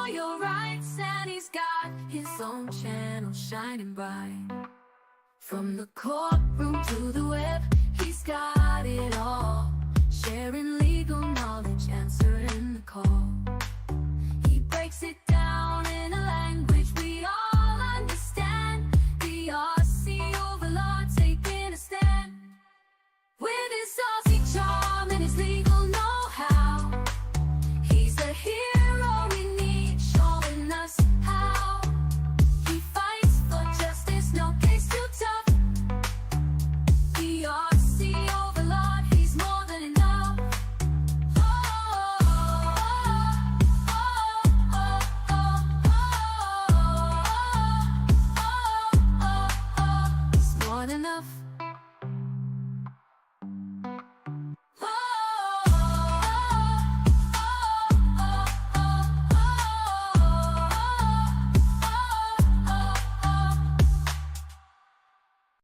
for your rights, and he's got his own channel shining bright. From the courtroom to the web, he's got it all. Sharing legal knowledge, answering the call. He breaks it down in a language we all understand. The Aussie overlord taking a stand. With his Aussie charm and his legal know-how, he's the hero we need, showing us how. He fights for justice, no case too tough. The Aussie overlord, he's more than enough. He's more than enough.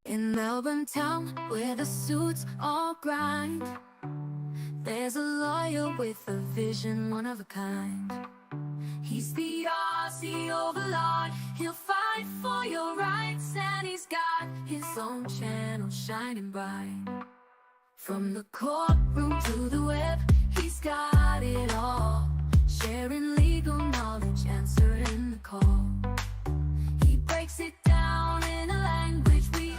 In Melbourne town, where the suits all grind, there's a lawyer with a vision, one of a kind. He's the Aussie overlord, he'll fight for your rights, and he's got his own channel shining bright. From the courtroom to the web, he's got it all. Sharing legal knowledge, answering the call. He breaks it down in a language we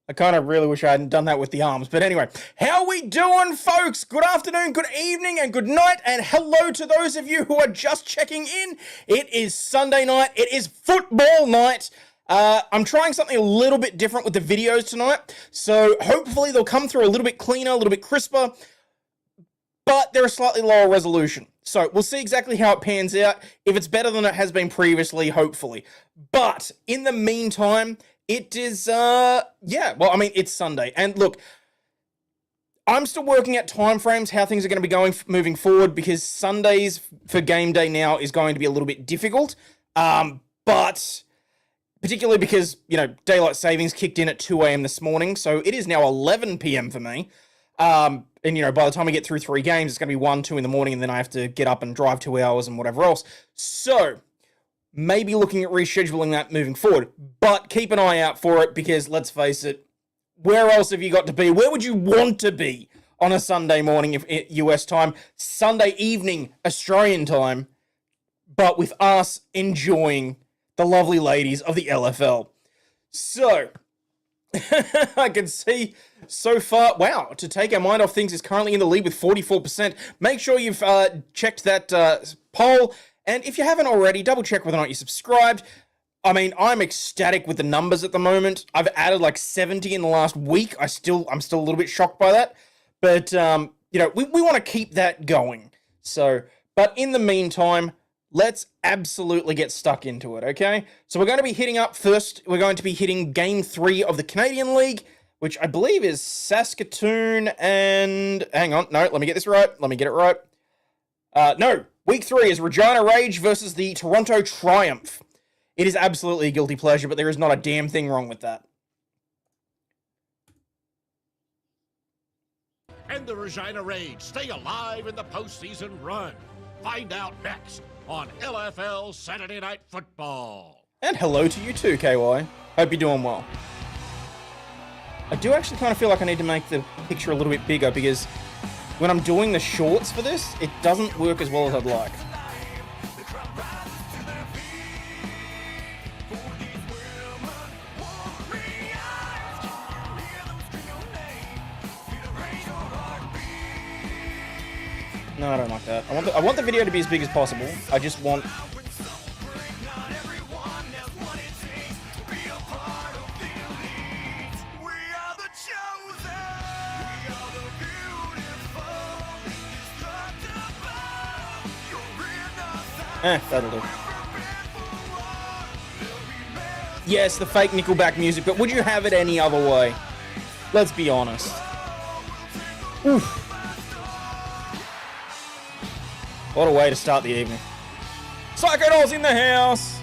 I kind of really wish I hadn't done that with the arms. But anyway, how we doing, folks? Good afternoon, good evening, and good night. And hello to those of you who are just checking in. It is Sunday night. It is football night. I'm trying something a little bit different with the videos tonight. So hopefully they'll come through a little bit cleaner, a little bit crisper. But they're a slightly lower resolution. So we'll see exactly how it pans out. If it's better than it has been previously, hopefully. But in the meantime, it is, it's Sunday. And look, I'm still working at time frames, how things are going to be going moving forward, because Sundays for game day now is going to be a little bit difficult. But particularly because, you know, daylight savings kicked in at 2 a.m. this morning, so it is now 11 p.m. for me. And, you know, by the time I get through 3 games, it's going to be 1, 2 in the morning, and then I have to get up and drive 2 hours and whatever else. So, maybe looking at rescheduling that moving forward. But keep an eye out for it, because, let's face it, where else have you got to be? Where would you want to be on a Sunday morning if US time? Sunday evening, Australian time, but with us enjoying the lovely ladies of the LFL. So, I can see so far, wow, to take our mind off things is currently in the lead with 44%. Make sure you've checked that poll, and if you haven't already, double check whether or not you're subscribed. I mean, I'm ecstatic with the numbers at the moment. I've added like 70 in the last week. I'm still a little bit shocked by that, but you know, we want to keep that going. So, but in the meantime, let's absolutely get stuck into it, okay? So we're going to be hitting up first. We're going to be hitting Game 3 of the Canadian League, which I believe is Saskatoon and... Hang on. No, let me get this right. Let me get it right. No, Week 3 is Regina Rage versus the Toronto Triumph. It is absolutely a guilty pleasure, but there is not a damn thing wrong with that. And the Regina Rage stay alive in the postseason run. Find out next on LFL Saturday Night Football. And hello to you too, KY. Hope you're doing well. I do actually kind of feel like I need to make the picture a little bit bigger, because when I'm doing the shorts for this, it doesn't work as well as I'd like. No, I don't like that. I want the video to be as big as possible. I just want... that'll do. Yes, the fake Nickelback music, but would you have it any other way? Let's be honest. Oof. What a way to start the evening. Psychodolls in the house!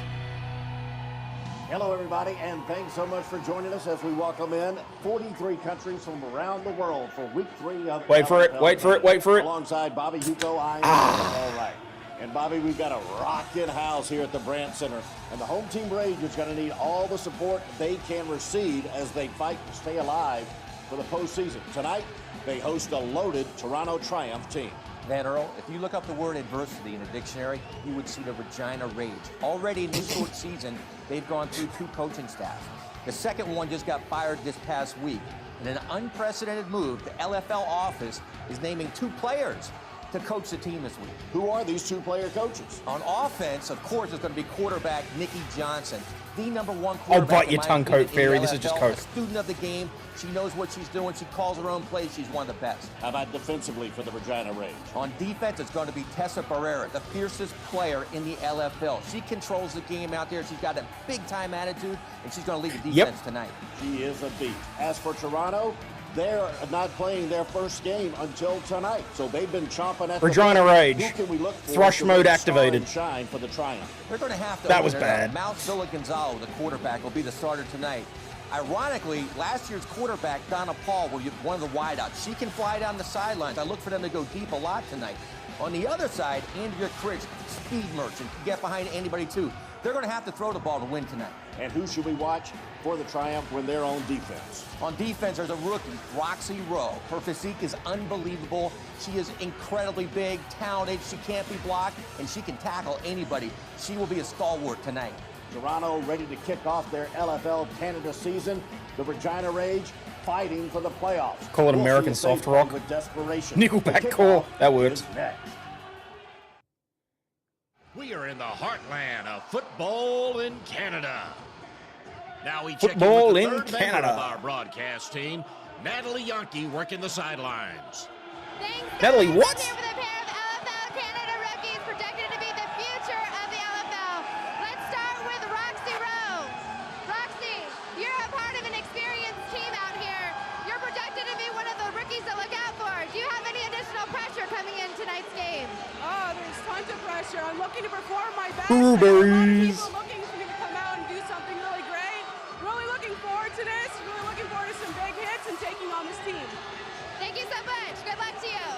Hello, everybody, and thanks so much for joining us as we welcome in 43 countries from around the world for Week 3 of... Wait for it, wait for it, wait for it. Alongside Bobby Hugo, I am all right. And Bobby, we've got a rockin' house here at the Brandt Center, and the home team Rage is going to need all the support they can receive as they fight to stay alive for the postseason. Tonight, they host a loaded Toronto Triumph team. Van Earl, if you look up the word adversity in a dictionary, you would see the Regina Rage. Already in this short season, they've gone through 2 coaching staffs. The second one just got fired this past week. In an unprecedented move, the LFL office is naming 2 players to coach the team this week. Who are these 2-player coaches? On offense, of course, it's going to be quarterback Nikki Johnson, the #1 quarterback. I'll bite your tongue, Coke Fairy. This is just Coke. A student of the game. She knows what she's doing. She calls her own plays. She's one of the best. How about defensively for the Regina Rage? On defense, it's going to be Tessa Barrera, the fiercest player in the LFL. She controls the game out there. She's got a big-time attitude, and she's going to lead the defense tonight. She is a beat. As for Toronto, they're not playing their first game until tonight, so they've been chomping at Regina Rage. Who can we look for? Thrush mode activated. Shine for the Triumph. They're going to have to. That was bad. Mount Gonzalo, the quarterback, will be the starter tonight. Ironically, last year's quarterback, Donna Paul, was one of the wideouts. She can fly down the sidelines. I look for them to go deep a lot tonight. On the other side, Andrea Critch, speed merchant, can get behind anybody too. They're going to have to throw the ball to win tonight. And who should we watch for the Triumph when they're on defense? On defense, there's a rookie, Roxy Rowe. Her physique is unbelievable. She is incredibly big, talented. She can't be blocked, and she can tackle anybody. She will be a stalwart tonight. Toronto ready to kick off their LFL Canada season. The Regina Rage fighting for the playoffs. Call it American soft rock. With desperation. Nickelback core. That works. We are in the heartland of football in Canada. Now we check Football in in with the third Canada. member of our broadcast team, Natalie Yankee, working the sidelines. Natalie, what? Here with a pair of LFL Canada rookies projected to be the future of the LFL. Let's start with Roxy Rowe. Roxy, you're a part of an experienced team out here. You're projected to be one of the rookies to look out for. Do you have any additional pressure coming in tonight's game? Oh, there's tons of pressure. I'm looking to perform my best. Ooh, I know a lot of berries. people looking for me to come out and do something really great. on this team. Thank you so much. Good luck to you.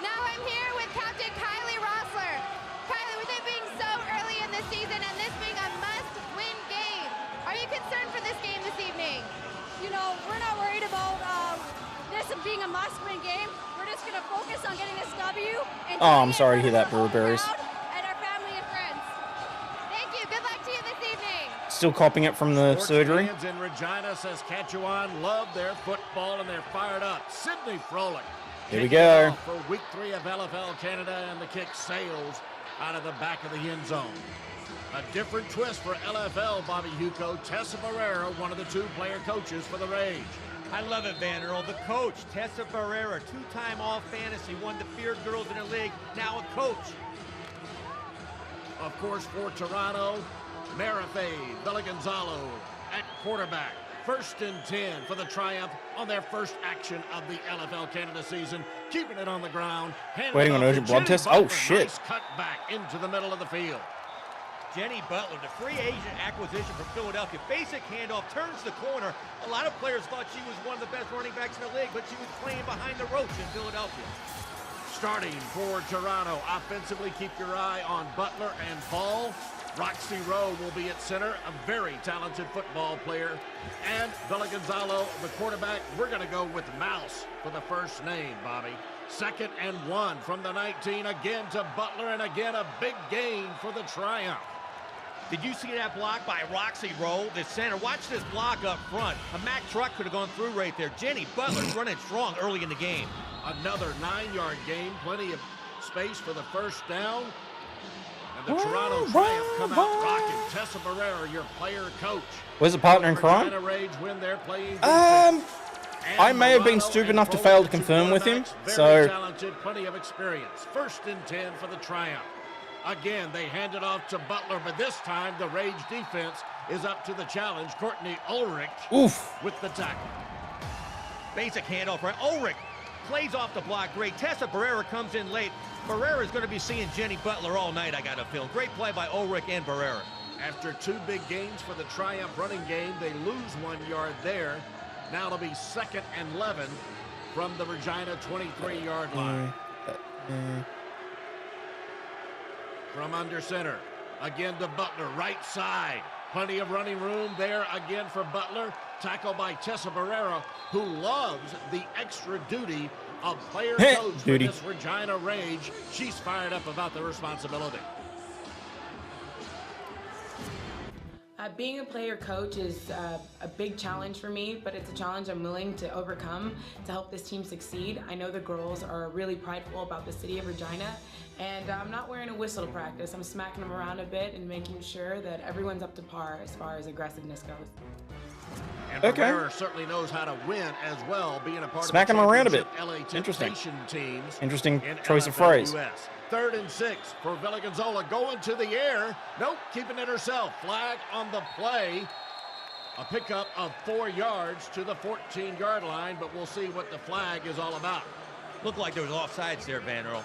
Now I'm here with Captain Kylie Rossler. Kylie, with it being so early in the season and this being a must-win game, are you concerned for this game this evening? You know, we're not worried about this being a must-win game. We're just going to focus on getting this W. And Oh, I'm doing it sorry to for hear that, the home Blueberries. crowd and our family and friends. Thank you. Good luck to you this evening. Still copping it from the Sports surgery. fans in Regina, Saskatchewan love their football and they're fired up. Sydney Frolic. Here we kicking go. it off for week 3 of LFL Canada, and the kick sails out of the back of the end zone. A different twist for LFL, Bobby Huco. Tessa Barrera, one of the 2 player coaches for the Rage. I love it, Van Earl. The coach, Tessa Barrera, 2-time All-Fantasy, one of the feared girls in the league, now a coach. Of course, for Toronto, Marife Villagonzalo at quarterback. 1st and 10 for the Triumph on their first action of the LFL Canada season. Keeping it on the ground. Waiting on urgent blood test. Oh, shit. Nice cut back into the middle of the field. Jenny Butler, the free agent acquisition from Philadelphia. Basic handoff, turns the corner. A lot of players thought she was one of the best running backs in the league, but she was playing behind the ropes in Philadelphia. Starting for Toronto, offensively, keep your eye on Butler and Paul. Roxy Rowe will be at center, a very talented football player. And Villagonzalo, the quarterback. We're going to go with Mouse for the first name, Bobby. 2nd and 1 from the 19, again to Butler, and again a big gain for the Triumph. Did you see that block by Roxy Rowe, the center? Watch this block up front. A Mack truck could have gone through right there. Jenny Butler's running strong early in the game. Another 9-yard gain, plenty of space for the first down. And the Toronto Triumph come out rocking. Tessa Barrera, your player coach. Where's the partner in crime? Regina Rage win their playing I may have been stupid enough to fail to confirm with him, so... Very talented, plenty of experience. 1st and 10 for the Triumph. Again, they hand it off to Butler, but this time the Rage defense is up to the challenge. Courtney Ulrich with the tackle. Basic handoff, right? Ulrich plays off the block great. Tessa Barrera comes in late. Barrera is going to be seeing Jenny Butler all night, I got a feel. Great play by Ulrich and Barrera. After 2 big gains for the Triumph running game, they lose 1 yard there. Now it'll be 2nd and 11 from the Regina 23-yard line. From under center, again to Butler, right side. Plenty of running room there again for Butler. Tackle by Tessa Barrera, who loves the extra duty of player coach for this Regina Rage. She's fired up about the responsibility. Being a player coach is a big challenge for me, but it's a challenge I'm willing to overcome to help this team succeed. I know the girls are really prideful about the city of Regina, and I'm not wearing a whistle to practice. I'm smacking them around a bit and making sure that everyone's up to par as far as aggressiveness goes. And Barrera certainly knows how to win as well, being a part Smacking of the them around a bit. LA Interesting. Temptation teams. Interesting in choice of LFL phrase. US. 3rd and 6 for Villagonzola, going to the air. Nope, keeping it herself. Flag on the play. A pickup of 4 yards to the 14-yard line, but we'll see what the flag is all about. Looked like there was offsides there, Van Earl.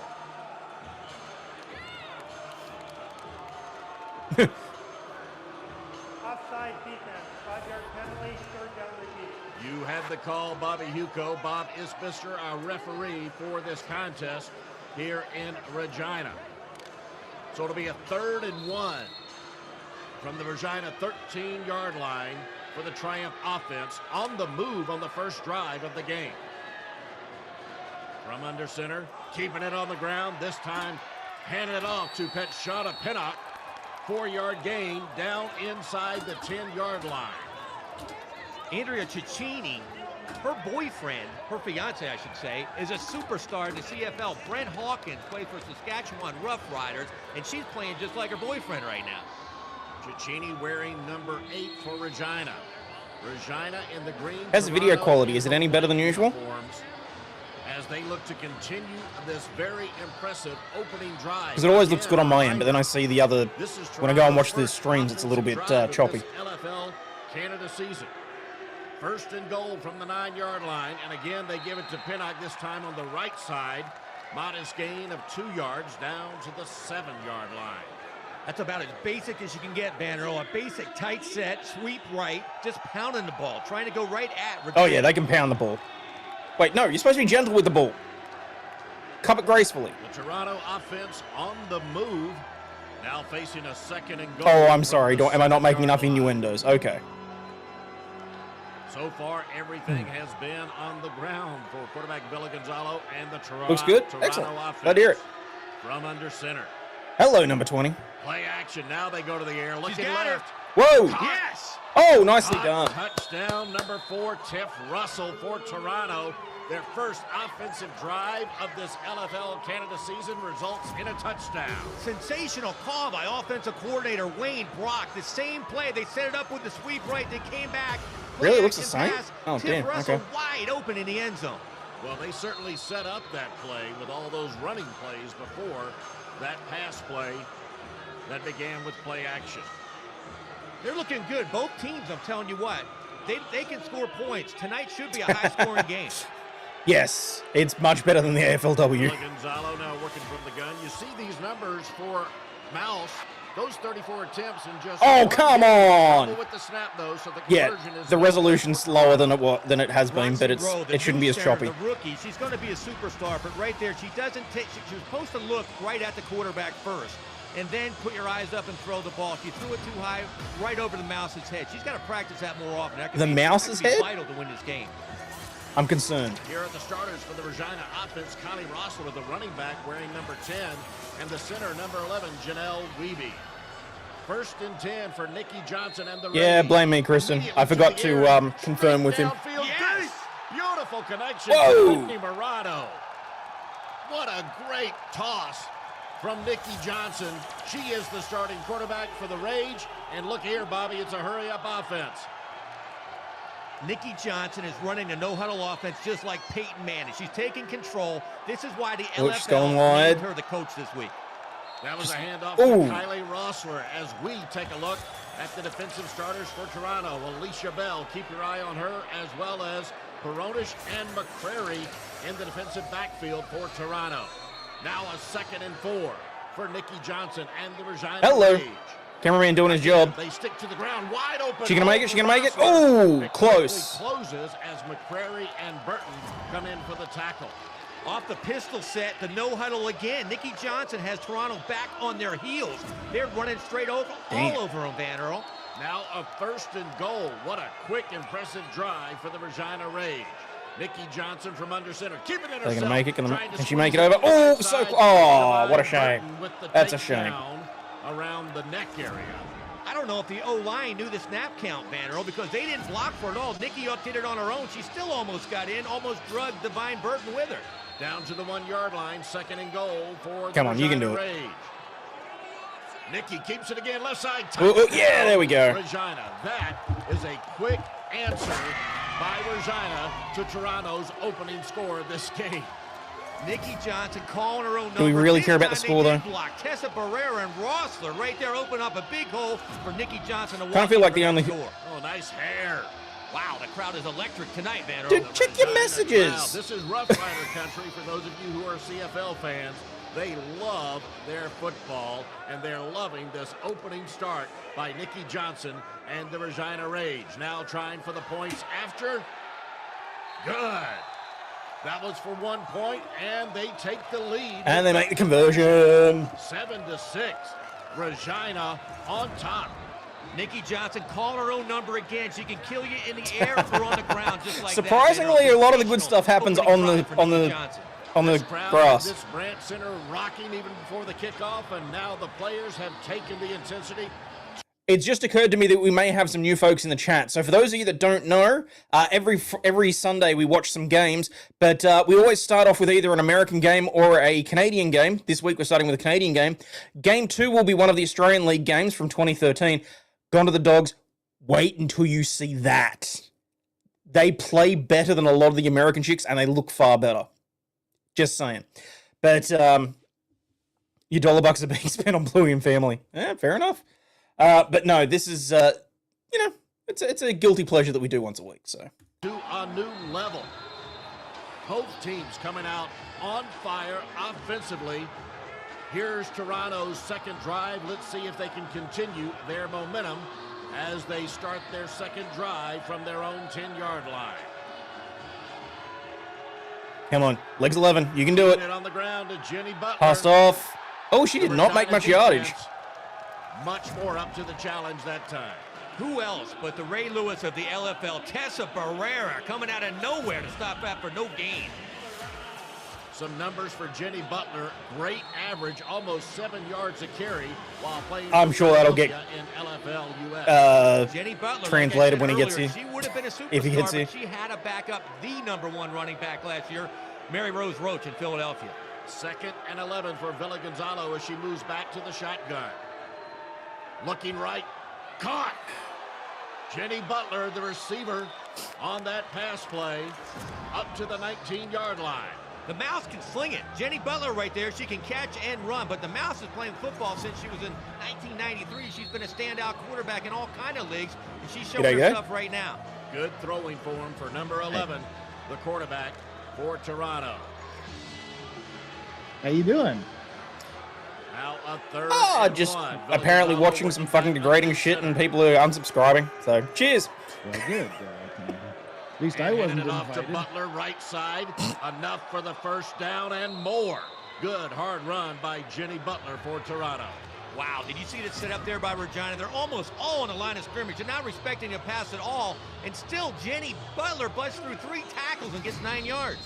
Offside defense, 5-yard penalty, 3rd down repeat. You have the call, Bobby Huco. Bob Isbister, our referee for this contest here in Regina. So it'll be a 3rd and 1 from the Regina 13-yard line for the Triumph offense on the move on the first drive of the game. From under center, keeping it on the ground, this time handing it off to Petshada Pinnock. 4-yard gain down inside the 10-yard line. Andrea Cicchini, her boyfriend, her fiance, I should say, is a superstar in the CFL. Brent Hawkins plays for Saskatchewan Roughriders, and she's playing just like her boyfriend right now. Cicchini wearing number 8 for Regina. Regina in the green. How's the video quality? Is it any better than usual? As they look to continue this very impressive opening drive. Because it always looks good on my end, but then I see the other, when I go and watch the streams, it's a little bit choppy. LFL Canada season. 1st and goal from the 9-yard line, and again they give it to Pinnock, this time on the right side. Modest gain of 2 yards down to the 7-yard line. That's about as basic as you can get, Van Earl. A basic tight set, sweep right, just pounding the ball, trying to go right at Regina. Oh yeah, they can pound the ball. Wait, no, you're supposed to be gentle with the ball. Cup it gracefully. The Toronto offense on the move. Now facing a second and goal. Oh, I'm sorry. Am I not making enough innuendos? Okay. So far, everything has been on the ground for quarterback Billy Gonzalo and the Toronto Looks good. Excellent. Glad to hear it. From under center. Hello, number 20. Play action. Now they go to the air. Looking left. Whoa. Yes. Oh, nicely done. Touchdown number 4, Tiff Russell for Toronto. Their first offensive drive of this NFL Canada season results in a touchdown. Sensational call by offensive coordinator Wayne Brock. The same play, they set it up with the sweep right, they came back. Really? Looks the same? Pass, Oh, Tiff damn. Russell Okay. wide open in the end zone. Well, they certainly set up that play with all those running plays before that pass play that began with play action. They're looking good. Both teams, I'm telling you what, they can score points. Tonight should be a high-scoring game. Yes, it's much better than the AFLW. Gonzalo now working from the gun. You see these numbers for Mouse. Those 34 attempts in just Oh, come on! with the snap though, so the Yeah, conversion is the resolution's lower than it has been, but it shouldn't be as choppy. The rookie, she's going to be a superstar, but right there, she doesn't take. She's supposed to look right at the quarterback first, and then put your eyes up and throw the ball. She threw it too high, right over the Mouse's head. She's got to practice that more often. That could The be, Mouse's that could be head? vital to win this game. I'm concerned. Here are the starters for the Regina offense. Connie Rossler, the running back, wearing number 10, and the center, number 11, Janelle Weeby. First and 10 for Nikki Johnson and the Yeah, Rays. blame me, Kristen. I forgot to confirm with him. Downfield, Yes! beautiful connection Whoa! to Nikki Morado. What a great toss from Nikki Johnson. She is the starting quarterback for the Rage. And look here, Bobby, it's a hurry-up offense. Nikki Johnson is running a no-huddle offense just like Peyton Manning. She's taking control. This is why the Looks LFL going wide. named her the coach this week. That was a handoff Ooh. to Kylie Rossler as we take a look at the defensive starters for Toronto. Alicia Bell, keep your eye on her, as well as Peronish and McCrary in the defensive backfield for Toronto. Now a 2nd and 4 for Nikki Johnson and the Regina Hello. Rage. Cameraman doing his job. They stick to the ground, wide open. She gonna make it? She gonna make it? Rossler. Ooh, It close. quickly closes as McCrary and Burton come in for the tackle. Off the pistol set, the no-huddle again. Nikki Johnson has Toronto back on their heels. They're running straight over, Damn. all over them, Van Earl. Now a 1st and goal. What a quick, impressive drive for the Regina Rage. Nikki Johnson from under center. Keep it in They're herself. gonna make it. Trying to Can she make it squeeze over? to the Oh, inside. so oh, what a shame. Burton with the That's a shame. takedown around the neck area. I don't know if the O-line knew the snap count, Van Earl, because they didn't block for it all. Nikki did it on her own. She still almost got in, almost drugged Divine Burton with her. Down to the 1-yard line, 2nd and goal for Come the on, you can Regina do it. Rage. Nikki keeps it again, left side. Ooh, ooh, touchdown, yeah, there we go. Regina. That is a quick answer by Regina to Toronto's opening score of this game. Nikki Johnson calling her own number. Do we really This care about the time score, they did though? block. Tessa Barrera and Rossler right there open up a big hole for Nikki Johnson to Kinda walk feel like in the for only- score. Oh, nice hair. Wow, the crowd is electric tonight, Van Earl. Dude, check your Wow, messages. this is Rough Rider country for those of you who are CFL fans. They love their football, and they're loving this opening start by Nikki Johnson and the Regina Rage. Now trying for the points after. Good. That was for 1 point, and they take the lead. And they make the conversion. 7-6. Regina on top. Nikki Johnson calling her own number again. She can kill you in the air or on the ground just like Surprisingly, that. a lot of the good stuff happens on the This crowd, grass. This Brant Center rocking even before the kickoff, and now the players have taken the intensity. It's just occurred to me that we may have some new folks in the chat. So for those of you that don't know, every Sunday we watch some games, but we always start off with either an American game or a Canadian game. This week we're starting with a Canadian game. Game 2 will be one of the Australian League games from 2013. Gone to the Dogs. Wait until you see that. They play better than a lot of the American chicks, and they look far better. Just saying. But your dollar bucks are being spent on Bluey and family. Yeah, fair enough. But no, this is, it's a guilty pleasure that we do once a week. So To a new level. Both teams coming out on fire offensively. Here's Toronto's second drive. Let's see if they can continue their momentum as they start their second drive from their own 10-yard line. Come on. Legs 11. You can do it. On the ground to Jenny Butler. Passed off. Oh, she did not make much yardage. Much more up to the challenge that time. Who else but the Ray Lewis of the LFL, Tessa Barrera, coming out of nowhere to stop that for no gain. Some numbers for Jenny Butler. Great average, almost 7 yards a carry while playing. I'm sure that'll get in LFL US. Jenny Butler, translated like when he gets here. She would have been a superstar, If he gets here. but she had to back up the #1 running back last year, Mary Rose Roach in Philadelphia. 2nd and 11 for Villa Gonzalo as she moves back to the shotgun. Looking right, caught. Jenny Butler, the receiver, on that pass play, up to the 19-yard line. The Mouse can sling it. Jenny Butler right there, she can catch and run, but the Mouse is playing football since she was in 1993. She's been a standout quarterback in all kind of leagues, and she's showing herself right now. Good throwing form for number 11, the quarterback for Toronto. How you doing? Now a 3rd and Just 1. apparently watching some fucking degrading shit and people are unsubscribing. So, cheers. Well, good. At least I wasn't it off invited. to Butler, right side. Enough for the first down and more. Good hard run by Jenny Butler for Toronto. Wow, did you see that set up there by Regina? They're almost all on the line of scrimmage. They're not respecting the pass at all. And still, Jenny Butler busts through 3 tackles and gets 9 yards.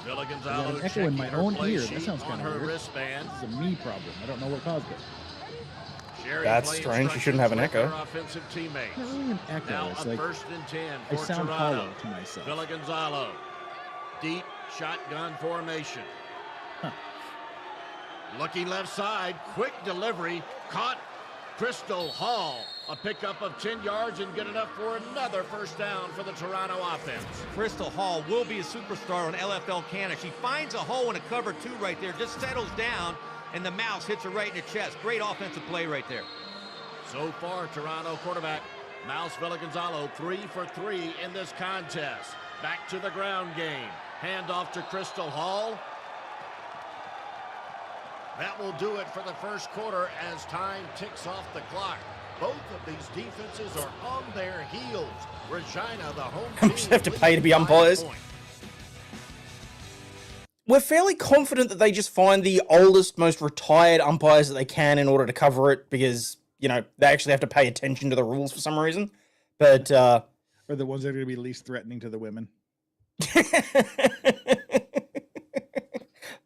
Villa Gonzalo echo in my own ear. That sheet sounds on kind her of weird. wristband. It's a me problem. I don't know what caused it. That's strange. You shouldn't have an echo. Offensive teammates. Not really an echo. Now It's a like 1st and 10 I for sound Toronto. hollow to myself. Villa Gonzalo. Deep shotgun formation. Looking left side. Quick delivery. Caught Crystal Hall. A pickup of 10 yards and good enough for another first down for the Toronto offense. Crystal Hall will be a superstar on LFL Canada. She finds a hole in a cover 2 right there, just settles down, and the Mouse hits her right in the chest. Great offensive play right there. So far, Toronto quarterback Mouse Villa Gonzalo 3 for 3 in this contest. Back to the ground game. Handoff to Crystal Hall. That will do it for the first quarter as time ticks off the clock. Both of these defenses are on their heels. Regina, the home How much do they have to pay to be umpires? We're fairly confident that they just find the oldest, most retired umpires that they can in order to cover it because, you know, they actually have to pay attention to the rules for some reason. But, Or the ones that are going to be least threatening to the women.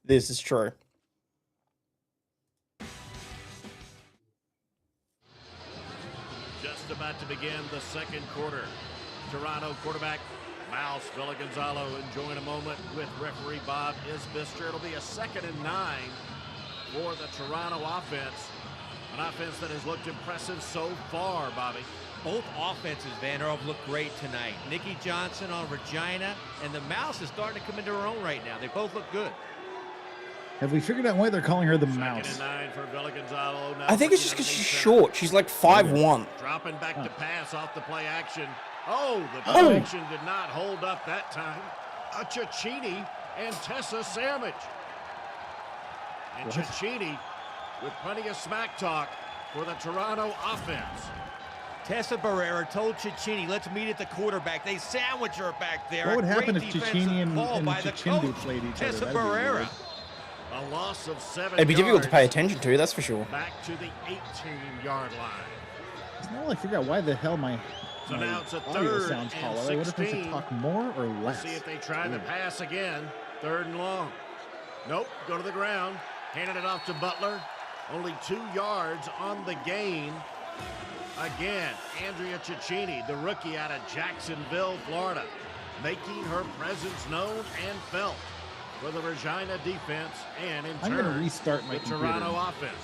This is true. Just about to begin the second quarter. Toronto quarterback Mouse Villa Gonzalo enjoying a moment with referee Bob Isbister. It'll be a 2nd and 9 for the Toronto offense. An offense that has looked impressive so far, Bobby. Both offenses, Vanderhoff, look great tonight. Nikki Johnson on Regina, and the Mouse is starting to come into her own right now. They both look good. Have we figured out why they're calling her the 2nd Mouse? and 9 for Villa Gonzalo. Now I think it's just because she's short. She's like 5'1". Dropping back to pass off the play action. Oh, the protection did not hold up that time. A Cicchini and Tessa Sandwich. And Cicchini with plenty of smack talk for the Toronto offense. Tessa Barrera told Cicchini, let's meet at the quarterback. They sandwich her back there. What would happen if Great Cicchini and defensive call by the Cicchini coach, played each Tessa other? That'd be Barrera. weird. A loss of 7 It'd be difficult to yards. pay attention to, that's for sure. Back to the 18-yard line. It's not like I figure out why the hell my So now it's a audio 3rd sounds and hollow. I wonder if I 16. should talk more or We'll less. see if they try the Weird. pass again. 3rd and long. Nope, go to the ground. Handed it off to Butler. Only 2 yards on the gain. Again, Andrea Cicchini, the rookie out of Jacksonville, Florida, making her presence known and felt for the Regina defense and in I'm turn gonna restart my the computer. Toronto offense.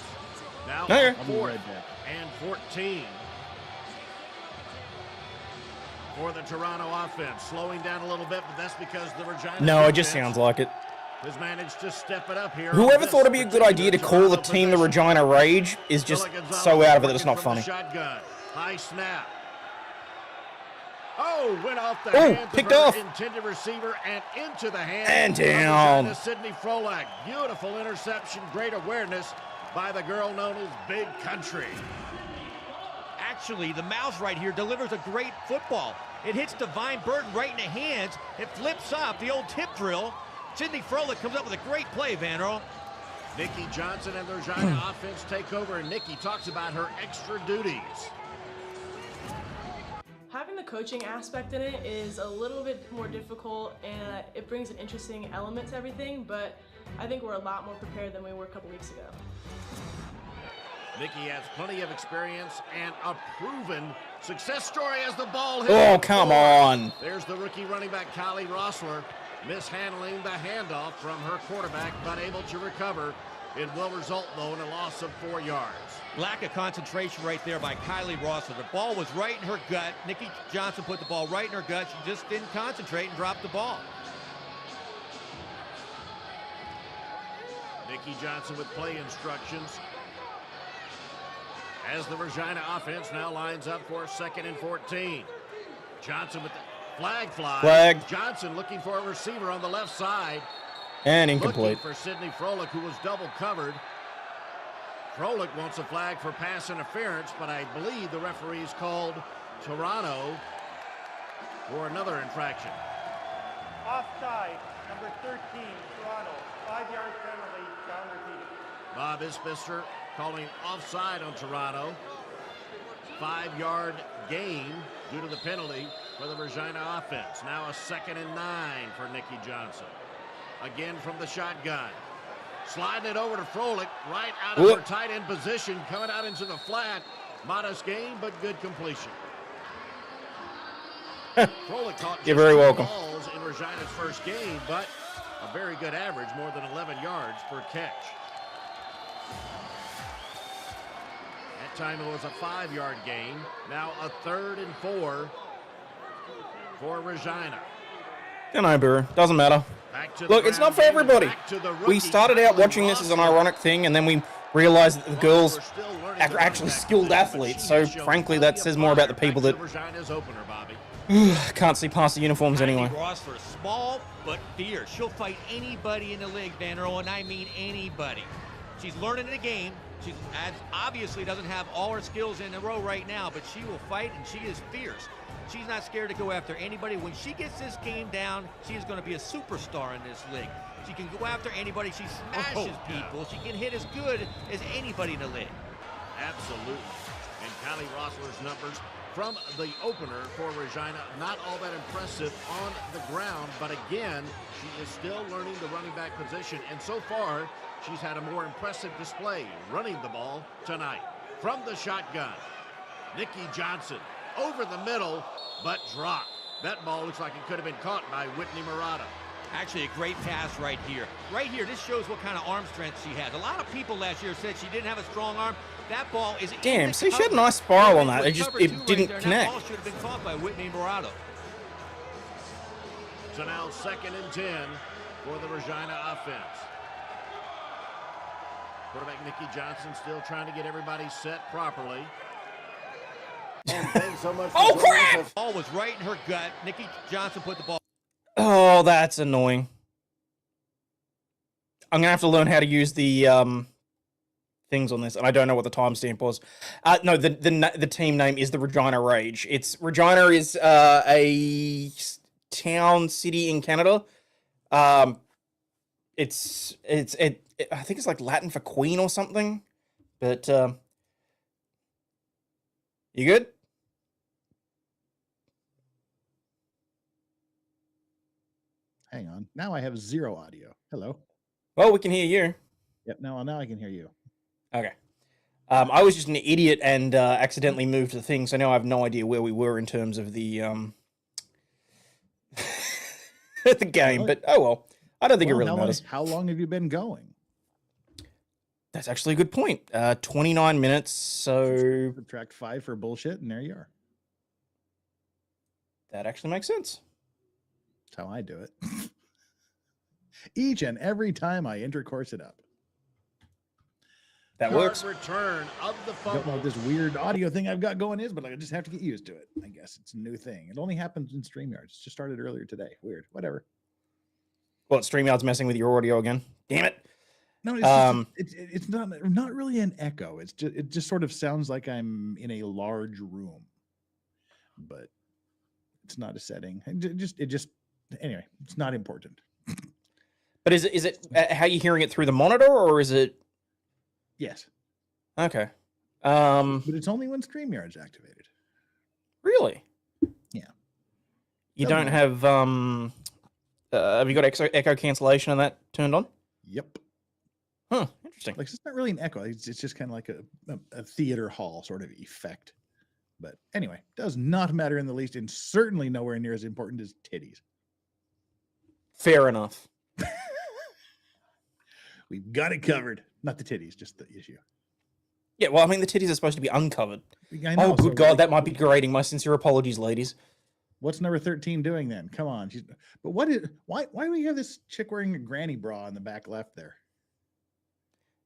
Now Okay. I'll be 4th right back. and 14 for the Toronto offense. Slowing down a little bit, but that's because the Regina No, it just defense sounds like it. has managed to step it up here. Whoever on this thought it'd be a good idea to call the Toronto team the possession. Regina Rage is just Villa Gonzalo so out of it that it's working not from the funny. Shotgun. High snap. Oh, went off the Oh, hands picked of her off. intended receiver and into the hands And of down. Regina Sydney Frolak. Beautiful interception, great awareness by the girl known as Big Country. Actually, the Mouse right here delivers a great football. It hits Divine Burton right in the hands. It flips up the old tip drill. Sydney Froelich comes up with a great play, Van Earl. Nikki Johnson and the Regina offense take over, and Nikki talks about her extra duties. Having the coaching aspect in it is a little bit more difficult, and it brings an interesting element to everything, but I think we're a lot more prepared than we were a couple weeks ago. Nikki has plenty of experience and a proven success story as the ball hits. Oh, come on. There's the rookie running back, Kylie Rossler, mishandling the handoff from her quarterback, but able to recover. It will result, though, in a loss of 4 yards. Lack of concentration right there by Kylie Rossler. The ball was right in her gut. Nikki Johnson put the ball right in her gut. She just didn't concentrate and dropped the ball. Nikki Johnson with play instructions. As the Regina offense now lines up for 2nd and 14. Johnson with the flag fly. Flag. Johnson looking for a receiver on the left side. And incomplete. Looking for Sydney Froelich, who was double covered. Froelich wants a flag for pass interference, but I believe the referee's called Toronto for another infraction. Offside, number 13, Toronto. 5-yard penalty, down repeated. Bob Isbister calling offside on Toronto. 5-yard gain due to the penalty for the Regina offense. Now a 2nd and 9 for Nikki Johnson. Again from the shotgun. Sliding it over to Froelich, right out of her tight end position, coming out into the flat. Modest gain, but good completion. Froelich caught You're very welcome. balls in Regina's first game, but a very good average, more than 11 yards per catch. That time it was a 5-yard gain. Now a 3rd and 4 for Regina. Don't know, Brewer. Doesn't matter. Look, it's not for everybody. We started out watching this as an ironic thing, and then we realized that the girls are actually skilled athletes. So, frankly, that says more about the people that can't see past the uniforms anyway. Rossler, small but fierce. She'll fight anybody in the league, Van Earl, and I mean anybody. She's learning the game. She obviously doesn't have all her skills in a row right now, but she will fight, and she is fierce. She's not scared to go after anybody. When she gets this game down, she is going to be a superstar in this league. She can go after anybody. She smashes people. She can hit as good as anybody in the league. Absolutely. And Kylie Rossler's numbers from the opener for Regina, not all that impressive on the ground, but again, she is still learning the running back position, and so far, she's had a more impressive display running the ball tonight. From the shotgun, Nikki Johnson over the middle, but dropped. That ball looks like it could have been caught by Whitney Murata. Actually, a great pass right here. Right here, this shows what kind of arm strength she has. A lot of people last year said she didn't have a strong arm. That ball is Damn, see, she had a nice spiral on that. It didn't connect. That ball should have been caught by Whitney Murata. So now 2nd and 10 for the Regina offense. Quarterback Nikki Johnson still trying to get everybody set properly. And thanks so much for Oh, joining crap! us. The ball was right in her gut. Nikki Johnson put the ball. Oh, that's annoying. I'm gonna have to learn how to use the things on this, and I don't know what the timestamp was. No, the team name is the Regina Rage. Regina is a town, city in Canada. I think it's like Latin for queen or something. But you good? Hang on. Now I have 0 audio. Hello. Well, we can hear you. Yep. Now I can hear you. Okay. I was just an idiot and accidentally moved the thing, so now I have no idea where we were in terms of the the game. But oh well, I don't think it really matters. How long have you been going? That's actually a good point. 29 minutes. So Subtract 5 for bullshit, and there you are. That actually makes sense. That's how I do it. Each and every time I intercourse it up. That works. Return of the I don't know fumble. what this weird audio thing I've got going is, but I just have to get used to it. I guess it's a new thing. It only happens in StreamYard. It's just started earlier today. Weird. Whatever. Well, StreamYard's messing with your audio again. Damn it. No, it's not really an echo. It just sort of sounds like I'm in a large room. But It's not a setting. Anyway, it's not important. But is it how you hearing it through the monitor, or is it? Yes. Okay. But it's only when StreamYard's activated. Really? Yeah. You don't have you got echo cancellation and that turned on? Yep. Huh. Interesting. Like, it's not really an echo. It's just kind of like a theater hall sort of effect. But anyway, does not matter in the least, and certainly nowhere near as important as titties. Fair enough. We've got it covered. Not the titties, just the issue. Yeah, well, I mean, the titties are supposed to be uncovered. I know, Oh, good so, God, like, that might be degrading. My sincere apologies, ladies. What's number 13 doing then? Come on. But why do we have this chick wearing a granny bra in the back left there?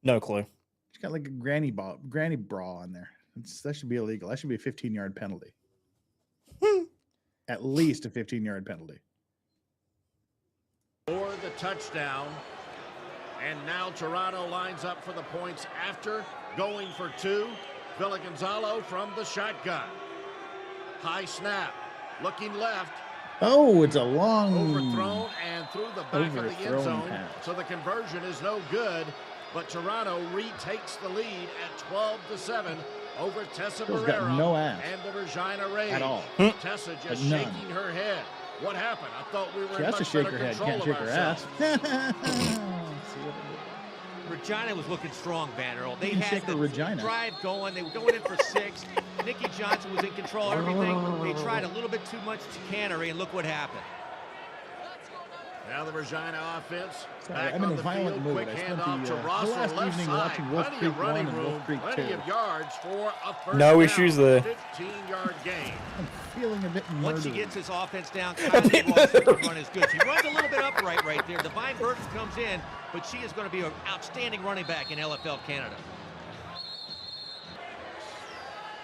No clue. She's got like a granny bra on there. That should be illegal. That should be a 15-yard penalty. At least a 15-yard penalty. For the touchdown. And now Toronto lines up for the points after going for two. Villagonzalo from the shotgun. High snap. Looking left. Oh, it's a long overthrown and through the back of the end zone. Pass. So the conversion is no good. But Toronto retakes the lead at 12-7 over Tessa Barrera no ass and the Regina Rays. At all. Tessa just shaking her head. What happened? I thought we were She in has to much shake better her head, control can't of shake her ourselves. ass. Regina was looking strong, Van Earl. They You can had shake the her Regina. drive going. They were going in for 6. Nikki Johnson was in control of everything. They tried a little bit too much chicanery, and look what happened. Now the Regina offense Sorry, back I'm in on a the violent field. mood. Quick I spent handoff to the Rosser last left evening side. watching Wolf Plenty Creek of running 1 and Wolf room, Creek plenty 2. of yards for a first No down. issues there. 15-yard gain. I'm feeling a bit Once she murdered. gets his offense down, Kylie Rosser can run is good. She runs a little bit upright right there. Divine Burton comes in, but she is going to be an outstanding running back in LFL Canada.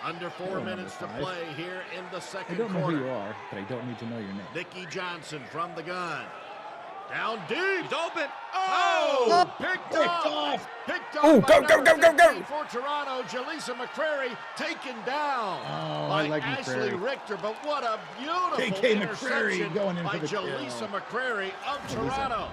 Under 4 minutes to play here in the I second don't know quarter. who you are, but I don't need to know your name. Nikki Johnson from the gun. Down deep. He's open. Oh! Picked off. Picked off. Oh, by go, number go. 15 for Toronto. Jaleesa McCrary taken down Oh, by I like Ashley McCrary. Richter. But what a beautiful KK interception McCrary going in by for the kill. Jaleesa McCrary of Toronto.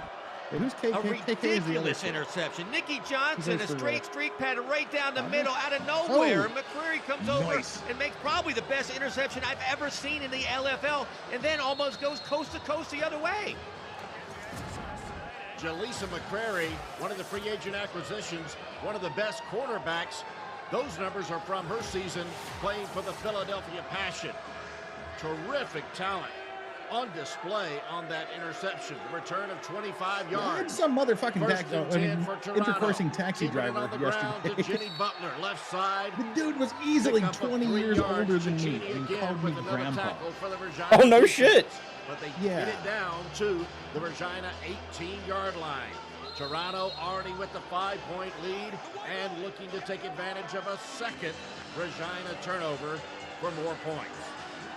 Hey, who's A KK? KK is the other ridiculous kid. interception. Nikki Johnson, a He's for straight the- streak pattern right down the middle, out of nowhere. Oh. And McCreary comes over Nice. and makes probably the best interception I've ever seen in the LFL, and then almost goes coast to coast the other way. Jaleesa McCrary, one of the free agent acquisitions, one of the best cornerbacks. Those numbers are from her season playing for the Philadelphia Passion. Terrific talent on display on that interception. The return of 25 Yeah, I had yards. some motherfucking First and 10 for Toronto. intercoursing taxi Keeping it driver on the ground to yesterday. Jenny Butler, left side. The dude was easily Pick up a 20 3 years yards. older than me Cicchini and again called me with another grandpa. tackle for the Regina Oh, no defense. shit. But they Yeah. get it down to the Regina 18-yard line. Toronto already with the 5-point lead and looking to take advantage of a second Regina turnover for more points.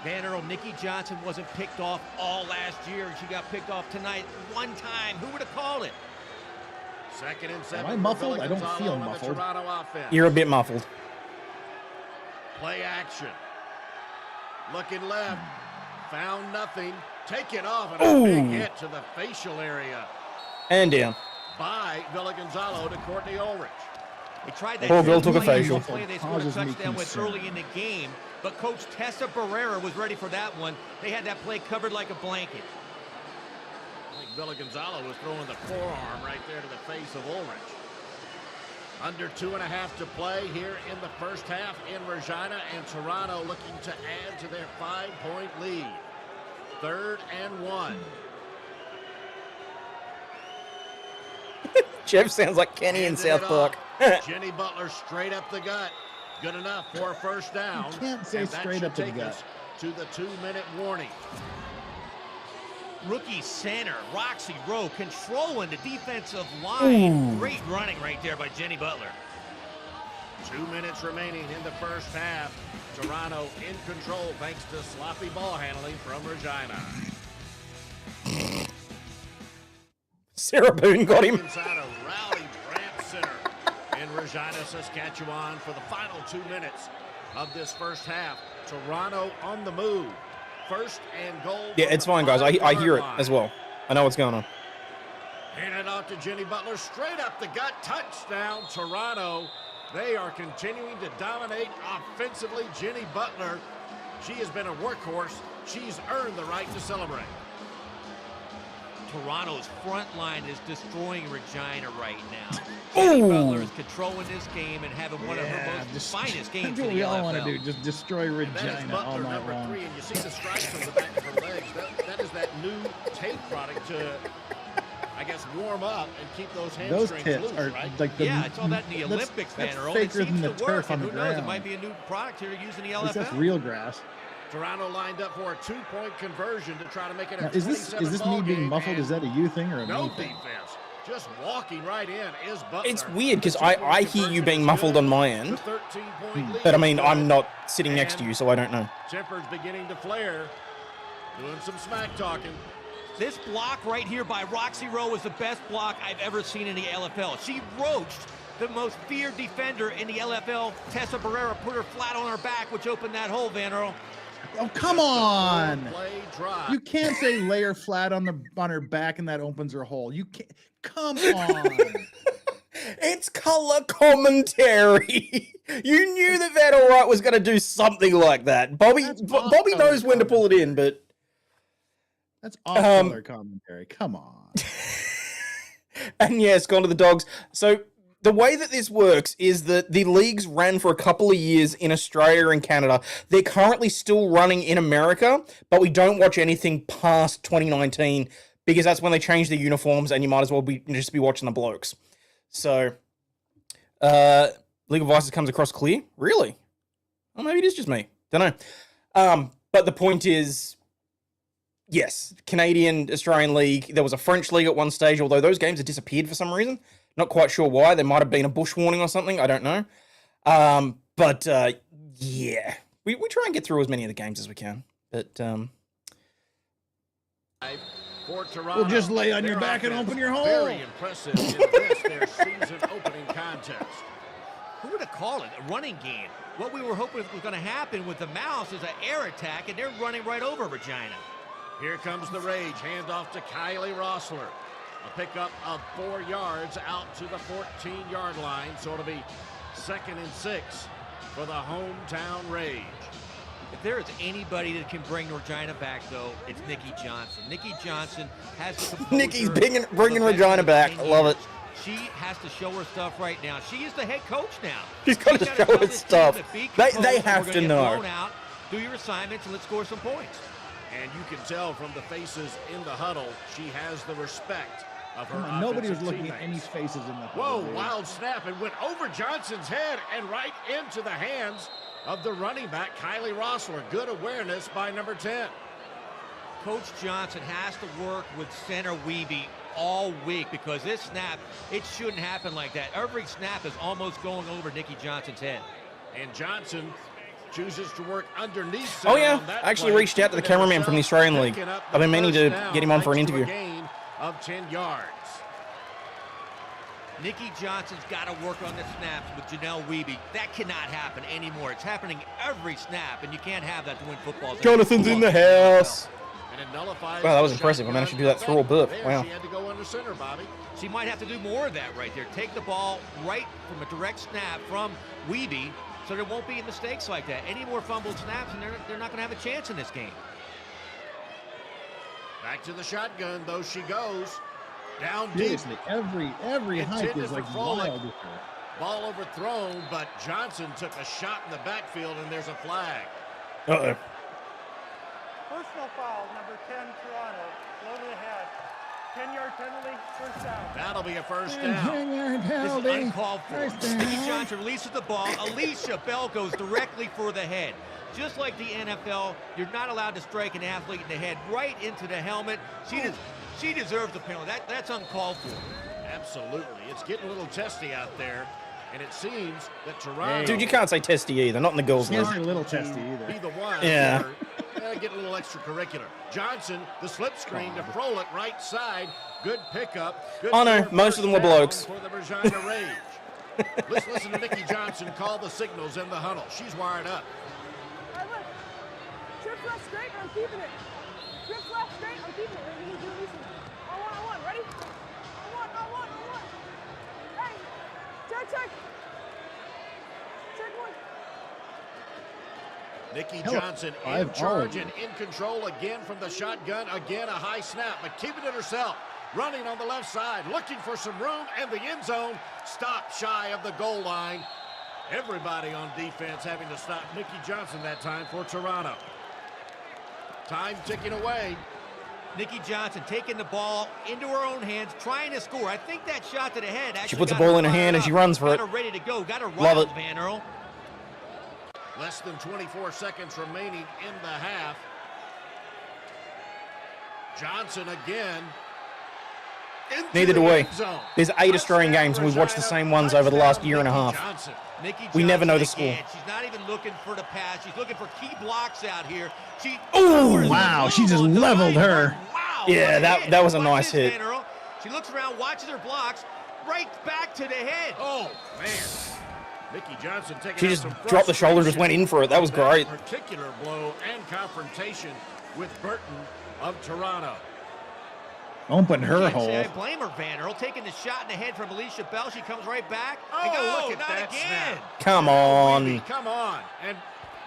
Van Earl, Nikki Johnson wasn't picked off all last year, and she got picked off tonight one time. Who would have called it? Second and 7. Am I for muffled? I don't Villagonzalo feel on the muffled. Toronto offense. You're a bit muffled. Play action. Looking left. Found nothing. Taken off and a big Ooh. hit to the facial area And down. by Villagonzalo to Courtney Ulrich. They tried that. Poor girl took a play, facial. play they scored a Causes me touchdown with concern. early in the game, but Coach Tessa Barrera was ready for that one. They had that play covered like a blanket. I think Villagonzalo was throwing the forearm right there to the face of Ulrich. Under 2.5 to play here in the first half in Regina, and Toronto looking to add to their 5-point lead. 3rd and 1. Jeff sounds like Kenny in Handed South it Park. off. Jenny Butler straight up the gut. Good enough for a first down. You can't say and that straight should up to the take gut. us to the 2-minute warning. Rookie center, Roxy Rowe, controlling the defensive line. Ooh. Great running right there by Jenny Butler. 2 minutes remaining in the first half. Toronto in control thanks to sloppy ball handling from Regina. Sarah Boone got him. Inside a rowdy Brant Center in Regina, Saskatchewan for the final 2 minutes of this first half. Toronto on the move. First and goal. Yeah, from it's the fine, guys. I 5-yard hear it line. as well. I know what's going on. Hand it off to Jenny Butler, straight up the gut, touchdown, Toronto. They are continuing to dominate offensively. Jenny Butler, she has been a workhorse. She's earned the right to celebrate. Toronto's front line is destroying Regina right now. Ooh. Jenny Butler is controlling this game and having one of her most finest games That's in what the we all LFL. want to do. Just destroy And that is Regina all Butler, night number long. 3, and you see the stripes on the back of her legs. That is that new tape product to, I guess, warm up and keep those Those hamstrings tits loose, are right? like the. Yeah, I saw that in the that's- Olympics, that's Van Earl. It faker seems than the to work, turf on and the who knows, it ground. might be a new product here to use in the At least that's LFL. real grass. Toronto lined up for a 2-point conversion to try to make it a Now, is this 27 me ball being game, muffled? and Is that a you thing or a no me thing? defense? Just walking right in is Butler. It's weird because The I 2-point hear you conversion being is muffled good. on my The end. 13-point lead But I is mean, good. I'm not sitting next to you, so I don't know. Tempers beginning to flare, doing some smack talking. This block right here by Roxy Rowe is the best block I've ever seen in the LFL. She roached the most feared defender in the LFL. Tessa Barrera put her flat on her back, which opened that hole, Van Earl. Oh, come on! Play drive. You can't say lay her flat on her back and that opens her hole. You can't. Come on. It's color commentary. You knew that Van Alright was going to do something like that. Bobby off-color knows when to pull it in, but That's off-color commentary. Come on. and yeah, it's gone to the dogs. So the way that this works is that the leagues ran for a couple of years in Australia and Canada. They're currently still running in America, but we don't watch anything past 2019 because that's when they changed the uniforms, and you might as well just be watching the blokes. So, League of Vices comes across clear? Really? Or maybe it is just me. Don't know. But the point is, yes, Canadian, Australian League. There was a French League at one stage, although those games have disappeared for some reason. Not quite sure why. There might have been a bush warning or something. I don't know. But yeah. We try and get through as many of the games as we can. But, For Toronto, Well, just lay on your their back and offense open your hole. Very impressive in this, their season opening contest. Who would have called it a running game? What we were hoping was going to happen with the Mouse is an air attack, and they're running right over Regina. Here comes the rage. Hand off to Kylie Rossler. A pickup of 4 yards out to the 14-yard line. So it'll be 2nd and 6 for the hometown Rage. If there is anybody that can bring Regina back, though, it's Nikki Johnson. Nikki Johnson has the composure Nikki's of bringing a veteran Regina of back. 10 I love years. it. She has to show her stuff right now. She is the head coach now. She's got to gotta show tell her this team stuff. to be They composed, and have we're to gonna get know. blown out. Do your assignments and let's score some points. And you can tell from the faces in the huddle, she has the respect of her Come on, nobody was offensive looking at teammates. any faces in the Whoa, huddle. wild snap and went over Johnson's head and right into the hands of the running back, Kylie Rossler. Good awareness by number 10. Coach Johnson has to work with center Weeby all week because this snap, it shouldn't happen like that. Every snap is almost going over Nikki Johnson's head. And Johnson chooses to work underneath. Oh, yeah. on that I actually play, reached out to the keeping it cameraman from the Australian League. picking up I've been the meaning to first down, get him on for an thanks to a interview. gain of 10 yards. Nikki Johnson's got to work on the snaps with Janelle Weeby. That cannot happen anymore. It's happening every snap, and you can't have that to win footballs. Jonathan's in the house. And it nullifies Wow, that was the impressive. I managed to do that shotgun. through a burp. There, Wow. She had to go under center, Bobby. She might have to do more of that right there. Take the ball right from a direct snap from Weeby so there won't be mistakes like that. Any more fumbled snaps, and they're not going to have a chance in this game. Back to the shotgun, though she goes. Down deep. Seriously, every hike Intended is for like Frolic. wild. with her. Ball overthrown, but Johnson took a shot in the backfield, and there's a flag. Uh-oh. Personal foul, number 10, Toronto. Low to the head. 10-yard penalty, first down. That'll be a first down. 10-yard This is penalty. uncalled for. First down. Nikki Johnson releases the ball. Alicia Bell goes directly for the head. Just like the NFL, you're not allowed to strike an athlete in the head right into the helmet. She deserves the penalty. That's uncalled for. Absolutely. It's getting a little testy out there, and it seems that Toronto... Dude, you can't say testy either. Not in the girls' Can't league. say little testy be either. the one. Yeah. Get a little extracurricular. Johnson, the slip screen to Frolic, right side. Good pickup. Good Oh, no, for most of them were first down blokes. For the Regina Rage. Let's listen to Nikki Johnson call the signals in the huddle. She's wired up. Trips left straight, and I'm keeping it. Trips left straight, I'm keeping it. You can do this. On one, ready? On one. Hey, check. Check one. Nikki Hell, Johnson I in have all of charge and in control again from the shotgun. Again, a high snap, but keeping it herself. Running on the left side, looking for some room, and the end zone stopped shy of the goal line. Everybody on defense having to stop Nikki Johnson that time for Toronto. Time ticking away. Nikki Johnson taking the ball into her own hands, trying to score. I think that shot to the head actually She puts the got ball her in her hand fired and she up. runs for Got it. her ready to go. Got her Love riled, it. Van Earl. Less than 24 seconds remaining in the half. Johnson again. into Neither do the we. end zone. There's 8 Australian games, and we've watched the same ones over the last year and a half. Johnson. Nikki We never know the Johnson score. again. She's not even looking for the pass. She's looking for key blocks out here. She Ooh. Wow, she just leveled her. Wow, Yeah, what a hit. that was a Watch nice this, hit. Van Earl. She looks around, watches her blocks, right back to the head. Oh, man. Nikki Johnson taking She out just some dropped the shoulder and just went in for it. That was frustration great. from that particular blow and confrontation with Burton of Toronto. Opened her Can't hole. say I blame her, Van Earl. Taking the shot in the head from Alicia Bell. She comes right back. Oh, and look at not that again. snap. Come Oh, on. baby, come on. And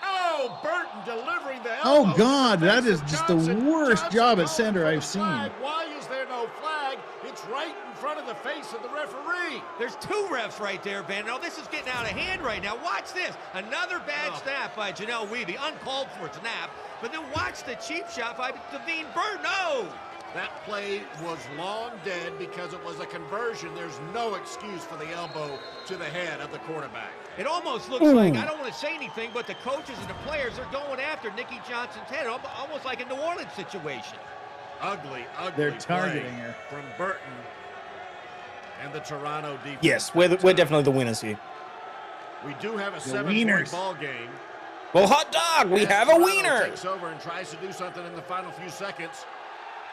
oh, Burton delivering the Oh, elbow to God, the that face is of just the Johnson. worst Johnson job at calling center for the I've seen. flag. Why is there no flag? It's right in front of the face of the referee. There's two refs right there, Van Earl. This is getting out of hand right now. Watch this. Another bad Oh. snap by Janelle Weeby. Uncalled for snap. But then watch the cheap shot by Devine Burton. No! That play was long dead because it was a conversion. There's no excuse for the elbow to the head of the quarterback. It almost looks like, I don't want to say anything, but the coaches and the players are going after Nikki Johnson's head, almost like a New Orleans situation. Ugly They're play targeting her. from Burton and the Toronto defense. Yes, we're definitely the winners here. We do have a The 7-point wieners. ball game. Well, hot dog, we And have a Toronto wiener. Takes over and tries to do something in the final few seconds.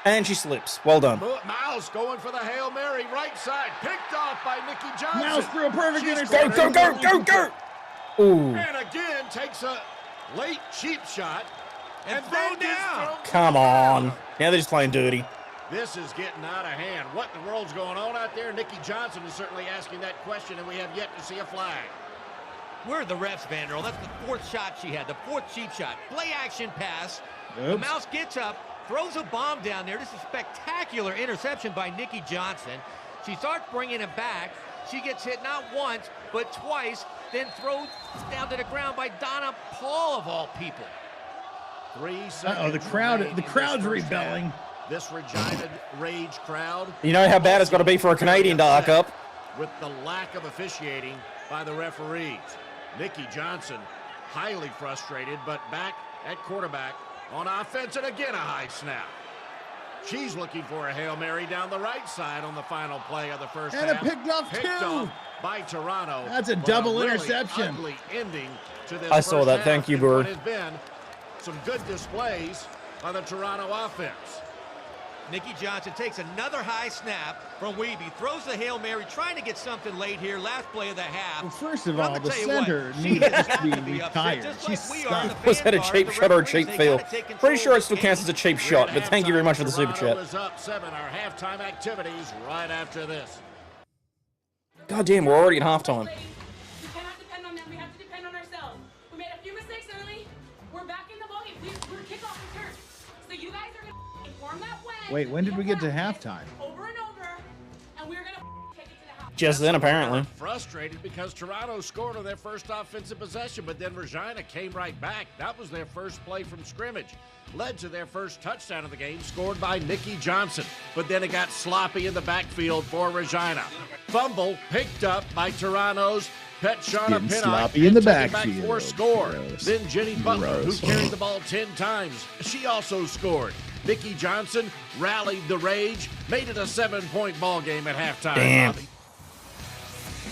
And she slips. Well done. Mouse going for the Hail Mary, right side, picked off by Nikki Johnson. Mouse threw a perfect She's interception. Go. Ooh. And again takes a late cheap shot And then throw gets down. thrown Come on. Now they're just playing dirty. This is getting out of hand. What in the world's going on out there? Nikki Johnson is certainly asking that question, and we have yet to see a flag. Where are the refs, Van Earl? That's the fourth shot she had, the fourth cheap shot. Play action pass. The Oops. mouse gets up, throws a bomb down there. This is a spectacular interception by Nikki Johnson. She starts bringing it back. She gets hit not once, but twice, then throws down to the ground by Donna Paul, of all people. 3 seconds. Uh-oh, the crowd's rebelling. This Regina Rage crowd. You know how bad it's got to be for a Canadian to arc up. With the lack of officiating by the referees. Nikki Johnson, highly frustrated, but back at quarterback on offense, and again a high snap. She's looking for a Hail Mary down the right side on the final play of the first And it half. picked off two. By Toronto. That's a But double really interception. Ugly ending to this I saw first that. half Thank you, in Brewer. what has been some good displays by the Toronto offense. Nikki Johnson takes another high snap from Weeby, throws the Hail Mary, trying to get something late here, last play of the half. Well, first of But I'm all, gonna the tell you what, center she needs has to got be to be upset, retired. just She's like we are. stuck. The Was that a fans cheap are, the shot or a referees, cheap they field? gotta take control Pretty sure of it this still game. counts as a cheap shot, but thank you very much for the super Toronto chat. is up 7. Our halftime activities right after this. God damn, we're already at halftime. We cannot depend on them. We have to depend on ourselves. We made a few mistakes early. We're back in the ballgame. We're kickoff return. So you guys are going to form that way. Wait, when did we get to halftime? Over and over. And we're going to take it to the house. Just then, apparently. Frustrated because Toronto scored on their first offensive possession, but then Regina came right back. That was their first play from scrimmage. Led to their first touchdown of the game, scored by Nikki Johnson. But then it got sloppy in the backfield for Regina. Fumble picked up by Toronto's Petshana Getting Pinnock. sloppy in the taken back backfield. for a score. Gross. Then Jenny Butler, Gross. who carried the ball 10 times. She also scored. Nikki Johnson rallied the rage, made it a 7-point ball game at halftime. Damn. Bobby.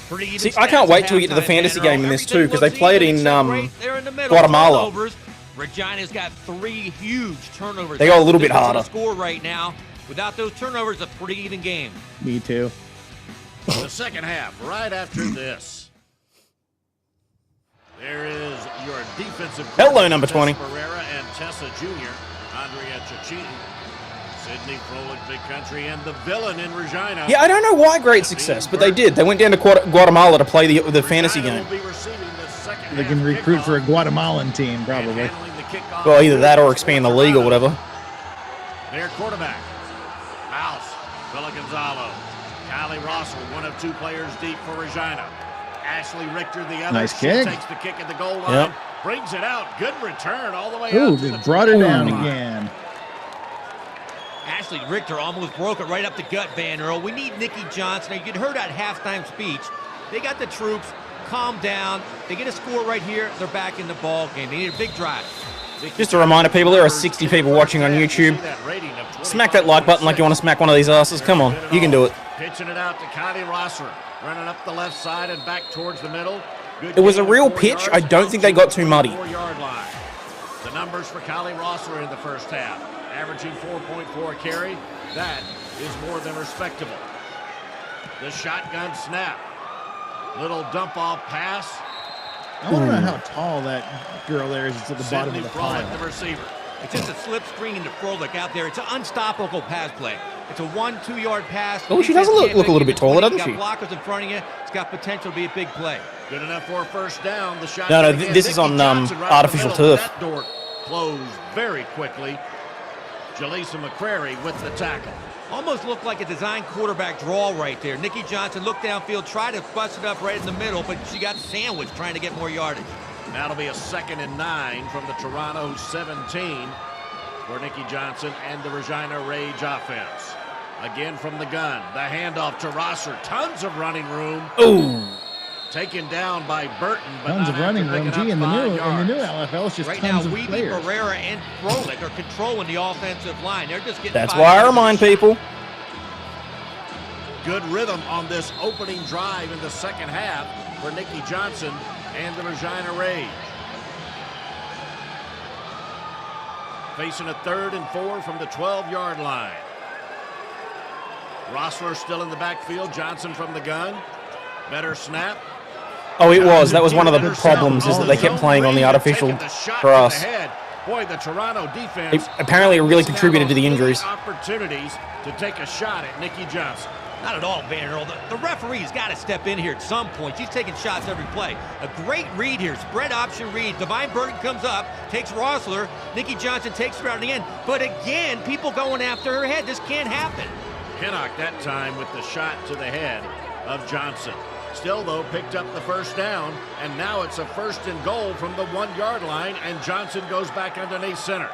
Pretty even See, I can't stats wait at till we get to the halftime, fantasy Van Earl. game in this Everything too, because they looks played even in except right there in the middle. Guatemala. Turnovers. Regina's got 3 huge turnovers. They go a little bit That's on the harder. Score right now. Without those turnovers, a pretty even game. Me too. The second half, right after this. There is your defensive. Hello, number 20. Barrera and Tessa Jr., Andrea Ciccini, Sydney Froelich, Big Country, and the villain in Regina. Yeah, I don't know why great success, but they did. They went down to Guatemala to play the fantasy game. They can recruit for a Guatemalan team, probably. Well, either that or expand the league or whatever. Their quarterback, Mouse, Villa Gonzalo, Kylie Rosser, one of two players deep for Regina. Ashley Richter, the other. Nice she kick. Takes the kick at the goal line. Yep. Brings it out. Good return all the way Ooh, out. just brought her down again. Ashley Richter almost broke it right up the gut, Van Earl. We need Nikki Johnson. You heard that halftime speech. They got the troops. Calm down. They get a score right here. They're back in the ball game. They need a big drive. Just a reminder, people, there are 60 people watching on YouTube. Smack that like button like you want to smack one of these asses. Come on, you can do it. Pitching it out to Kylie Rosser. Running up the left side and back towards the middle. Good It was a gain of real 4 pitch. yards. I don't think they got too muddy. 4-yard line. The numbers for Kylie Rosser in the first half. Averaging 4.4 carry. That is more than respectable. The shotgun snap. Little dump off pass. I want to know how tall that girl there is. It's at the bottom of the Froelich, pile. the receiver. It's just a slip screen to Froelich out there. It's an unstoppable pass play. It's a 1-2 yard pass. Oh, she does look a little bit taller, doesn't she? Got blockers in front of you. It's got potential to be a big play. Good enough for a first down. The shot. No, this is on artificial turf. That door closed very quickly. Jaleesa McCrary with the tackle. Almost looked like a design quarterback draw right there. Nikki Johnson looked downfield, tried to bust it up right in the middle, but she got sandwiched trying to get more yardage. That'll be a 2nd and 9 from the Toronto 17 for Nikki Johnson and the Regina Rage offense. Again from the gun. The handoff to Rosser. Tons of running room. Ooh. Taken down by Burton. But Tons of running room. Gee, in the new LFL, it's just right now, tons of Weeby, players. Barrera, and Froelich are controlling the offensive line. They're just getting. That's why I remind people. Good rhythm on this opening drive in the second half for Nikki Johnson and the Regina Rage. Facing a 3rd and 4 from the 12-yard line. Rossler still in the backfield. Johnson from the gun. Better snap. Oh, it was. That was one of the problems, is that they kept playing on the artificial grass. Boy, the Toronto defense Apparently, it really contributed to the injuries. Opportunities to take a shot at Nikki Johnson. Not at all, Van Earl. The referee's got to step in here at some point. She's taking shots every play. A great read here. Spread option read. Divine Burton comes up, takes Rossler. Nikki Johnson takes her out in the end. But again, people going after her head. This can't happen. Pinnock that time with the shot to the head of Johnson. Still, though, picked up the first down, and now it's a 1st and goal from the 1-yard line, and Johnson goes back underneath center.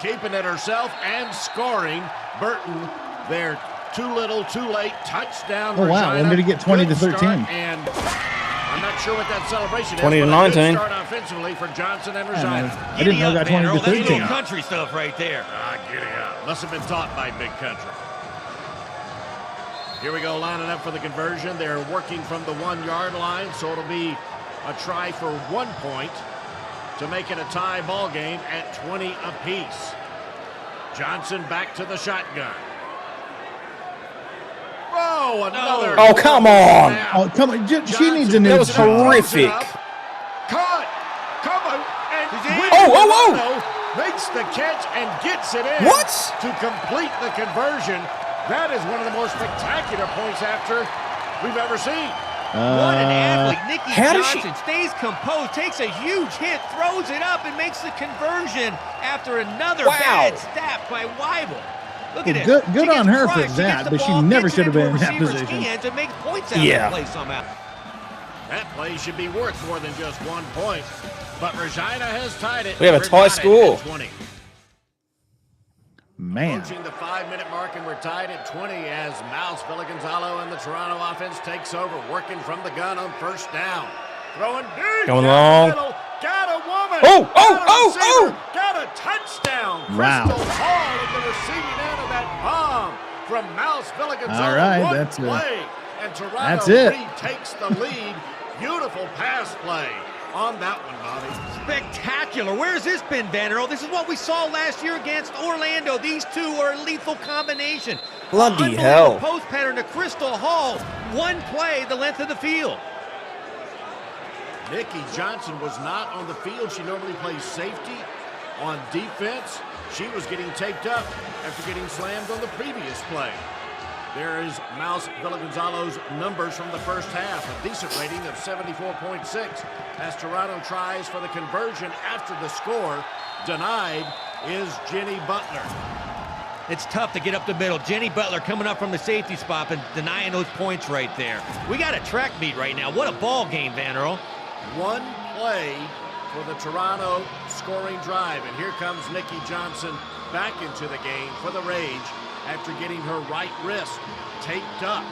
Keeping it herself and scoring. Burton there, too little, too late. Touchdown. Oh, wow. When did he get 20 to 13? And I'm not sure what that celebration 20 is. to but a good 19. Start offensively for Johnson and Regina. I didn't know that 20 to 13. That's country stuff right there. Giddy up. Must have been taught by Big Country. Here we go, lining up for the conversion. They're working from the 1-yard line, so it'll be a try for 1 point to make it a tie ball game at 20 apiece. Johnson back to the shotgun. Oh, another. Oh, come on. Oh, come on. She needs a new That was job. horrific. Cut. Come on. And Oh. makes the catch and gets it in. What? To complete the conversion. That is one of the more spectacular points after we've ever seen. What an athlete. Nikki how does she- Johnson stays composed, takes a huge hit, throws it up, and makes the conversion after another bad snap by Weibel. Look at it. Good She on gets her for crushed. She gets that, the but she ball, never gets should have it into been in a that receiver's position. hands and makes points out Yeah. of the play somehow. That play should be worth more than just 1 point. But Regina has tied it. We have a tie We're tied score. at 20. Man. Approaching the 5-minute mark, and we're tied at 20 as Mouse, Villa Gonzalo, and the Toronto offense takes over, working from the gun on 1st down. Throwing deep. Going down the long. middle. Got a woman. Oh, Got a receiver. oh. Got a touchdown. Wow. Crystal Hall at the receiving end of that bomb from Mouse, Villa Gonzalo. All right, One that's it. play, and Toronto That's it. retakes the lead. Beautiful pass play on that one, Bobby. Spectacular. Where has this been, Van Earl? This is what we saw last year against Orlando. These two are a lethal combination. Bloody Unbelievable hell. Post pattern to Crystal Hall. One play, the length of the field. Nikki Johnson was not on the field. She normally plays safety. On defense, she was getting taped up after getting slammed on the previous play. There is Mouse Villagonzalo's numbers from the first half, a decent rating of 74.6. As Toronto tries for the conversion after the score, denied is Jenny Butler. It's tough to get up the middle. Jenny Butler coming up from the safety spot and denying those points right there. We got a track meet right now. What a ball game, Van Earl. One play for the Toronto scoring drive, and here comes Nikki Johnson back into the game for the Rage after getting her right wrist taped up.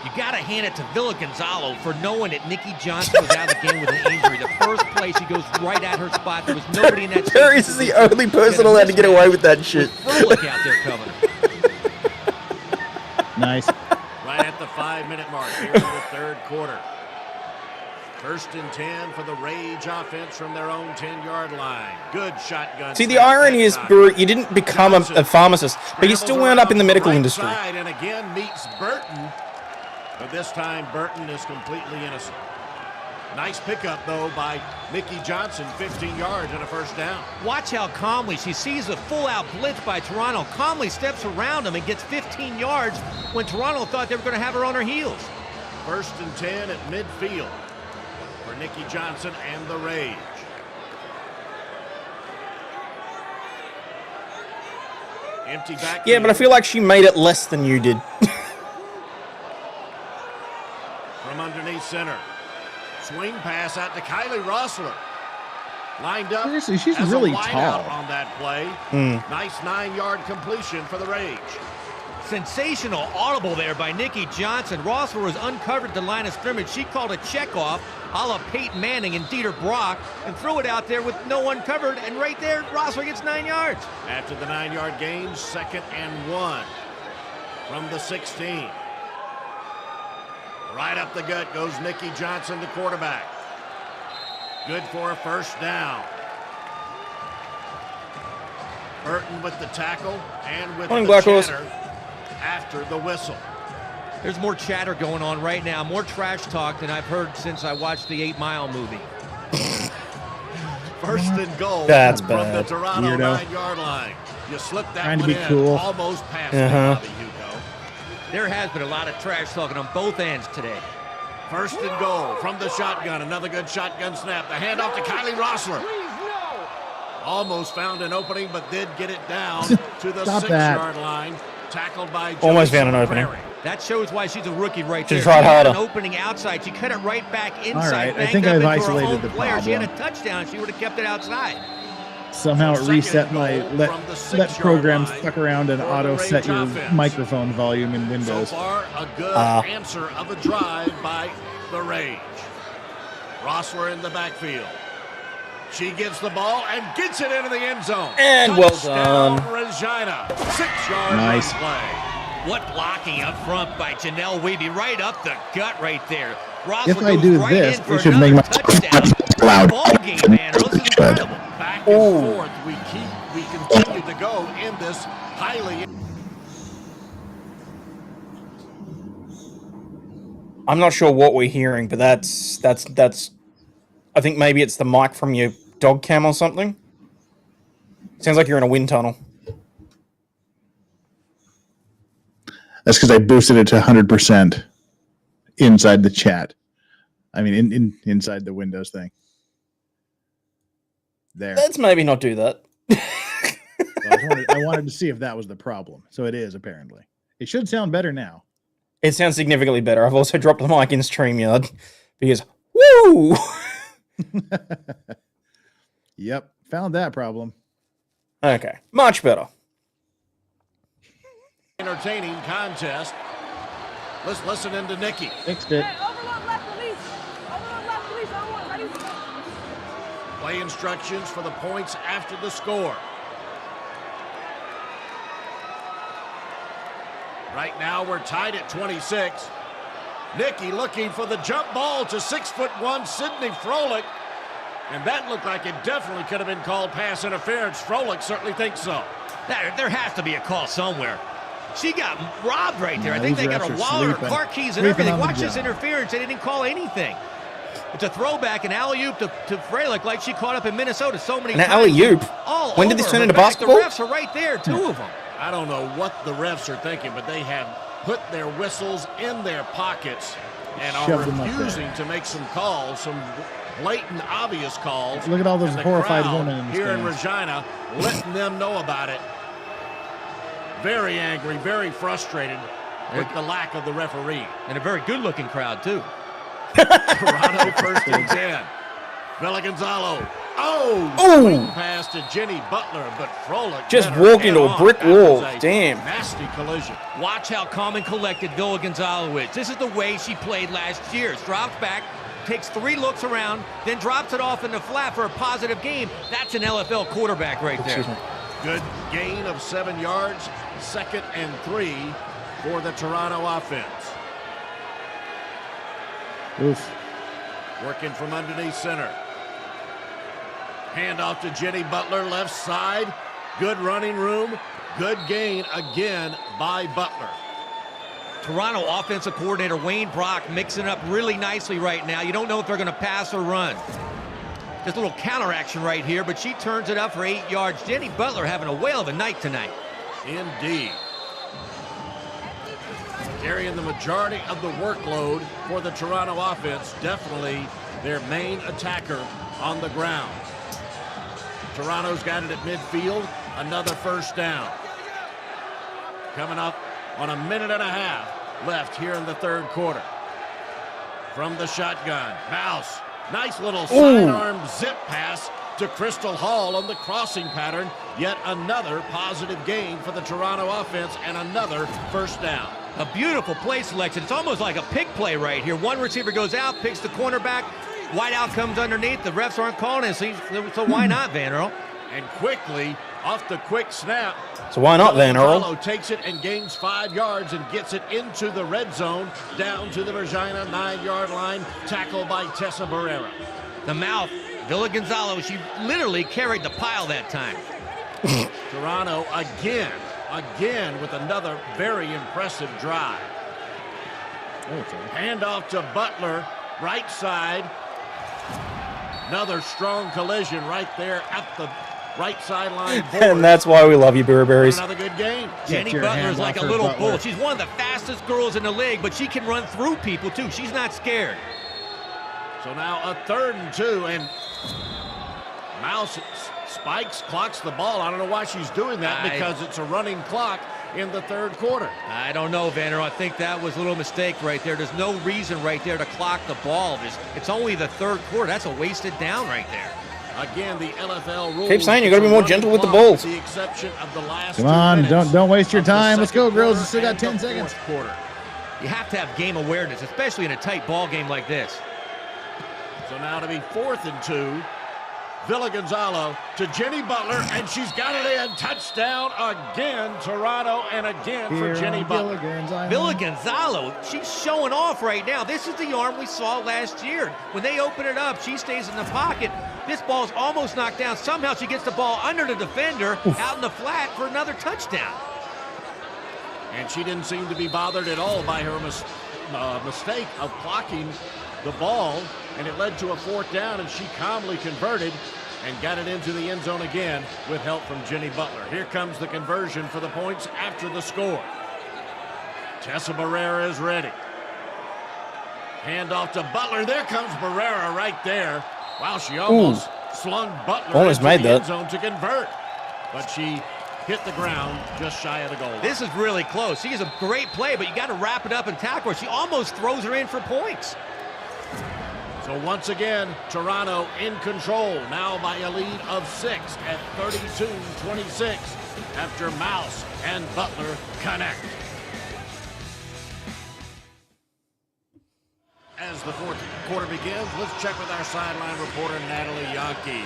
You got to hand it to Villagonzalo for knowing that Nikki Johnson was out of the game with an injury. The first play, she goes right at her spot. There was nobody in that Terry is the only person allowed to get away with that shit. Froelich out there covering. Nice. Right at the 5-minute mark here in the third quarter. 1st and 10 for the Rage offense from their own 10-yard line. Good shotgun. See, the irony is, Brew, you didn't become a pharmacist, but you still wound up in the medical industry. And again meets Burton. But this time, Burton is completely innocent. Nice pickup, though, by Nikki Johnson, 15 yards and a first down. Watch how calmly she sees a full-out blitz by Toronto. Calmly steps around them and gets 15 yards when Toronto thought they were going to have her on her heels. 1st and 10 at midfield for Nikki Johnson and the Rage. Empty back. Yeah, but I feel like she made it less than you did. From underneath center. Swing pass out to Kylie Rossler. Lined up. Seriously, she's as really a wide tall. out on that play. Nice 9-yard completion for the Rage. Sensational audible there by Nikki Johnson. Rossler was uncovered at the line of scrimmage. She called a checkoff a la Peyton Manning and Dieter Brock and threw it out there with no one covered. And right there, Rossler gets 9 yards. After the 9-yard gain, 2nd and 1 from the 16. Right up the gut goes Nikki Johnson, the quarterback. Good for a first down. Burton with the tackle and with the chatter after the whistle. There's more chatter going on right now, more trash talk than I've heard since I watched the 8 Mile movie. 1st and goal That's from bad. the Toronto Weirdo. 9-yard line. You slipped that Trying to one be in, cool. almost past me, Bobby Hugo. There has been a lot of trash talking on both ends today. 1st and goal from the shotgun. Another good shotgun snap. The handoff to Kylie Rossler. Almost found an opening, but did get it down to the Stop that. 6-yard line. Tackled by Almost Joyce found an opening. Prairie. That shows why she's a rookie right She there. tried She had harder. an opening outside. She cut it right back inside. All right, I banged think up I've into her isolated own the player. She had a problem. touchdown. She would have kept it outside. Somehow it Second reset my goal let from the 6-yard program line fuck around and for the auto set Rage your offense. microphone volume in So Windows. far, a good answer of a drive by the Rage. Rossler in the backfield. She gets the ball and gets it into the end zone. And well Touchdown, done. Regina. 6-yard Nice. run play. What blocking up front by Janelle Weeby, right up the gut right there. Rossler If I goes do right this, in for it should another make my touchdown. loud. Ball game, man. This is incredible. Back and forth. We continue to go in this highly. I'm not sure what we're hearing, but that's. I think maybe it's the mic from your dog cam or something. Sounds like you're in a wind tunnel. That's because I boosted it to 100% inside the chat. I mean, inside the Windows thing. There. Let's maybe not do that. I wanted to see if that was the problem. So it is, apparently. It should sound better now. It sounds significantly better. I've also dropped the mic in StreamYard because, woo! Yep. Found that problem. Okay, much better. Entertaining contest. Let's listen into Nikki. Fixed it. Hey, overload left release. Overload left release. On one. Ready? Play instructions for the points after the score. Right now we're tied at 26. Nikki looking for the jump ball to 6'1" Sydney Froelich. And that looked like it definitely could have been called pass interference. Froelich certainly thinks so. There has to be a call somewhere. She got robbed right there. Yeah, I think these they got refs her are wallet, her sleeping. car keys, and Sleeping everything. on the Watch this job. interference. They didn't call anything. It's a throwback, an alley-oop to Freilich like she caught up in Minnesota so many An times. alley-oop? All When did over this turn her into back. basketball? The refs are right there, two of them. I don't know what the refs are thinking, but they have put their whistles in their pockets and are Shoved them up there. refusing to make some calls, some blatant, obvious calls. Look at all those And the horrified crowd women in the here in stands. Regina, letting them know about it. Very angry, very frustrated with the lack of the referee. And a very good-looking crowd, too. Toronto first and 10. Villa Gonzalo. Oh! Ooh. Swing pass to Jenny Butler, but Froelich Just met her walked into a head-on. brick That was wall. a Damn. Nasty collision. Watch how calm and collected Villa Gonzalo is. This is the way she played last year. Drops back, takes 3 looks around, then drops it off in the flat for a positive game. That's an LFL quarterback right there. Excuse me. Good gain of 7 yards. 2nd and 3 for the Toronto offense. Oof. Working from underneath center. Handoff to Jenny Butler, left side. Good running room. Good gain again by Butler. Toronto offensive coordinator Wayne Brock mixing up really nicely right now. You don't know if they're going to pass or run. Just a little counter action right here, but she turns it up for 8 yards. Jenny Butler having a whale of a night tonight. Indeed. Carrying the majority of the workload for the Toronto offense. Definitely their main attacker on the ground. Toronto's got it at midfield. Another first down. Coming up on a minute and a half left here in the third quarter. From the shotgun, Mouse. Nice little sidearm zip pass to Crystal Hall on the crossing pattern. Yet another positive gain for the Toronto offense and another first down. A beautiful play selection. It's almost like a pick play right here. One receiver goes out, picks the cornerback. Whiteout comes underneath. The refs aren't calling it, so why not, Van Earl? And quickly, off the quick snap, So why not, Van Earl? Gonzalo takes it and gains 5 yards and gets it into the red zone, down to the Regina 9-yard line, tackled by Tessa Barrera. The mouth, Villa Gonzalo, she literally carried the pile that time. Toronto again with another very impressive drive. Handoff to Butler, right side. Another strong collision right there at the right sideline. And that's why we love you, Berries. Another good game. Jenny your Butler hand is like off a her, little Butler. bull. She's one of the fastest girls in the league, but she can run through people too. She's not scared. So now a 3rd and 2, and Mouse spikes, clocks the ball. I don't know why she's doing that, because it's a running clock in the third quarter. I don't know, Vander. I think that was a little mistake right there. There's no reason right there to clock the ball. It's only the third quarter. That's a wasted down right there. Again, the LFL rules. Keep saying you got to be more gentle with the ball. With the exception of the last Come 2 on, minutes don't waste your of the time. Let's go, second girls. quarter You still got and 10 the seconds. fourth quarter. You have to have game awareness, especially in a tight ball game like this. So now to be 4th and 2. Villa Gonzalo to Jenny Butler, and she's got it in. Touchdown again, Toronto, and again for Jenny Butler. Villa Gonzalo, she's showing off right now. This is the arm we saw last year. When they open it up, she stays in the pocket. This ball's almost knocked down. Somehow she gets the ball under the defender, out in the flat for another touchdown. And she didn't seem to be bothered at all by her mistake of blocking the ball, and it led to a 4th down, and she calmly converted and got it into the end zone again with help from Jenny Butler. Here comes the conversion for the points after the score. Tessa Barrera is ready. Handoff to Butler. There comes Barrera right there. Wow, she almost slung Butler Almost into made the that. end zone to convert. But she hit the ground just shy of the goal line. This is really close. She is a great play, but you got to wrap it up and tackle her. She almost throws her in for points. So once again, Toronto in control, now by a lead of 6 at 32-26 after Mouse and Butler connect. As the fourth quarter begins, let's check with our sideline reporter, Natalie Yonke.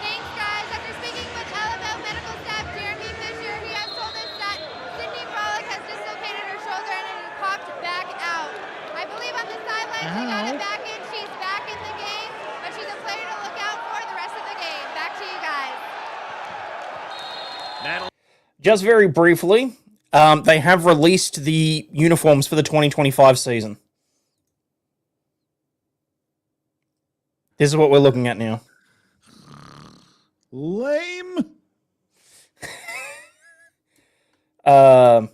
Thanks, guys. After speaking with LFL medical staff Jeremy Fisher, he has told us that Sydney Frolic has dislocated her shoulder and it popped back out. I believe on the sidelines they got it back in. She's back in the game, but she's a player to look out for the rest of the game. Back to you guys. Natalie. Just very briefly, they have released the uniforms for the 2025 season. This is what we're looking at now. Lame. What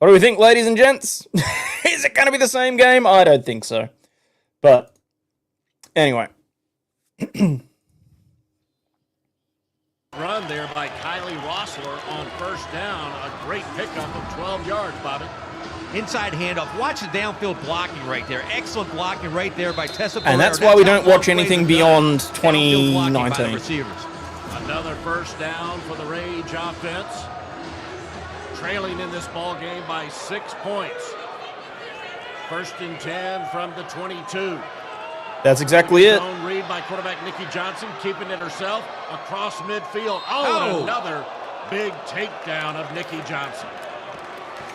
do we think, ladies and gents? Is it going to be the same game? I don't think so. But anyway. Run there by Kylie Rossler on first down. A great pickup of 12 yards, Bobby. Inside handoff. Watch the downfield blocking right there. Excellent blocking right there by Tessa. And that's why we don't watch anything beyond 2019. Another first down for the Rage offense. Trailing in this ball game by 6 points. First and 10 from the 22. That's exactly it. Zone read by quarterback Nikki Johnson, keeping it herself across midfield. Oh, another big takedown of Nikki Johnson.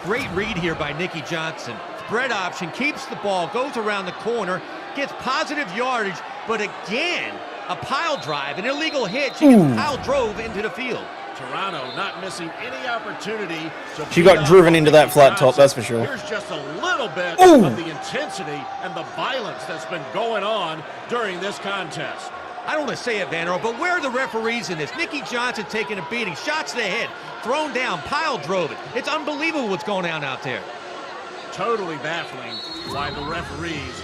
Great read here by Nikki Johnson. Spread option, keeps the ball, goes around the corner, gets positive yardage, but again, a pile drive, an illegal hit. She gets pile drove into the field. Toronto not missing any opportunity to. She got driven into that flat top, that's for sure. Here's just a little bit of the intensity and the violence that's been going on during this contest. I don't want to say it, Vanero, but where are the referees in this? Nikki Johnson taking a beating, shots to the head, thrown down, pile drove it. It's unbelievable what's going on out there. Totally baffling why the referees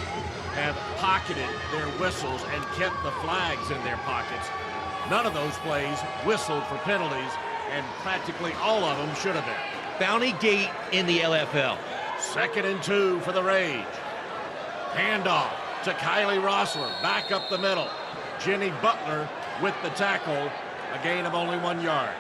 have pocketed their whistles and kept the flags in their pockets. None of those plays whistled for penalties, and practically all of them should have been. Bounty Gate in the LFL. 2nd and 2 for the Rage. Handoff to Kylie Rossler, back up the middle. Jenny Butler with the tackle, a gain of only 1 yard.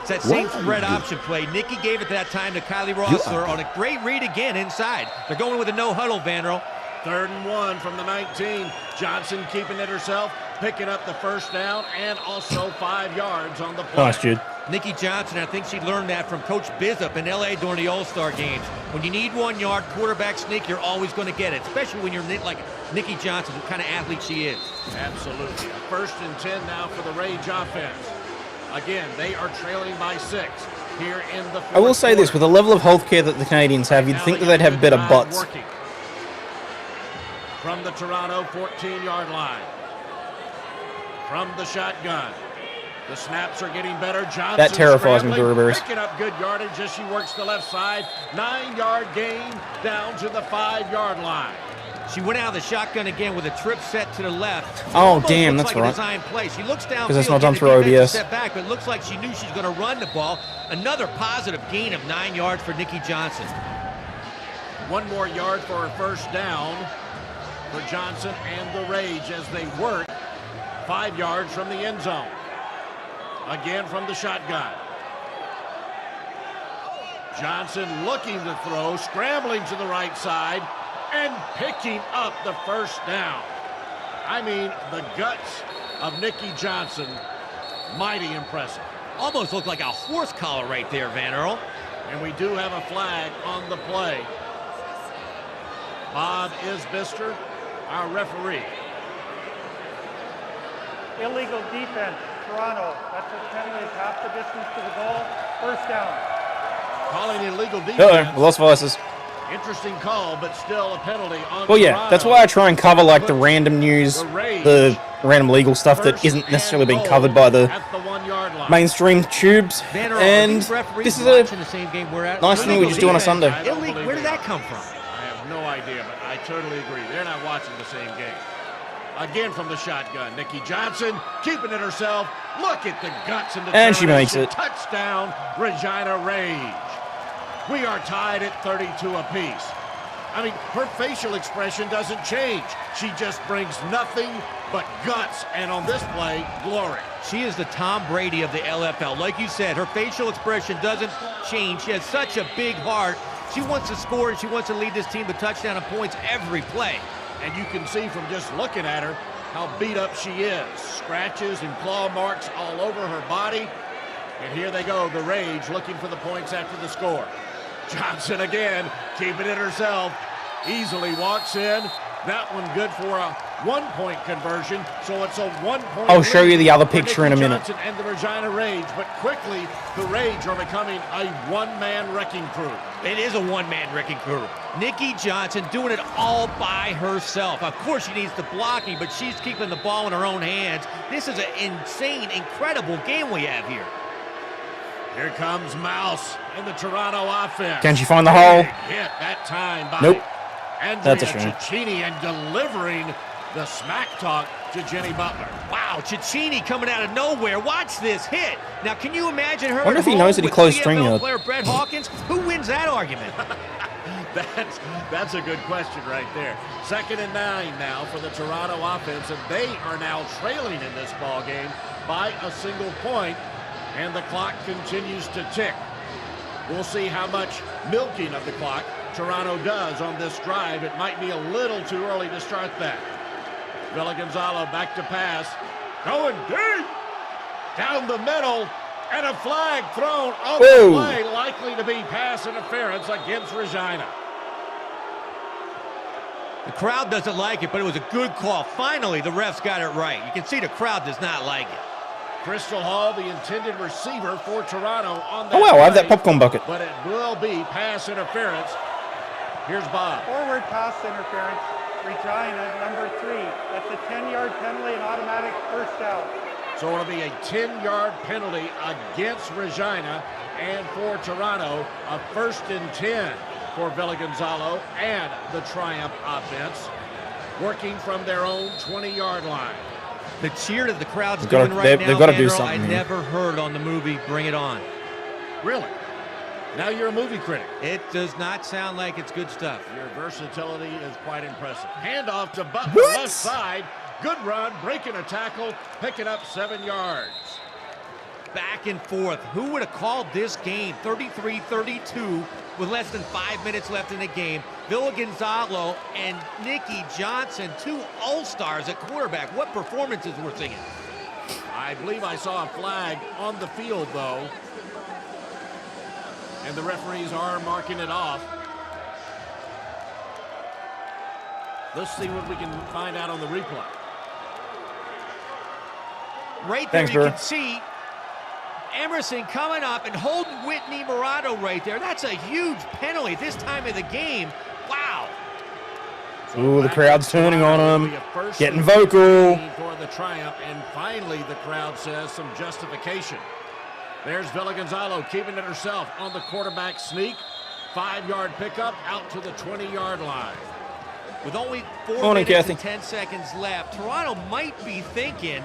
It's that same spread option play. Nikki gave it that time to Kylie Rossler on a great read again inside. They're going with a no-huddle, Vanero. 3rd and 1 from the 19. Johnson keeping it herself, picking up the first down, and also 5 yards on the play. Nice, Jude. Nikki Johnson, I think she learned that from Coach Bizup in L.A. during the All-Star games. When you need 1 yard, quarterback sneak, you're always going to get it, especially when you're like Nikki Johnson, the kind of athlete she is. Absolutely. A 1st and 10 now for the Rage offense. Again, they are trailing by 6 here in the fourth I will say this, with the level of healthcare that the Canadians have, you'd think that they'd have better butts. Working from the Toronto 14-yard line. From the shotgun. The snaps are getting better. Johnson that terrifies me, Burberry. Picking up good yardage as she works the left side. 9-yard gain down to the 5-yard line. She went out of the shotgun again with a trip set to the left. Oh, damn, that's like right. A design play. She looks down because it's not done through OBS. Step back, but it looks like she knew she's going to run the ball. Another positive gain of 9 yards for Nikki Johnson. 1 more yard for her first down for Johnson and the Rage as they work 5 yards from the end zone. Again from the shotgun. Johnson looking to throw, scrambling to the right side, and picking up the first down. I mean, the guts of Nikki Johnson, mighty impressive. Almost looked like a horse collar right there, Van Earl. And we do have a flag on the play. Bob Isbister, our referee. Illegal defense, Toronto. That's a penalty, half the distance to the goal. First down. Calling illegal defense. Uh-oh, lost voices. Interesting call, but still a penalty on Well, yeah, Toronto. that's why I try and cover like the random news, the random legal stuff that isn't necessarily being covered by the mainstream tubes. And this is a nice thing we just do on a Sunday. Where did that come from? I have no idea, but I totally agree. They're not watching the same game. Again from the shotgun, Nikki Johnson keeping it herself. Look at the guts and And she makes it. Touchdown, Regina Rage. We are tied at 32 apiece. I mean, her facial expression doesn't change. She just brings nothing but guts, and on this play, glory. She is the Tom Brady of the LFL. Like you said, her facial expression doesn't change. She has such a big heart. She wants to score, and she wants to lead this team to touchdown and points every play. And you can see from just looking at her how beat up she is. Scratches and claw marks all over her body. And here they go, the Rage looking for the points after the score. Johnson again, keeping it herself. Easily walks in. That one good for a 1-point conversion, so it's a 1-point. I'll show you the other for picture in a Nikki minute. Johnson and the Regina Rage, but quickly the Rage are becoming a one-man wrecking crew. It is a one-man wrecking crew. Nikki Johnson doing it all by herself. Of course she needs the blocking, but she's keeping the ball in her own hands. This is an insane, incredible game we have here. Here comes Mouse and the Toronto offense. Can she find the hole? Hit that time by Nope. Andrea That's a shame. Cicchini, and delivering the smack talk to Jenny Butler. Wow, Cicchini coming out of nowhere. Watch this hit. Now, can you imagine her? Wonder if he at knows home that he with closed CFL StreamYard. player Brett Hawkins? Who wins that argument? That's a good question right there. 2nd and 9 now for the Toronto offense, and they are now trailing in this ball game by a single point, and the clock continues to tick. We'll see how much milking of the clock Toronto does on this drive. It might be a little too early to start that. Villa Gonzalo back to pass, going deep, down the middle, and a flag thrown on the play, likely to be pass interference against Regina. The crowd doesn't like it, but it was a good call. Finally, the refs got it right. You can see the crowd does not like it. Crystal Hall, the intended receiver for Toronto on that. Oh wow, I have that play, popcorn bucket. but it will be pass interference. Here's Bob. Forward pass interference, Regina, number 3. That's a 10-yard penalty and automatic first down. So it'll be a 10-yard penalty against Regina, and for Toronto, a 1st and 10 for Villa Gonzalo and the Triumph offense, working from their own 20-yard line. The cheer that the crowd's They've gotta- doing right they've- now, they've gotta do Vandal, something I here. never heard on the movie Bring It On. Really? Now you're a movie critic. It does not sound like it's good stuff. Your versatility is quite impressive. Handoff to Butler, What? left side. Good run, breaking a tackle, picking up 7 yards. Back and forth. Who would have called this game 33-32 with less than 5 minutes left in the game? Villa Gonzalo and Nikki Johnson, 2 all-stars at quarterback. What performances we're seeing. I believe I saw a flag on the field, though. And the referees are marking it off. Let's see what we can find out on the replay. Right there, Thanks, you Burr. can see Emerson coming up and holding Whitney Murado right there. That's a huge penalty this time of the game. Wow. Ooh, the crowd's turning on It'll him, be a first getting and vocal. 15 for the Triumph, and finally the crowd says some justification. There's Villa Gonzalo keeping it herself on the quarterback sneak. 5-yard pickup out to the 20-yard line. With only 4 Morning, minutes Kathy. and 10 seconds left, Toronto might be thinking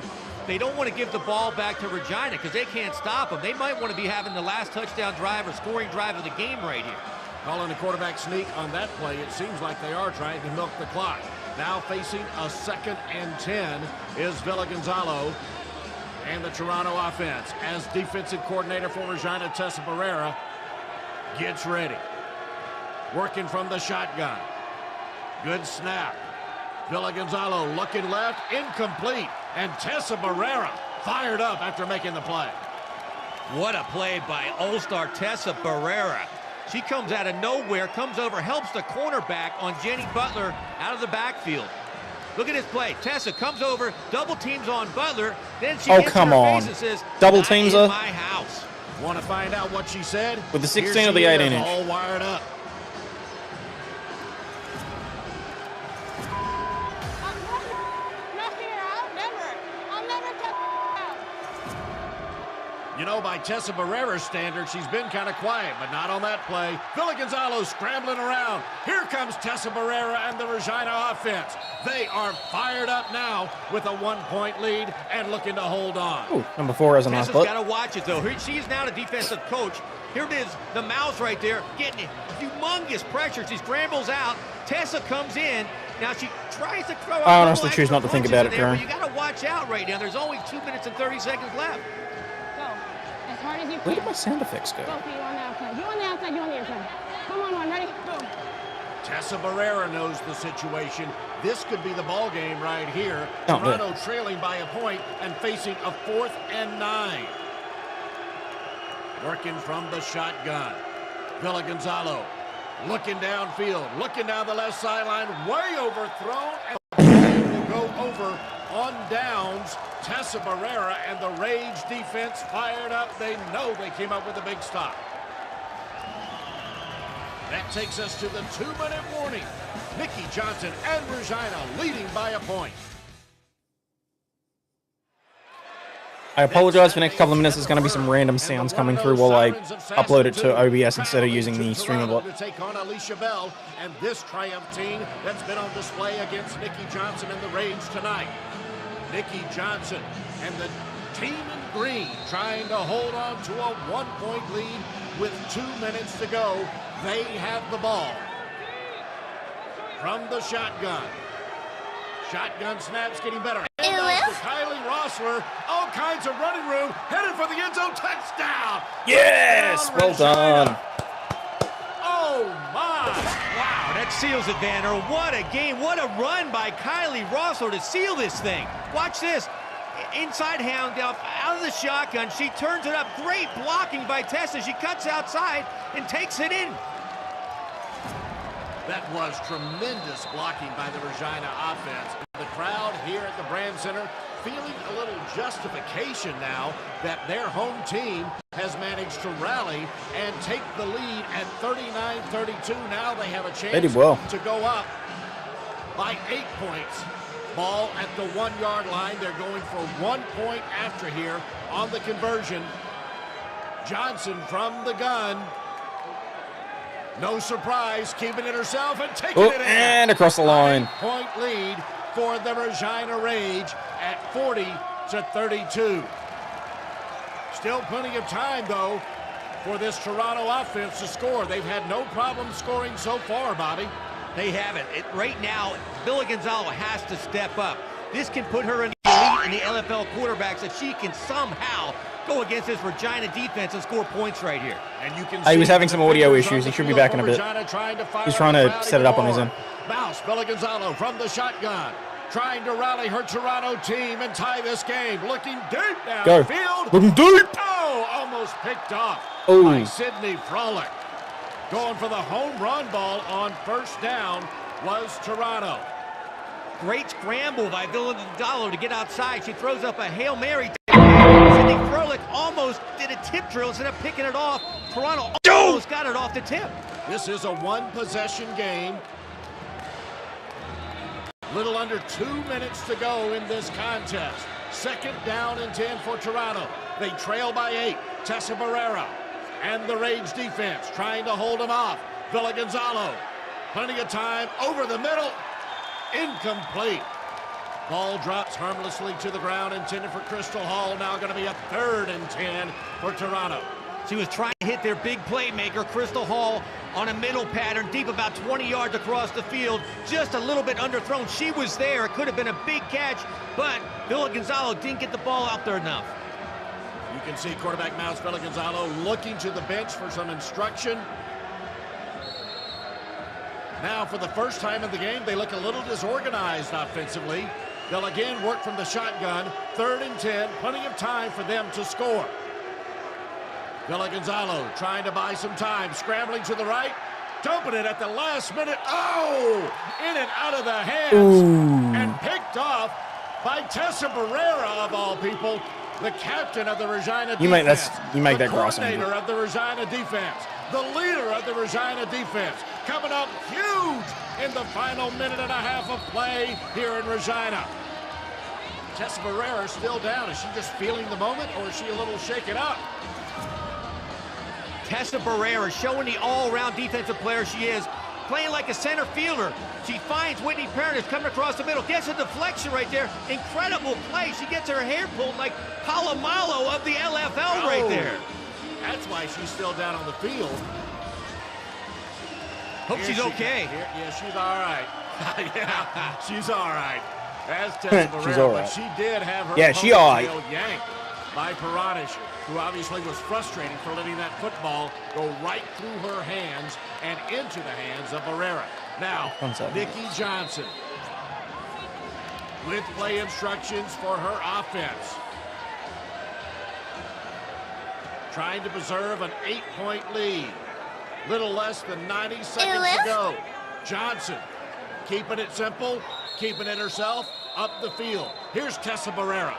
they don't want to give the ball back to Regina because they can't stop them. They might want to be having the last touchdown drive or scoring drive of the game right here. Calling the quarterback sneak on that play, it seems like they are trying to milk the clock. Now facing a 2nd and 10 is Villa Gonzalo and the Toronto offense as defensive coordinator for Regina, Tessa Barrera, gets ready. Working from the shotgun. Good snap. Villa Gonzalo looking left, incomplete, and Tessa Barrera fired up after making the play. What a play by All-Star Tessa Barrera. She comes out of nowhere, comes over, helps the cornerback on Jenny Butler out of the backfield. Look at this play. Tessa comes over, double teams on Butler, then she gets come her on. face and says, Double "Not teams in her? my house." Want to find out what she said? With the 16 Here or the she is, 18 inch? all wired up. Knocking her out? Never. I'll never cut out. You know, by Tessa Barrera's standard, she's been kind of quiet, but not on that play. Villa Gonzalo scrambling around. Here comes Tessa Barrera and the Regina offense. They are fired up now with a 1-point lead and looking to hold on. Ooh, number 4 has a nice Tessa's butt. got to watch it, though. She's now the defensive coach. Here it is, the mouse right there, getting humongous pressure. She scrambles out. Tessa comes in. Now she tries to throw out I a honestly couple choose not to extra think about punches it, in there, Karen. but you got to watch out right now. There's only 2 minutes and 30 seconds left. Go. As hard as you Where can. did my sound effects go? Go, Pete, you on the outside. You on the outside, you on the inside. Come on, one, ready? Boom. Tessa Barrera knows the situation. This could be the ball game right here. Oh, Toronto trailing by a point and facing a 4th and 9. Working from the shotgun. Villa Gonzalo looking downfield, looking down the left sideline, way overthrown, and will go over on downs. Tessa Barrera and the Rage defense fired up. They know they came up with a big stop. That takes us to the 2-minute warning. Nikki Johnson and Regina leading by a point. I apologize for the next couple of minutes. There's going to be some random sounds coming through while I upload it to OBS instead of using the streamer bot. To take on Alicia Bell and this Triumph team that's been on display against Nikki Johnson and the Rage tonight. Nikki Johnson and the team in green trying to hold on to a 1-point lead with 2 minutes to go. They have the ball from the shotgun. Shotgun snaps getting better. Kylie Rossler, all kinds of running room, headed for the end zone, touchdown! Yes, well done. Oh my! Wow, that seals it, Vanner. What a game, what a run by Kylie Rossler to seal this thing. Watch this. Inside handoff, out of the shotgun, she turns it up. Great blocking by Tessa. She cuts outside and takes it in. That was tremendous blocking by the Regina offense. The crowd here at the Brand Center feeling a little justification now that their home team has managed to rally and take the lead at 39-32. Now they have a chance to go up by 8 points. Ball at the 1-yard line. They're going for 1 point after here on the conversion. Johnson from the gun. No surprise, keeping it herself and taking it in. And across the line. 8-point lead for the Regina Rage at 40-32. Still plenty of time, though, for this Toronto offense to score. They've had no problem scoring so far, Bobby. They haven't. Right now, Villa Gonzalo has to step up. This can put her in the elite in the LFL quarterbacks that she can somehow go against this Regina defense and score points right here. And you can he was having some audio issues. He should be back in a bit. He's trying to set it up on his end. Mouse, Villa Gonzalo from the shotgun, trying to rally her Toronto team and tie this game. Looking deep downfield. Looking deep. Oh, almost picked off by Sydney Frolic. Going for the home run ball on first down was Toronto. Great scramble by Villa Gonzalo to get outside. She throws up a Hail Mary. Sydney Frolic almost did a tip drill instead of picking it off. Toronto almost got it off the tip. This is a one-possession game. Little under 2 minutes to go in this contest. 2nd down and 10 for Toronto. They trail by 8. Tessa Barrera and the Rage defense trying to hold them off. Villa Gonzalo, plenty of time over the middle. Incomplete. Ball drops harmlessly to the ground, intended for Crystal Hall. Now going to be a 3rd and 10 for Toronto. She was trying to hit their big playmaker, Crystal Hall, on a middle pattern, deep about 20 yards across the field. Just a little bit underthrown. She was there. It could have been a big catch, but Villa Gonzalo didn't get the ball out there enough. You can see quarterback Mouse Villa Gonzalo looking to the bench for some instruction. Now, for the first time in the game, they look a little disorganized offensively. They'll again work from the shotgun. 3rd and 10, plenty of time for them to score. Villa Gonzalo trying to buy some time, scrambling to the right, dumping it at the last minute. Oh, in and out of the hands and picked off by Tessa Barrera, of all people, the captain of the Regina defense. You make that gross. The coordinator of the Regina defense, the leader of the Regina defense, coming up huge in the final minute and a half of play here in Regina. Tessa Barrera still down. Is she just feeling the moment, or is she a little shaken up? Tessa Barrera showing the all-around defensive player she is, playing like a center fielder. She finds Whitney Parent is coming across the middle, gets a deflection right there. Incredible play. She gets her hair pulled like Palomalo of the LFL right there. That's why she's still down on the field. Hope she's okay. Yeah, she's all right. Yeah, she's all right. That's Tessa Barrera, she's all right. But she did have her she all right. yanked by Paranish, who obviously was frustrated for letting that football go right through her hands and into the hands of Barrera. Now, Nikki Johnson with play instructions for her offense. Trying to preserve an 8-point lead. Little less than 90 seconds to go. Johnson keeping it simple, keeping it herself, up the field. Here's Tessa Barrera.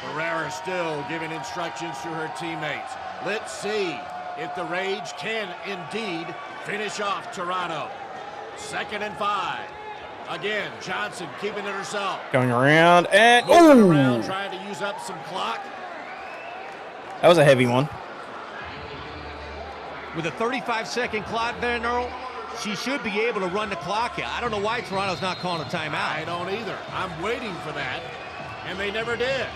Barrera still giving instructions to her teammates. Let's see if the Rage can indeed finish off Toronto. 2nd and 5. Again, Johnson keeping it herself. Going around and Around, trying to use up some clock. That was a heavy one. With a 35-second clock, Van Earl, she should be able to run the clock out. I don't know why Toronto's not calling a timeout. I don't either. I'm waiting for that, and they never did.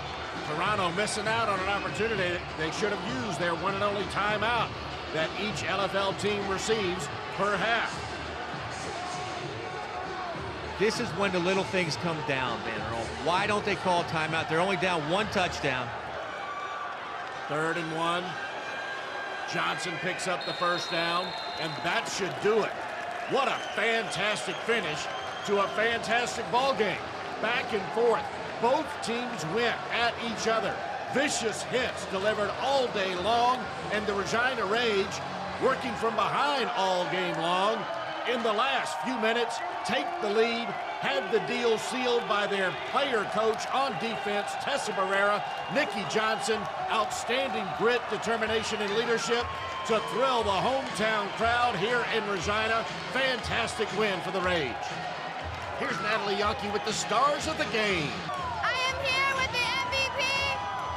Toronto missing out on an opportunity they should have used their one and only timeout that each LFL team receives per half. This is when the little things come down, Van Earl. Why don't they call timeout? They're only down 1 touchdown. 3rd and 1. Johnson picks up the first down, and that should do it. What a fantastic finish to a fantastic ball game. Back and forth. Both teams went at each other. Vicious hits delivered all day long, and the Regina Rage working from behind all game long. In the last few minutes, take the lead, had the deal sealed by their player coach on defense, Tessa Barrera, Nikki Johnson, outstanding grit, determination, and leadership to thrill the hometown crowd here in Regina. Fantastic win for the Rage. Here's Natalie Yonke with the stars of the game. I am here with the MVP,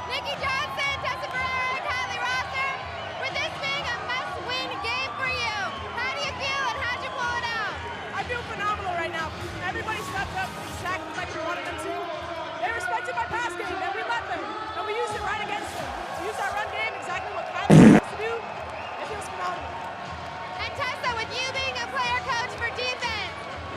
Nikki Johnson, Tessa Barrera, and Kylie Rosser, with this being a must-win game for you. How do you feel and how'd you pull it out? I feel phenomenal right now. Everybody stepped up exactly like we wanted them to. They respected my pass game, and we let them. And we used it right against them. We used our run game exactly what Kylie wants to do. It feels phenomenal. And Tessa, with you being a player coach for defense,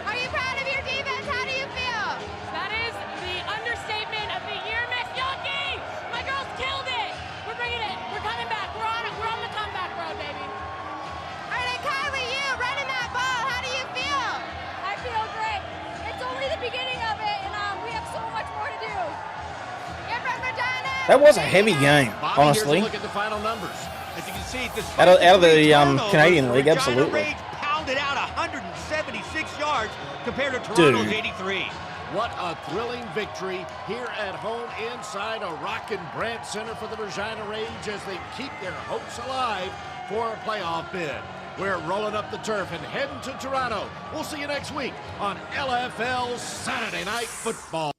are you proud of your defense? How do you feel? That is the understatement of the year, Miss Yonke. My girls killed it. We're bringing it. We're coming back. We're on the comeback road, baby. All right, Kylie, you running that ball, how do you feel? I feel great. It's only the beginning of it, and we have so much more to do. You're from Regina. That was a heavy game, Bobby, honestly. here's a look at the final numbers. As you can see, Out of the turnovers, Canadian League, Regina absolutely. Rage pounded out 176 yards compared to Toronto's Dude. 83. What a thrilling victory here at home inside a rockin' Brandt Center for the Regina Rage as they keep their hopes alive for a playoff bid. We're rolling up the turf and heading to Toronto. We'll see you next week on LFL Saturday Night Football.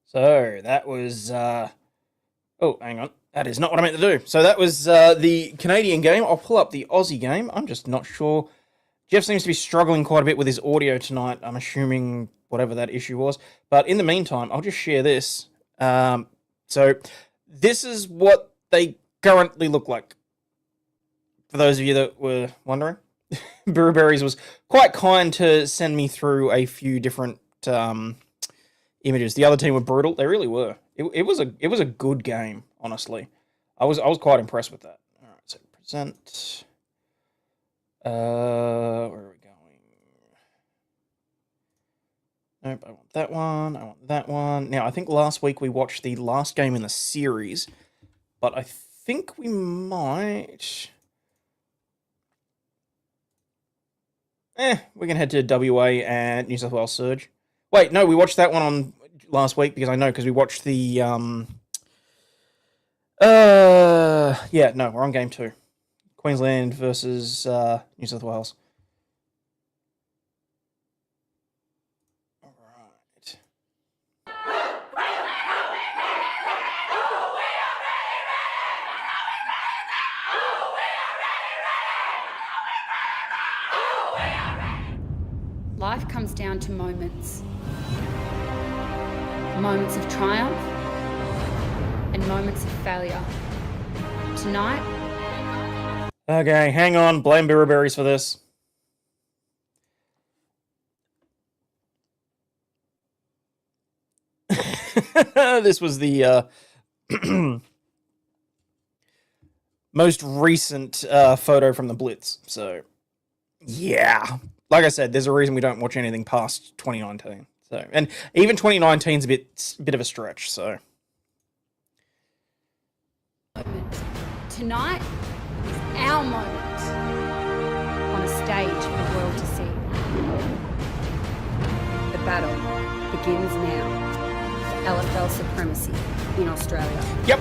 So that was, oh, hang on. That is not what I meant to do. So that was the Canadian game. I'll pull up the Aussie game. I'm just not sure. Jeff seems to be struggling quite a bit with his audio tonight. I'm assuming whatever that issue was. But in the meantime, I'll just share this. So this is what they currently look like. For those of you that were wondering, Burberry's was quite kind to send me through a few different images. The other team were brutal. They really were. It was a good game, honestly. I was quite impressed with that. All right, so present. Where are we going? Nope, I want that one. I want that one. Now, I think last week we watched the last game in the series, but I think we might. We can head to WA and New South Wales Surge. Wait, no, we watched that one on last week because I know because we watched the yeah, no, we're on game 2. Queensland versus New South Wales. All right. Life comes down to moments. Moments of triumph and moments of failure. Tonight, Okay, hang on. Blame Burberry's for this. This was the most recent photo from the Blitz. So, yeah. Like I said, there's a reason we don't watch anything past 2019. So, and even 2019 is a bit of a stretch. So, Tonight is our moment on a stage for the world to see. The battle begins now for LFL supremacy in Australia. Yep.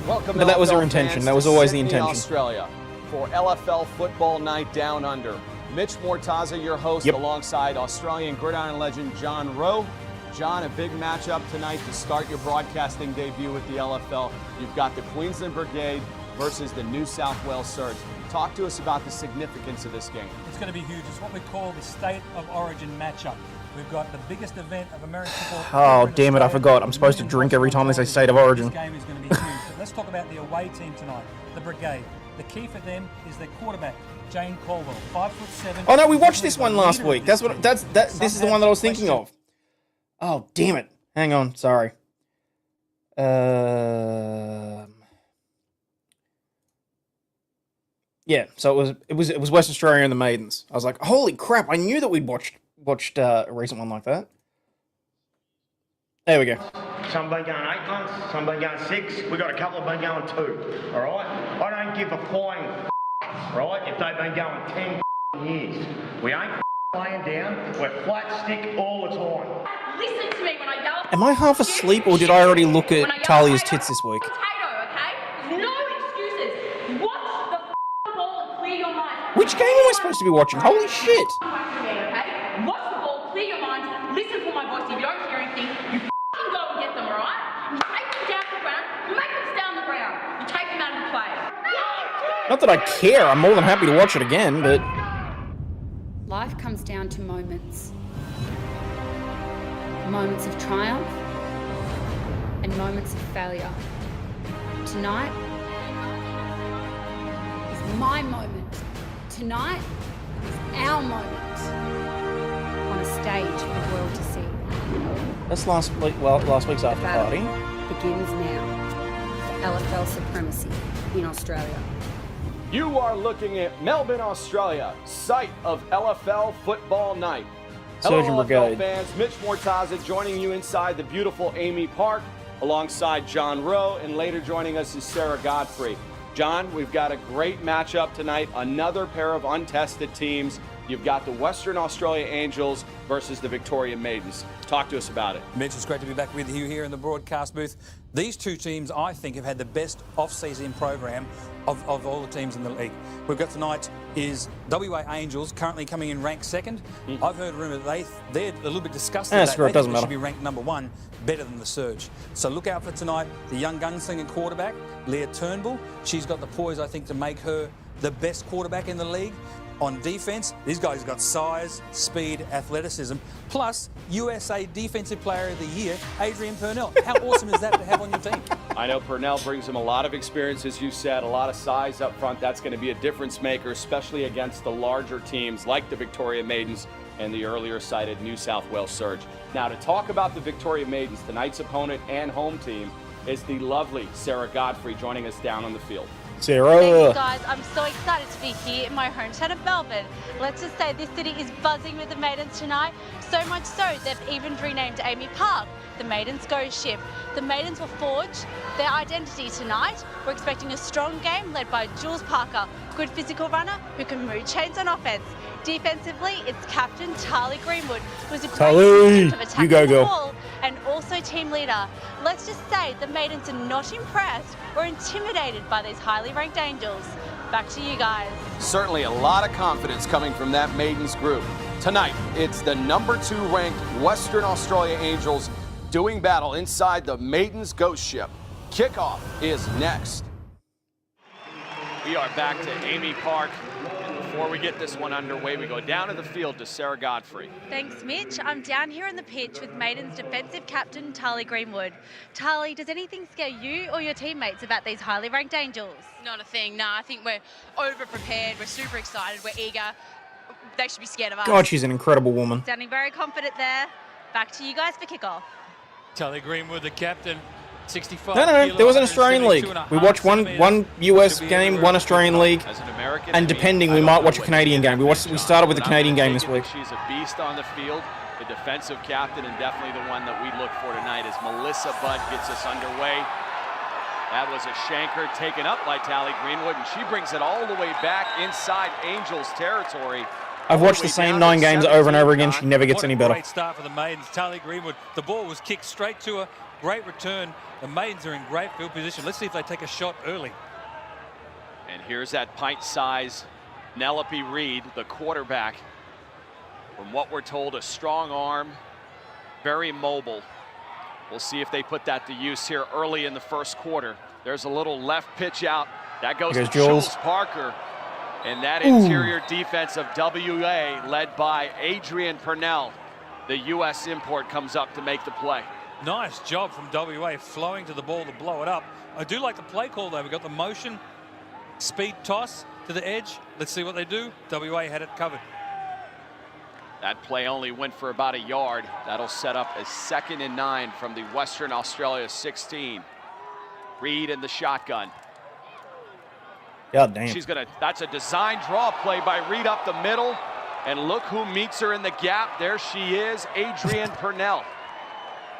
Welcome, But that was LFL our intention. fans, That was to always the Sydney, intention. Australia, for LFL Football Night Down Under. Mitch Mortaza, your host, Yep. alongside Australian gridiron legend John Rowe. John, a big matchup tonight to start your broadcasting debut with the LFL. You've got the Queensland Brigade versus the New South Wales Surge. Talk to us about the significance of this game. It's going to be huge. It's what we call the State of Origin matchup. We've got the biggest event of American football. Oh, damn it, I forgot. I'm supposed to drink every time they say State of Origin. This game is going to be huge. But let's talk about the away team tonight, the Brigade. The key for them is their quarterback, Jane Caldwell, 5'7". Oh no, we watched this one last week. This is the one that I was thinking of. Oh, damn it. Hang on, sorry. Yeah, so it was West Australia and the Maidens. I was like, holy crap, I knew that we'd watched a recent one like that. There we go. Some been going 8 months, some been going 6. We got a couple of been going 2. All right, I don't give a flying right if they've been going 10 years. We ain't laying down. We're flat stick all the time. Listen to me when I yell. Am I half asleep or did I already look at Talia's tits this week? Potato, okay? No excuses. Watch the ball and clear your mind. Which game am I supposed to be watching? Holy shit! Okay? Watch the ball, clear your mind, listen for my voice. If you don't hear anything, you go and get them, alright? You take them down to the ground, you make them stay on the ground. You take them out of the play. Not that I care, I'm more than happy to watch it again, but... Life comes down to moments. Moments of triumph and moments of failure. Tonight is my moment. Tonight is our moment on a stage for the world to see. That's last week's after party. Begins now for LFL supremacy in Australia. You are looking at Melbourne, Australia, site of LFL Football Night. Hello, Surgeon LFL Brigade. fans. Mitch Mortaza joining you inside the beautiful Amy Park alongside John Rowe, and later joining us is Sarah Godfrey. John, we've got a great matchup tonight, another pair of untested teams. You've got the Western Australia Angels versus the Victoria Maidens. Talk to us about it. Mitch, it's great to be back with you here in the broadcast booth. These two teams, I think, have had the best off-season program of all the teams in the league. We've got tonight is WA Angels, currently coming in ranked second. I've heard a rumour that they're a little bit disgusted that Screw it, they doesn't think they matter. should be ranked number 1, better than the Surge. So look out for tonight, the young gunslinger quarterback, Leah Turnbull. She's got the poise, I think, to make her the best quarterback in the league. On defense, these guys have got size, speed, athleticism, plus USA Defensive Player of the Year, Adrian Purnell. How awesome is that to have on your team? I know Purnell brings him a lot of experience, as you said, a lot of size up front. That's going to be a difference maker, especially against the larger teams like the Victoria Maidens and the earlier cited New South Wales Surge. Now, to talk about the Victoria Maidens, tonight's opponent and home team is the lovely Sarah Godfrey joining us down on the field. Sarah. Thank you guys. I'm so excited to be here in my hometown of Melbourne. Let's just say this city is buzzing with the Maidens tonight. So much so, they've even renamed Amy Park the Maidens Ghost Ship. The Maidens will forge their identity tonight. We're expecting a strong game led by Jules Parker, good physical runner who can move chains on offense. Defensively, it's Captain Tali Greenwood, who's a great student of attacking the ball and also team leader. Let's just say the Maidens are not impressed or intimidated by these highly ranked Angels. Back to you guys. Certainly a lot of confidence coming from that Maidens group. Tonight, it's the number 2 ranked Western Australia Angels doing battle inside the Maidens Ghost Ship. Kickoff is next. We are back to Amy Park. And before we get this one underway, we go down to the field to Sarah Godfrey. Thanks, Mitch. I'm down here on the pitch with Maidens defensive captain Tali Greenwood. Tali, does anything scare you or your teammates about these highly ranked Angels? Not a thing. No, I think we're over-prepared. We're super excited. We're eager. They should be scared of us. God, she's an incredible woman. Sounding very confident there. Back to you guys for kickoff. Tali Greenwood, the captain. 65. No, there was an Australian league. We watched one US game, one Australian league, and depending, we might watch a Canadian game. We started with the Canadian game this week. She's a beast on the field, the defensive captain, and definitely the one that we look for tonight as Melissa Budd gets us underway. That was a shanker taken up by Tally Greenwood, and she brings it all the way back inside Angels territory. I've watched the same 9 games over and over again. She never gets any better. Great start for the Maidens. Tally Greenwood, the ball was kicked straight to her. Great return. The Maidens are in great field position. Let's see if they take a shot early. And here's that pint-size Penelope Reed, the quarterback. From what we're told, a strong arm, very mobile. We'll see if they put that to use here early in the first quarter. There's a little left pitch out. That goes to Jules Parker. And that interior defense of WA led by Adrian Purnell. The U.S. import comes up to make the play. Nice job from WA, flowing to the ball to blow it up. I do like the play call, though. We've got the motion, speed toss to the edge. Let's see what they do. WA had it covered. That play only went for about a yard. That'll set up a 2nd and 9 from the Western Australia 16. Reed in the shotgun. God damn. That's a design draw play by Reed up the middle. And look who meets her in the gap. There she is, Adrian Purnell.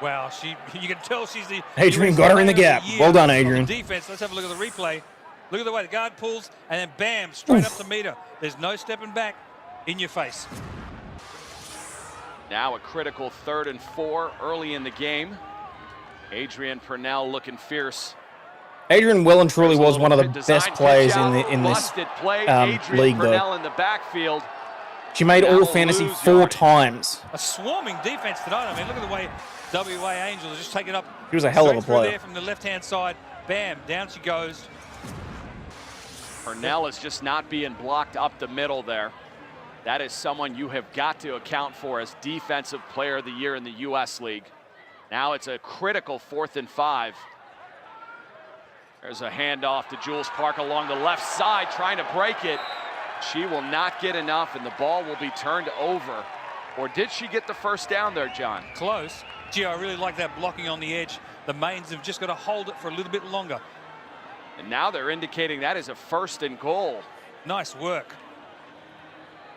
Wow, you can tell she's the Adrian got her in the gap. Well done, Adrian. Defense. Let's have a look at the replay. Look at the way the guard pulls, and then bam, straight up the meter. There's no stepping back. In your face. Now a critical 3rd and 4 early in the game. Adrian Purnell looking fierce. Adrian well and truly was one of the best players in this league, though. In the backfield. She made all fantasy 4 times. A swarming defense tonight. I mean, look at the way WA Angels just take it up. He was a hell of a player. There from the left-hand side. Bam, down she goes. Purnell is just not being blocked up the middle there. That is someone you have got to account for as Defensive Player of the Year in the U.S. League. Now it's a critical 4th and 5. There's a handoff to Jules Park along the left side, trying to break it. She will not get enough, and the ball will be turned over. Or did she get the first down there, John? Close. Gee, I really like that blocking on the edge. The Maidens have just got to hold it for a little bit longer. And now they're indicating that is a 1st and goal. Nice work.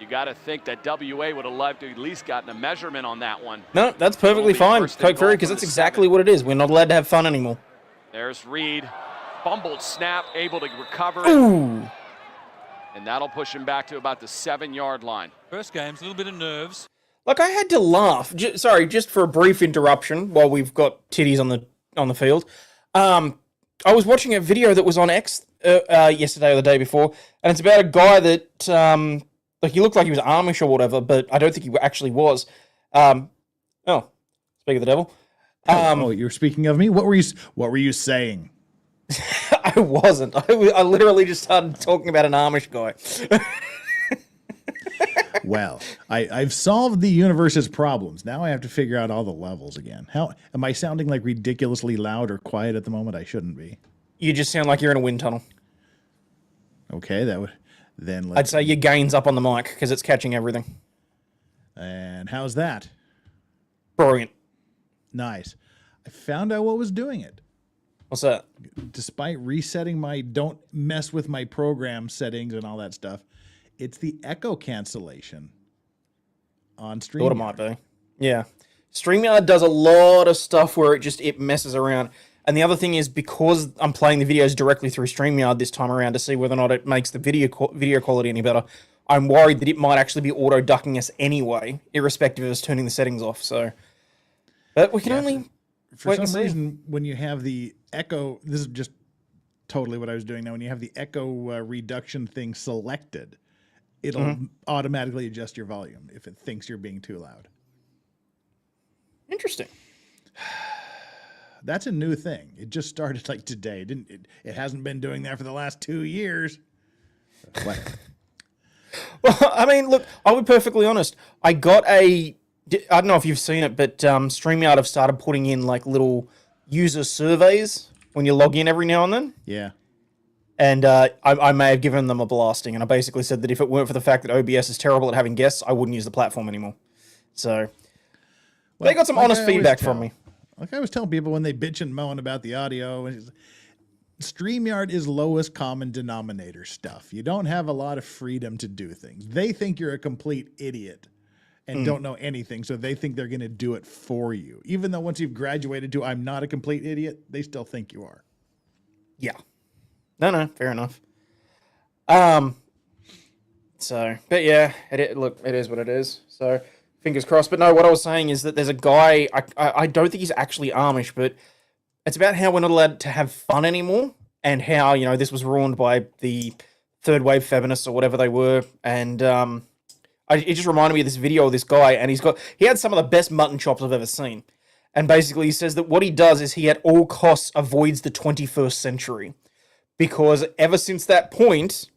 You got to think that WA would have loved to at least gotten a measurement on that one. No, that's perfectly fine, Coke Fury, because that's exactly what it is. We're not allowed to have fun anymore. There's Reed. Fumbled snap, able to recover it. Ooh. And that'll push him back to about the 7-yard line. First game's a little bit of nerves. Like, I had to laugh. Sorry, just for a brief interruption while we've got titties on the field. I was watching a video that was on X yesterday or the day before, and it's about a guy that like he looked like he was Amish or whatever, but I don't think he actually was. Speak of the devil. Oh, you're speaking of me? What were you saying? I wasn't. I literally just started talking about an Amish guy. Well, I've solved the universe's problems. Now I have to figure out all the levels again. How am I sounding like ridiculously loud or quiet at the moment? I shouldn't be. You just sound like you're in a wind tunnel. Okay, that would then. I'd say your gain's up on the mic because it's catching everything. And how's that? Brilliant. Nice. I found out what was doing it. What's that? Despite resetting my don't mess with my program settings and all that stuff, it's the echo cancellation on StreamYard. Thought it might be. Yeah. StreamYard does a lot of stuff where it messes around. And the other thing is, because I'm playing the videos directly through StreamYard this time around to see whether or not it makes the video quality any better, I'm worried that it might actually be auto-ducking us anyway, irrespective of us turning the settings off. So, but we can only for some reason, when you have the echo, this is just totally what I was doing now. When you have the echo reduction thing selected, it'll automatically adjust your volume if it thinks you're being too loud. Interesting. That's a new thing. It just started like today. It hasn't been doing that for the last 2 years. Whatever. Well, I mean, look, I'll be perfectly honest. I don't know if you've seen it, but StreamYard have started putting in like little user surveys when you log in every now and then. Yeah. And I may have given them a blasting, and I basically said that if it weren't for the fact that OBS is terrible at having guests, I wouldn't use the platform anymore. So they got some honest feedback from me. Like I was telling people when they bitch and moan about the audio, StreamYard is lowest common denominator stuff. You don't have a lot of freedom to do things. They think you're a complete idiot and don't know anything, so they think they're going to do it for you. Even though once you've graduated to I'm not a complete idiot, they still think you are. Yeah. No, fair enough. So, but yeah, look, it is what it is. So, fingers crossed. But no, what I was saying is that there's a guy, I don't think he's actually Amish, but it's about how we're not allowed to have fun anymore and how, this was ruined by the third wave feminists or whatever they were. And it just reminded me of this video of this guy, and he had some of the best mutton chops I've ever seen. And basically he says that what he does is he at all costs avoids the 21st century. Because ever since that point,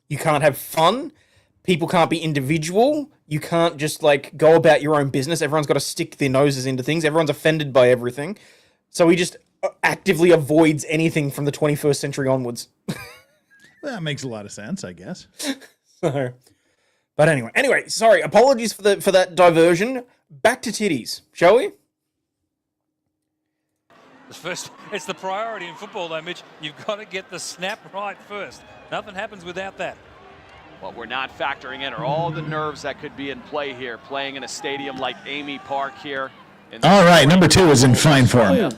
you can't have fun. People can't be individual. You can't just go about your own business. Everyone's got to stick their noses into things. Everyone's offended by everything. So he just actively avoids anything from the 21st century onwards. That makes a lot of sense, I guess. But anyway, sorry. Apologies for that diversion. Back to titties, shall we? It's the priority in football, though, Mitch. You've got to get the snap right first. Nothing happens without that. What we're not factoring in are all the nerves that could be in play here, playing in a stadium like Amy Park here. All right, number 2 is in fine form.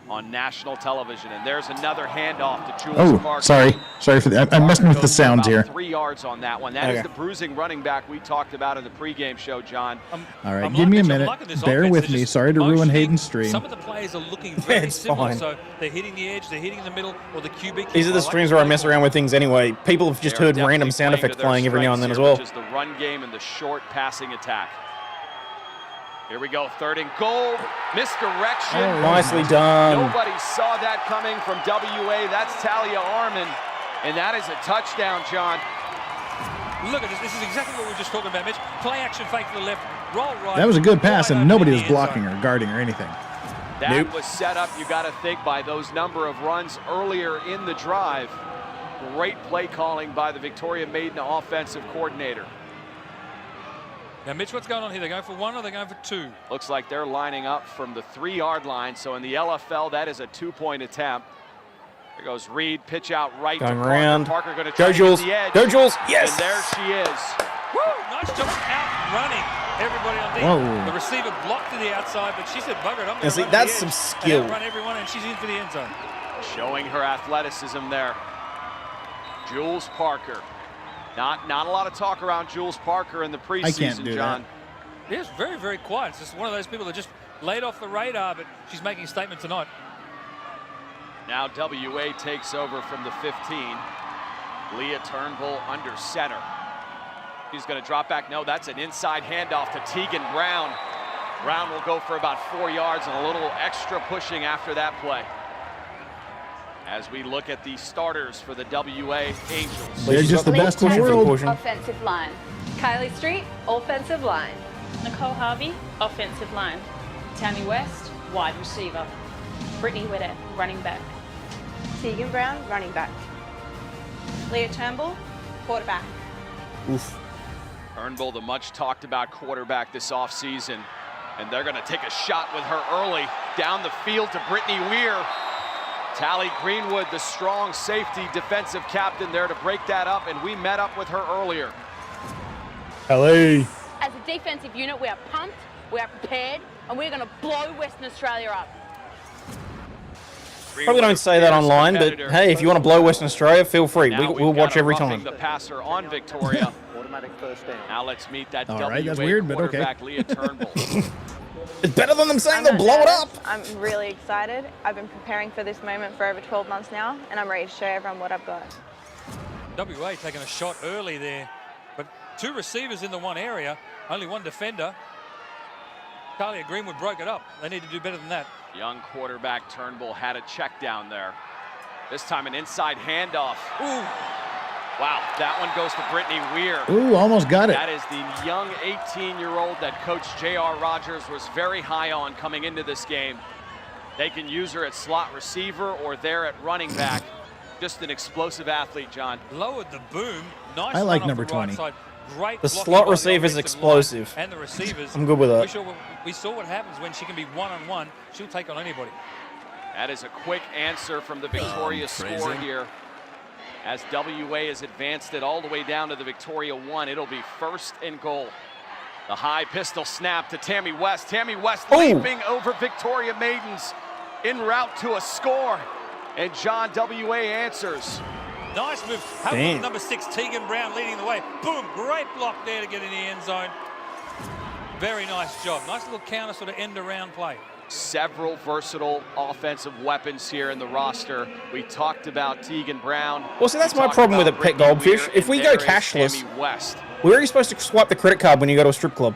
On national television, and there's another handoff to Jules Parker. Sorry for that. I'm messing with the sounds here. 3 yards on that one. That is the bruising running back we talked about in the pregame show, John. All right, give me a minute. Bear with me. Sorry to ruin Hayden's stream. Some of the players are looking very similar, so they're hitting the edge, they're hitting the middle, or the QB. These are the streams where I mess around with things anyway. People have just heard random sound effects playing every now and then as well. Which is the run game and the short passing attack. Here we go, 3rd and goal. Misdirection. Oh, nicely done. Nobody saw that coming from WA. That's Talia Armin. And that is a touchdown, John. Look at this. This is exactly what we were just talking about, Mitch. Play action, fake to the left, roll right. That was a good pass, and nobody was blocking or guarding or anything. That was set up, you got to think, by those number of runs earlier in the drive. Great play calling by the Victoria Maiden offensive coordinator. Now, Mitch, what's going on here? They're going for 1 or they're going for 2? Looks like they're lining up from the 3-yard line. So in the LFL, that is a 2-point attempt. There goes Reed, pitch out right going to around. Parker going to try Go, to Jules. get the edge. Go, Jules. Yes. And there she is. Woo! Nice job outrunning everybody on D. The receiver blocked to the outside, but she said, bugger it, I'm going to run that's to the some edge skill. and outrun everyone, and she's in for the end zone. Showing her athleticism there. Jules Parker. Not a lot of talk around Jules Parker in the preseason, I can't do John. that. Yes, very, very quiet. It's just one of those people that just laid off the radar, but she's making a statement tonight. Now WA takes over from the 15. Leah Turnbull under center. He's going to drop back. No, that's an inside handoff to Tegan Brown. Brown will go for about 4 yards and a little extra pushing after that play. As we look at the starters for the WA Angels. They're just the best in the world. Offensive line. Kylie Street, offensive line. Nicole Harvey, offensive line. Tammy West, wide receiver. Brittany Widdett, running back. Tegan Brown, running back. Leah Turnbull, quarterback. Oof. Turnbull, the much talked about quarterback this offseason. And they're going to take a shot with her early. Down the field to Brittany Weir. Tally Greenwood, the strong safety defensive captain there to break that up. And we met up with her earlier. Hello. As a defensive unit, we are pumped, we are prepared, and we're going to blow Western Australia up. Probably don't say that online, but hey, if you want to blow Western Australia, feel free. We'll watch every time. The passer on Victoria. Automatic first down. Now let's meet that All right, that's weird, but okay. Leah Turnbull. It's better than them saying they'll blow it up. I'm really excited. I've been preparing for this moment for over 12 months now, and I'm ready to show everyone what I've got. WA taking a shot early there, but 2 receivers in the one area, only 1 defender. Talia Greenwood broke it up. They need to do better than that. Young quarterback Turnbull had a check down there. This time an inside handoff. Ooh. Wow, that one goes to Brittany Weir. Ooh, almost got it. That is the young 18-year-old that Coach J.R. Rogers was very high on coming into this game. They can use her at slot receiver or there at running back. Just an explosive athlete, John. Lowered the boom. Nice. I like run number off the right 20. side. Great The blocking slot by receiver is offensive explosive. line and the receivers. I'm good with that. We saw what happens when she can be one-on-one. She'll take on anybody. That is a quick answer from the Victoria score here. As WA has advanced it all the way down to the Victoria 1, it'll be 1st and goal. The high pistol snap to Tammy West. Tammy West leaping over Victoria Maidens en route to a score. And John, WA answers. Nice move. How about number 6, Tegan Brown, leading the way. Boom, great block there to get in the end zone. Very nice job. Nice little counter sort of end-around play. Several versatile offensive weapons here in the roster. We talked about Tegan Brown. Well, see, that's my problem with it, Pet Goldfish. If we go cashless, we're already supposed to swipe the credit card when you go to a strip club.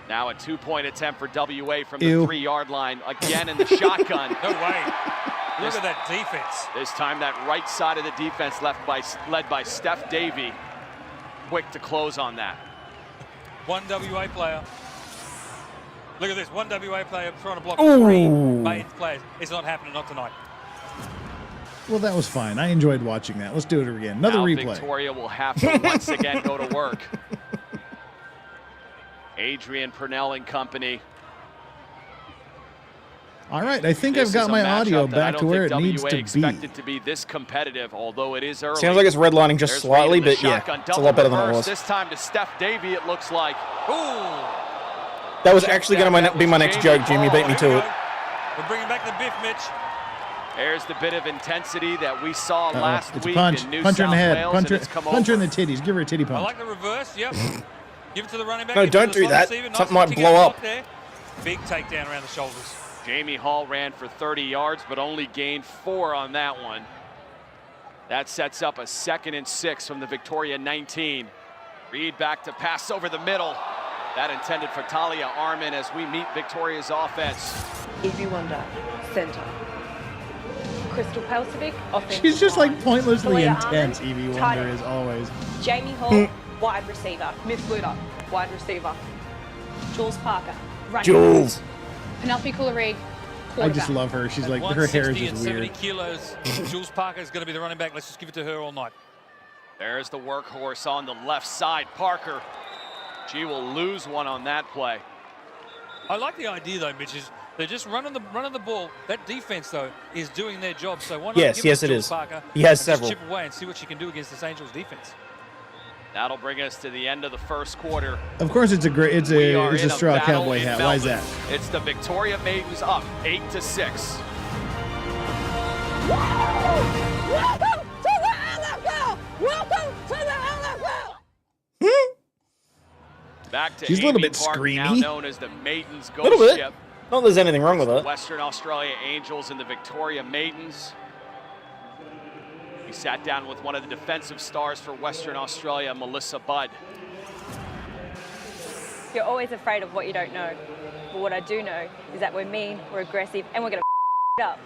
Now a 2-point attempt for WA from the 3-yard line. Again in the shotgun. No way. Look at that defense. This time that right side of the defense led by Steph Davey. Quick to close on that. One WA player. Look at this. One WA player trying to block 3 Maidens players. It's not happening, not tonight. Well, that was fine. I enjoyed watching that. Let's do it again. Another now replay. Victoria will have to once again go to work. Adrian Purnell and company. All right, I think I've got my audio back to where it needs to be. Expected to be this competitive, although it is early. Sounds like it's redlining just slightly, but yeah, it's a lot better than it was. This time to Steph Davey, it looks like. Ooh. That was actually going to be my next joke, Jim. You beat me to it. We're bringing back the biff, Mitch. There's the bit of intensity that we saw last it's week a punch. in New Punch her in South the head. Wales, Punch her, and it's come punch her in over. the titties. Give her a titty punch. I like the reverse, yep. Give it to the running back. No, don't do that. Something might blow up. There. Big takedown around the shoulders. Jamie Hall ran for 30 yards, but only gained 4 on that one. That sets up a 2nd and 6 from the Victoria 19. Reed back to pass over the middle. That intended for Talia Armin as we meet Victoria's offense. Evie Wonder, center. Crystal Pelsovic, offensive. She's just like pointlessly Talia intense, Armin, Evie tight Wonder end. is always. Jamie Hall, wide receiver. Miss Luda, wide receiver. Jules Parker, running Jules. back. Penelope Coularig, I just love her. She's At like, her hair is 160 just and 70 weird. kilos. Jules Parker is going to be the running back. Let's just give it to her all night. There's the workhorse on the left side, Parker. She will lose one on that play. I like the idea though, Mitch, is they're just running the ball. That defense though is doing their job. So why not Yes, give yes, it to it Jules is. Parker He has and several. Just chip away and see what she can do against this Angels defense. That'll bring us to the end of the first quarter. Of course, it's a great. It's We are a in straw battle cowboy in hat. Why is Melbourne. that? It's the Victoria Maidens up 8-6. Welcome to the NFL! Welcome to the NFL! Back to She's a little Amy bit Park, now screamy. known as the Maidens A little Ghost bit. Ship. Not that there's anything wrong with The it. Western Australia Angels and the Victoria Maidens. We sat down with one of the defensive stars for Western Australia, Melissa Budd. You're always afraid of what you don't know. But what I do know is that we're mean, we're aggressive, and we're going to up.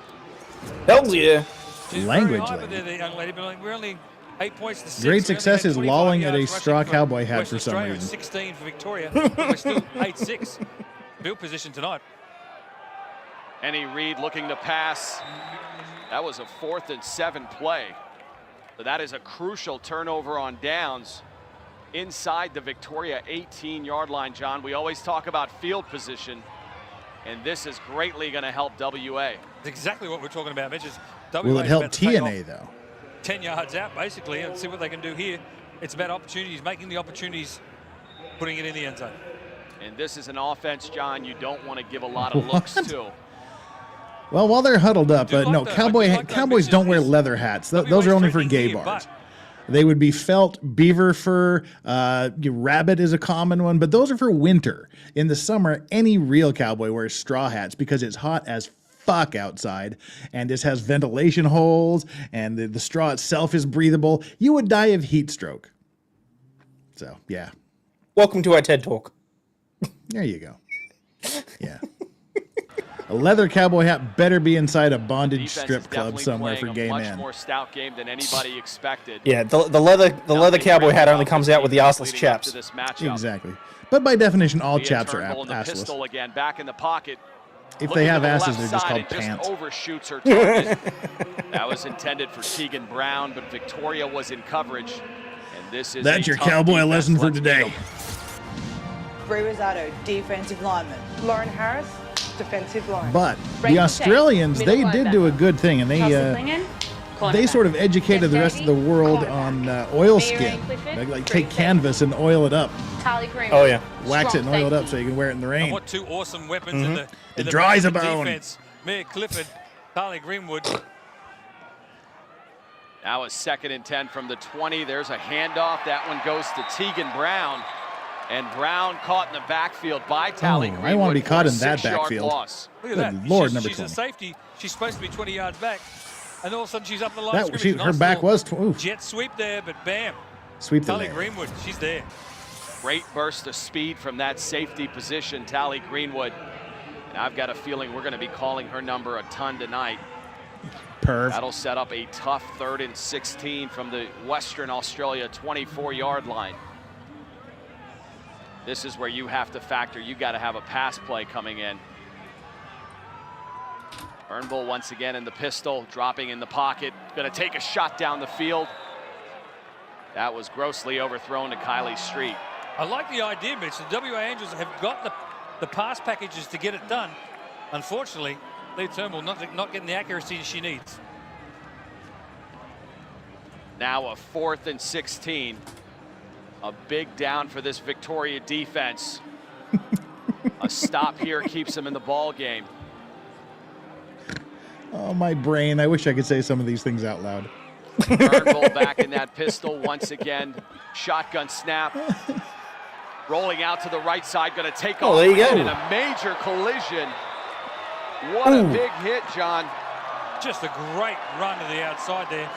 Hells yeah. She's Language very hyper lady. there, the young lady, but like, we're only 8 points to 6. Great We only success had is 25 lolling at a yards straw rushing cowboy from hat West for some Australia, reason. 16 for Victoria, but we're still 8-6. Field position tonight. Annie Reed looking to pass. That was a 4th and 7 play. So that is a crucial turnover on downs inside the Victoria 18-yard line, John. We always talk about field position, and this is greatly going to help WA. It's exactly what we're talking about, Mitch. Is Will it help TNA though? 10 yards out, basically, and see what they can do here. It's about opportunities, making the opportunities, putting it in the end zone. And this is an offense, John, you don't want to give a lot of looks to. Well, while they're huddled up, I do no, like that. Cowboy I do like that, Cowboys Mitch, don't wear is leather hats. Those WA's are only for trending gay here, bars. but They would be felt, beaver fur, rabbit is a common one, but those are for winter. In the summer, any real cowboy wears straw hats because it's hot as fuck outside, and this has ventilation holes, and the straw itself is breathable. You would die of heat stroke. So, yeah. Welcome to our TED Talk. There you go. Yeah. A leather cowboy hat better be inside a bondage Defense strip is club definitely somewhere playing for gay a much men. more stout game than anybody expected. Yeah, the leather cowboy hat only comes out with the arseless Leading up to chaps. this matchup. Exactly. But by definition, all Leah chaps are Turnbull in the assless. pistol again, back in the pocket. If Looking they to have the asses, left they're just side called and pants. Just overshoots her target. That was intended for Tegan Brown, but Victoria was in coverage. And this is That's a your tough cowboy defense. lesson for Let's meet today. 'em. Brie Rosado, defensive lineman. Lauren Harris, defensive line. But Rachel the Australians, Tate, they middle did do a good thing, and they sort of educated the rest of the world on oil skin. Like take canvas and oil it up. Oh yeah, wax it and oil it up so you can wear it in the rain. And what two awesome weapons in the It dries a Melbourne bone. defense. Mia Clifford, Carly Greenwood. Now a 2nd and 10 from the 20. There's a handoff. That one goes to Tegan Brown. And Brown caught in the backfield by Tally Greenwood. I want to be caught for a in that 6-yard backfield. loss. Look at Good that. Lord, she's, number she's 20. a safety. She's supposed to be 20 yards back. And all of a sudden she's up the line of That, scrimmage. her Nice back little was jet sweep there, but bam. Sweep the Tally leg. Greenwood, she's there. Great burst of speed from that safety position, Tally Greenwood. And I've got a feeling we're going to be calling her number a ton tonight. Perv. That'll set up a tough 3rd and 16 from the Western Australia 24-yard line. This is where you have to factor. You got to have a pass play coming in. Burnbull once again in the pistol, dropping in the pocket. Going to take a shot down the field. That was grossly overthrown to Kylie Street. I like the idea, Mitch. The WA Angels have got the pass packages to get it done. Unfortunately, Leah Turnbull not getting the accuracy she needs. Now a 4th and 16. A big down for this Victoria defense. A stop here keeps them in the ball game. Oh, my brain. I wish I could say some of these things out loud. Turnbull back in that pistol once again. Shotgun snap. Rolling out to the right side, going to take off there you go. in a major collision. What a big hit, John. Just a great run to the outside there.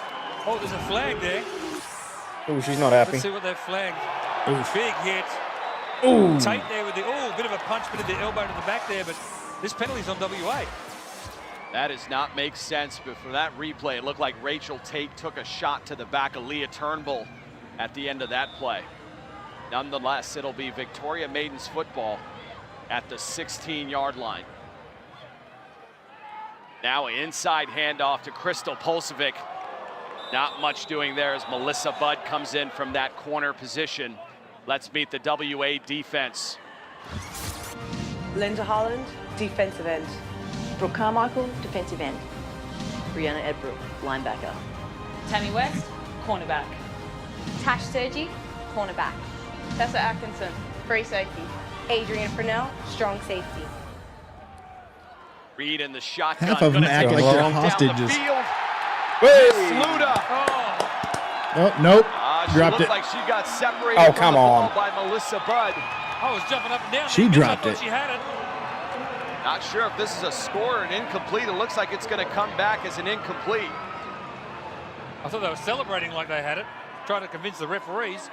Oh, there's a flag there. Oh, she's not happy. Let's see what they've flagged. Oof. Big hit. Ooh. Tate there with the, bit of a punch, bit of the elbow to the back there, but this penalty's on WA. That does not make sense, but for that replay, it looked like Rachel Tate took a shot to the back of Leah Turnbull at the end of that play. Nonetheless, it'll be Victoria Maidens football at the 16-yard line. Now an inside handoff to Crystal Pulsevic. Not much doing there as Melissa Budd comes in from that corner position. Let's meet the WA defense. Linda Holland, defensive end. Brooke Carmichael, defensive end. Brianna Edbrook, linebacker. Tammy West, cornerback. Tash Sergi, cornerback. Tessa Atkinson, free safety. Adrian Fresnell, strong safety. Reed in the shotgun. Half of them gonna act take like a they're shot down the hostages. field. Hey! Miss Luda. Oh, nope. She Dropped looked it. like she got separated Oh, from come the ball on. by Melissa Budd. I was jumping up and down. She there. dropped I it. thought she had it. Not sure if this is a score or an incomplete. It looks like it's going to come back as an incomplete. I thought they were celebrating like they had it, trying to convince the referees.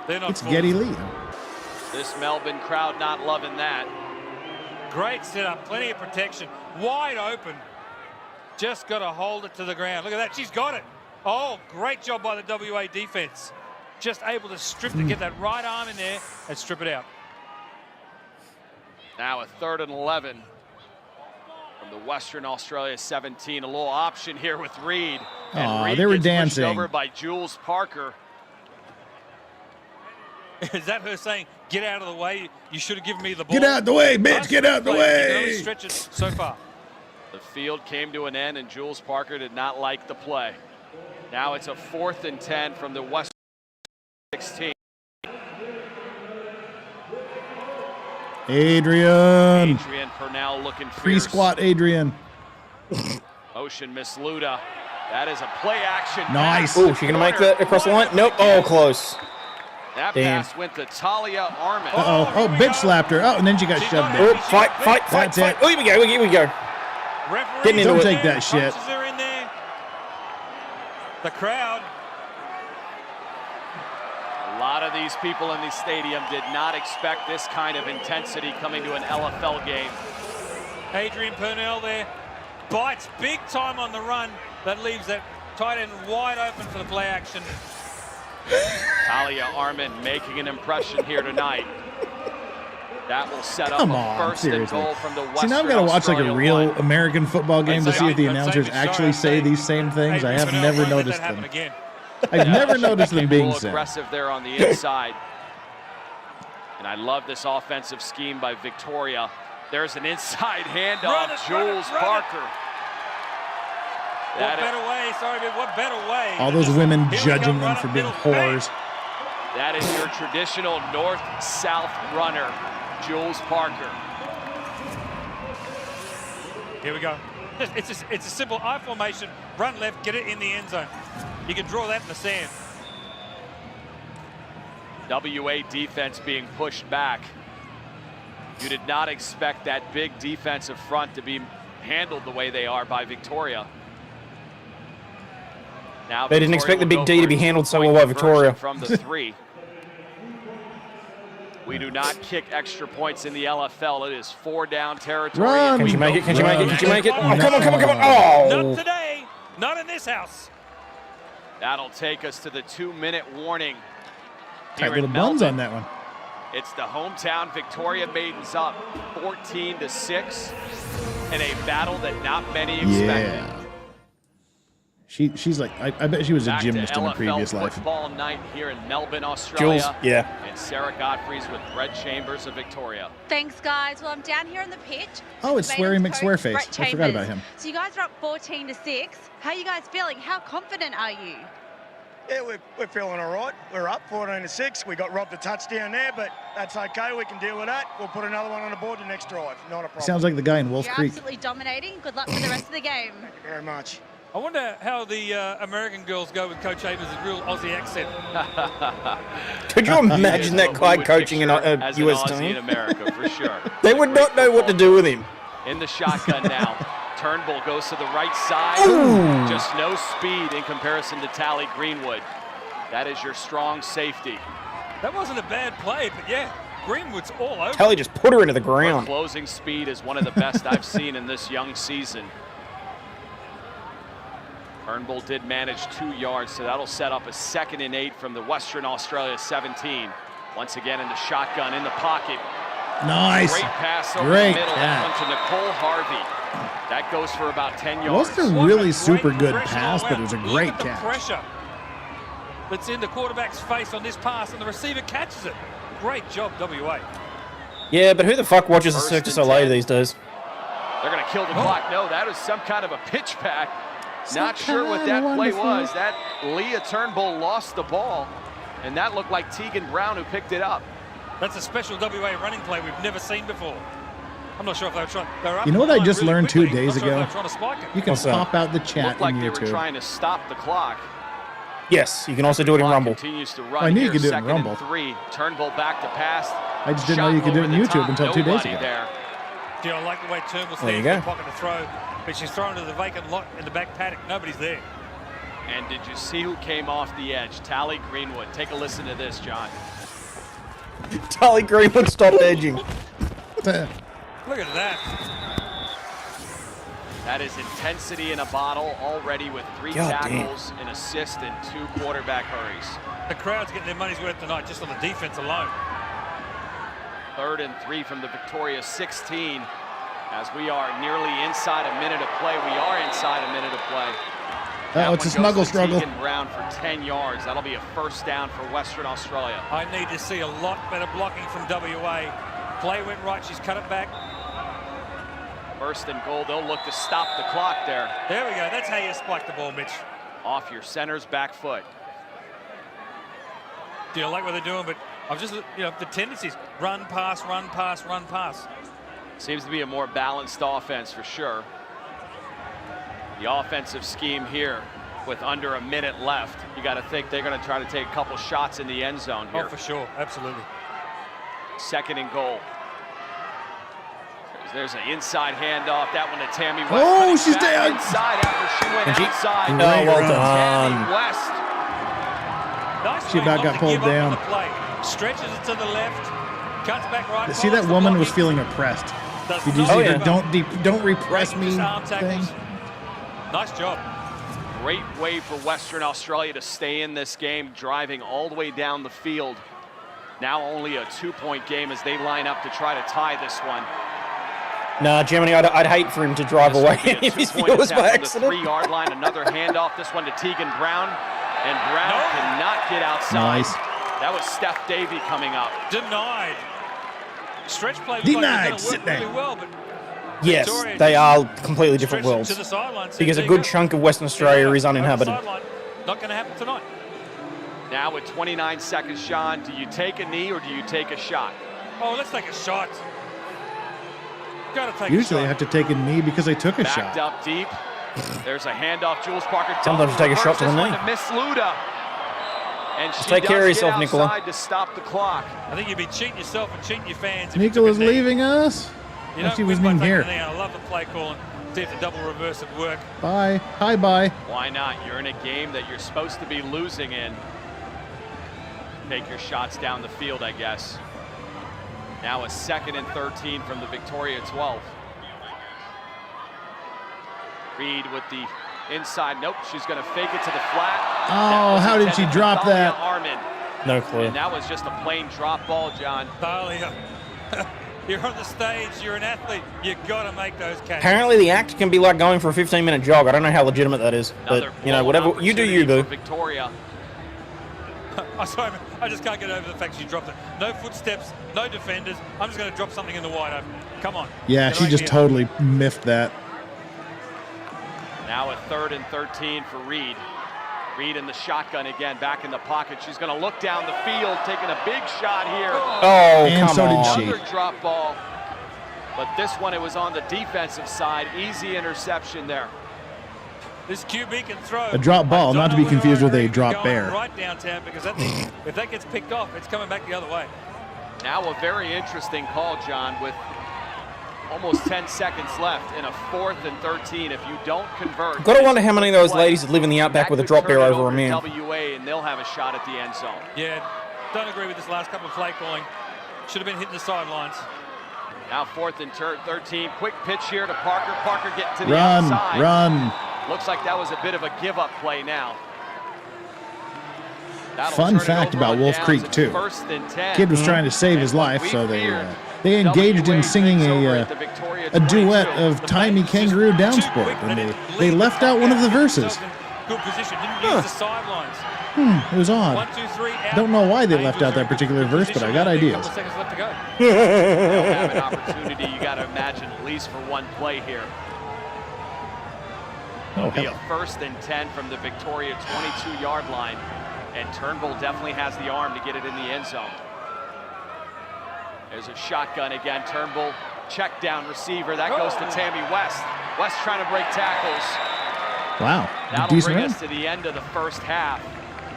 They're not. It's fools. Geddy Lee. This Melbourne crowd not loving that. Great setup, plenty of protection, wide open. Just got to hold it to the ground. Look at that, she's got it. Oh, great job by the WA defense. Just able to strip to get that right arm in there and strip it out. Now a 3rd and 11 from the Western Australia 17. A little option here with Reed. And Aw, Reed they were gets pushed dancing. over by Jules Parker. Is that her saying, get out of the way, you should have given me the ball? Get out the way, bitch, Nice get out the play. You can only way. stretch it so far. The field came to an end and Jules Parker did not like the play. Now it's a 4th and 10 from the Western 16. Adrian. Adrian Purnell looking Free fierce. squat, Adrian. Motion Miss Luda. That is a play action. Nice. pass. Oh, she gonna make that across the line? Nope. Oh, close. That Damn. pass went to Talia Armin. Uh-oh. Oh, bitch slapped her. Oh, and then she got shoved Oh, in. fight. That's it. Oh, here we go. Here we go. Referees Getting into Don't it. take that shit. Punches are in there. The crowd. A lot of these people in the stadium did not expect this kind of intensity coming to an LFL game. Adrian Purnell there. Bites big time on the run. That leaves that tight end wide open for the play action. Talia Armin making an impression here tonight. That will set up Come a on, 1st seriously. and goal from the Western See, now I've got to watch like a Australia real line. American football game to see if the I'm announcers sorry, actually I'm say saying these same things. I Adrian have Purnell, never don't let noticed that happen them. again. I've never She noticed them became a being little said. aggressive there on the inside. And I love this offensive scheme by Victoria. There's an inside handoff. Run it, Jules run it. Parker. What That better way, sorry, but what better way? All than those just, women here we go, judging run them for up being middle. whores. That is your traditional north-south runner, Jules Parker. Here we go. It's a simple I formation, Run left, get it in the end zone. You can draw that in the sand. WA defense being pushed back. You did not expect that big defensive front to be handled the way they are by Victoria. Now They didn't expect the big D to be handled so well by Victoria. From the 3. We do not kick extra points in the LFL. It is 4 down territory. Run. Can you make it? Can you make it? Can you make it? Oh, No. come on, come on, come on. Oh. Not today. Not in this house. That'll take us to the 2-minute warning. Tight Here little in buns Melbourne. on that one. It's the hometown Victoria Maidens up 14-6 in a battle that not many expected. Yeah. She's like, I bet she was a Back gymnast to in a LFL previous life. football night here in Melbourne, Australia. Jules, yeah. And Sarah Godfrey's with Brett Chambers of Victoria. Thanks, guys. Well, I'm down here on the pitch. Oh, it's Sweary Maidens coach McSwearface. Brett I forgot about Chambers. him. So you guys are up 14-6. How are you guys feeling? How confident are you? Yeah, we're feeling all right. We're up 14-6. We got robbed a touchdown there, but that's okay. We can deal with that. We'll put another one on the board the next drive. Not a problem. Sounds like the guy in Wolf You're Creek. absolutely dominating. Good luck for the rest of the game. Thank you very much. I wonder how the American girls go with Coach Chambers' real Aussie accent. Could you imagine that guy coaching in a As US an Aussie in team? America, for sure. They would not know what to do with him. In the shotgun now. Turnbull goes to the right side. Ooh. Just no speed in comparison to Tally Greenwood. That is your strong safety. That wasn't a bad play, but yeah, Greenwood's all over. Tally just put her into the Her ground. closing speed is one of the best I've seen in this young season. Turnbull did manage 2 yards, so that'll set up a 2nd and 8 from the Western Australia 17. Once again in the shotgun, in the pocket. Nice. Great pass over Great the middle catch. onto Nicole Harvey. That goes for about 10 yards. Wasn't a really super good pressure pass, all but it was a out. great Look at the catch. pressure that's in the quarterback's face on this pass, and the receiver catches it. Great job, WA. Yeah, but who the fuck watches the First Cirque du and Soleil 10. these days? They're going to kill the clock. No, that was some kind of a pitch back. Not sure what that play was. That Leah Turnbull lost the ball, and that looked like Tegan Brown who picked it up. That's a special WA running play we've never seen before. I'm not sure if they were trying. They were up You know what the I line just really learned 2 quickly. days Not sure if ago? they were trying to spike it. You can What's that? pop out the chat Looked like in they were YouTube. trying to stop the clock. Yes, you can also do it in Rumble. Continues to run I knew you here, could do it in 2nd Rumble. and 3. Turnbull back to pass. I just didn't know you could do it Shot on over the YouTube top. until 2 days Nobody ago. there. Do you know, I like the way Turnbull's There you standing in go. the pocket to throw, but she's thrown to the vacant lot in the back paddock. Nobody's there. And did you see who came off the edge? Tally Greenwood. Take a listen to this, John. Tally Greenwood stopped edging. Look at that. That is intensity in a bottle already with 3 God tackles, an assist, and 2 quarterback hurries. The crowd's getting their money's worth tonight just on the defense alone. 3rd and 3 from the Victoria 16. As we are nearly inside a minute of play. We are inside a minute of play. Oh, it's a snuggle struggle. Tegan Brown for 10 yards. That'll be a 1st down for Western Australia. I need to see a lot better blocking from WA. Play went right. She's cut it back. 1st and goal. They'll look to stop the clock there. There we go. That's how you spike the ball, Mitch. Off your center's back foot. Do you like what they're doing? But I've just, the tendencies. Run, pass, run, pass, run, pass. Seems to be a more balanced offense for sure. The offensive scheme here with under a minute left. You got to think they're going to try to take a couple shots in the end zone here. Oh, for sure. Absolutely. 2nd and goal. There's an inside handoff. That one to Tammy West. Oh, Cutting she's back down. inside after she went outside. Oh, well Tammy done. West. Nice She play about not got to pulled give up on down. the play. Stretches it to the left. Cuts back right. See, that follows the woman was blocking. feeling oppressed. Does Did you not see give her up. don't repress Great me disarm thing? tackles. Nice job. Great way for Western Australia to stay in this game, driving all the way down the field. Now only a 2-point game as they line up to try to tie this one. Nah, Germany, I'd hate for him to drive This away will be a if his 2-point was by attempt from accident. the 3-yard line. Another handoff. This one to Tegan Brown. And Brown cannot get outside. Nice. That was Steph Davey coming up. Denied. Stretch play looks Denied. like it's Sit going to work down. really well, but Yes, Victoria they just are completely different stretched it worlds. to the sideline. So Because a there you good go. chunk of Western Australia is uninhabited. Over the sideline. Not going to happen tonight. Now with 29 seconds, Sean, do you take a knee or do you take a shot? Oh, let's take a shot. Got to take Usually I a have shot. to take a knee because I took a Backed shot. up deep. There's a handoff. Jules Parker. Sometimes you take a shot to the knee. To Miss Luda. And she Take care of does yourself, get Nicola. outside to stop the clock. I think you'd be cheating yourself and cheating your fans. if you Nicola's took a knee. leaving us. You Oh, don't she win wasn't by even taking here. a knee. I love the play calling. See if the double reverse would work. Bye. Hi, bye. Why not? You're in a game that you're supposed to be losing in. Take your shots down the field, I guess. Now a 2nd and 13 from the Victoria 12. Reed with the inside. Nope, she's going to fake it to the flat. Oh, how did she drop that? Armin. No clue. And that was just a plain drop ball, John. Talia, you're on the stage. You're an athlete. You got to make those catches. Apparently the act can be like going for a 15-minute jog. I don't know how legitimate that is, but you know, whatever you do, you Opportunity do. for Victoria. I'm sorry, man. I just can't get over the fact she dropped it. No footsteps, no defenders. I'm just going to drop something in the wide open. Come on. Yeah, Get she right just here. totally miffed that. Now a 3rd and 13 for Reed. Reed in the shotgun again, back in the pocket. She's going to look down the field, taking a big shot here. Oh, And come so did on. she. Another drop ball. But this one, it was on the defensive side. Easy interception there. This QB can throw. A drop ball, I don't not to know be confused whether with a he's drop going bear. Right downtown, because that thing, if that gets picked off, it's coming back the other way. Now a very interesting call, John, with almost 10 seconds left in a 4th and 13. If you don't convert, Got to wonder how many of those ladies that live in the outback with a drop bear over a man. WA, and they'll have a shot at the end zone. Yeah, don't agree with this last couple of play calling. Should have been hitting the sidelines. Now 4th and 13. Quick pitch here to Parker. Parker getting to the Run, outside. run. Looks like that was a bit of a give-up play now. That'll Fun turn it fact over about on Wolf downs. Creek, It's too. 1st and 10. Kid was trying to save his life, so they engaged in singing a duet of Timey Kangaroo Downsport, and they left out one of the verses. Good position. Didn't use the sidelines. It was odd. 1, 2, 3, out. Don't know why they left out that particular verse, but I got ideas. Couple seconds left to go. They'll have an opportunity, you got to imagine, at least for one play here. It'll be a 1st and 10 from the Victoria 22-yard line, and Turnbull definitely has the arm to get it in the end zone. There's a shotgun again. Turnbull, check down receiver. That goes to Tammy West. West trying to break tackles. Wow, That'll decent bring run. us to the end of the first half.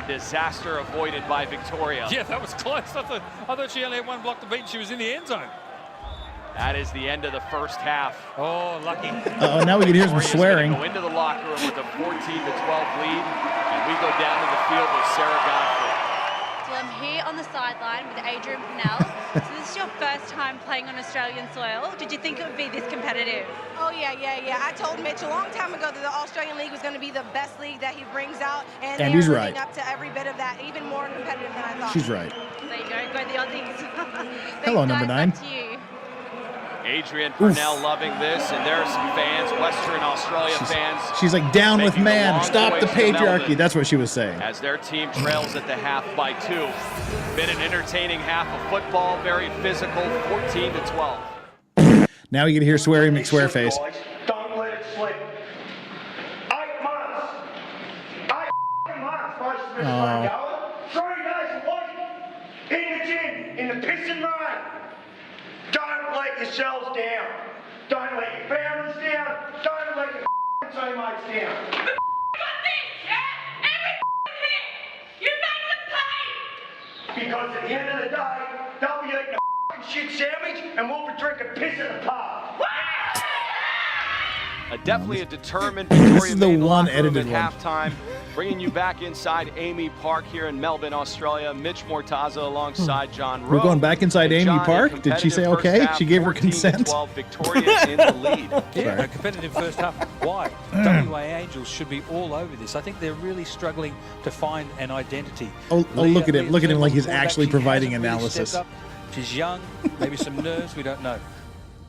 Disaster avoided by Victoria. Yeah, that was close. I thought she only had one block to beat and she was in the end zone. That is the end of the first half. Oh, lucky. Uh-oh, now we can hear some Victoria's swearing. gonna go into the locker room with a 14-12 lead, and we go down to the field with Sarah Godfrey. So I'm here on the sideline with Adrian Purnell. So this is your first time playing on Australian soil. Did you think it would be this competitive? Oh, yeah. I told Mitch a long time ago that the Australian League was going to be the best league that he brings out. And he's they're right. living up to every bit of that, even more competitive than I thought. She's right. There you go. Go the Aussies. Hello, number 9. Back to you. Adrian Purnell loving this, and there are some fans, Western Australia fans. She's like, down with making the man, long stop the voyage to patriarchy. Melbourne That's what she was saying. as their team trails at the half by 2. Been an entertaining half of football, very physical, 14-12. Now you can hear Sweary McSwearface. Don't let it slip. 8 months. 8 months, most of this Oh. going. 3 days a week. In the gym, in the piss and rain. Don't let yourselves down. Don't let your families down. Don't let your teammates down. Because at the end of the day, they'll be eating a shit sandwich and we'll be drinking piss at the pub. Definitely a determined Victoria This is the made one locker room edited at one. halftime. Bringing you back inside Amy Park here in Melbourne, Australia. Mitch Mortaza alongside John Rowe. We're going back inside And Amy John, a Park? Did she say competitive okay? first half, She gave her consent? 14-12, Victoria in the lead. Yeah, a competitive first half. Why? WA Angels should be all over this. I think they're really struggling to find an identity. Oh, look at him. Look at him like he's Turnbull's actually quarterback, she providing hasn't really analysis. stepped up. She's young, maybe some nerves, we don't know.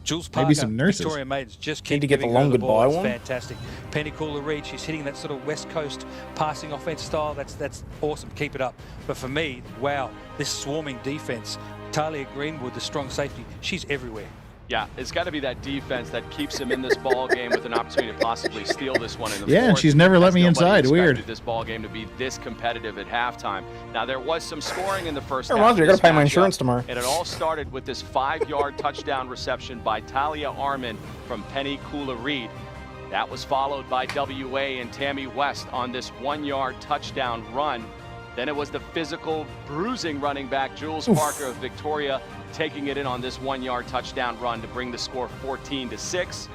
Jules Maybe Parker, some nurses. Victoria Maidens just Need keep to get the giving her long ball. goodbye It's one. fantastic. Penny Cooler-Reid, she's hitting that sort of West Coast passing offense style. That's awesome. Keep it up. But for me, wow, this swarming defense. Talia Greenwood, the strong safety, she's everywhere. Yeah, it's got to be that defense that keeps him in this ball game with an opportunity to possibly steal this one in the Yeah, and fourth. she's never let As me nobody inside. Weird. expected this ball game to be this competitive at halftime. Now, there was some scoring in the first That half. reminds me, I of gotta this pay my matchup, insurance tomorrow. And it all started with this 5-yard touchdown reception by Talia Armin from Penny Cooler-Reid. That was followed by WA and Tammy West on this 1-yard touchdown run. Then it was the physical, bruising running back, Jules Parker of Victoria, taking it in on this 1-yard touchdown run to bring the score 14-6.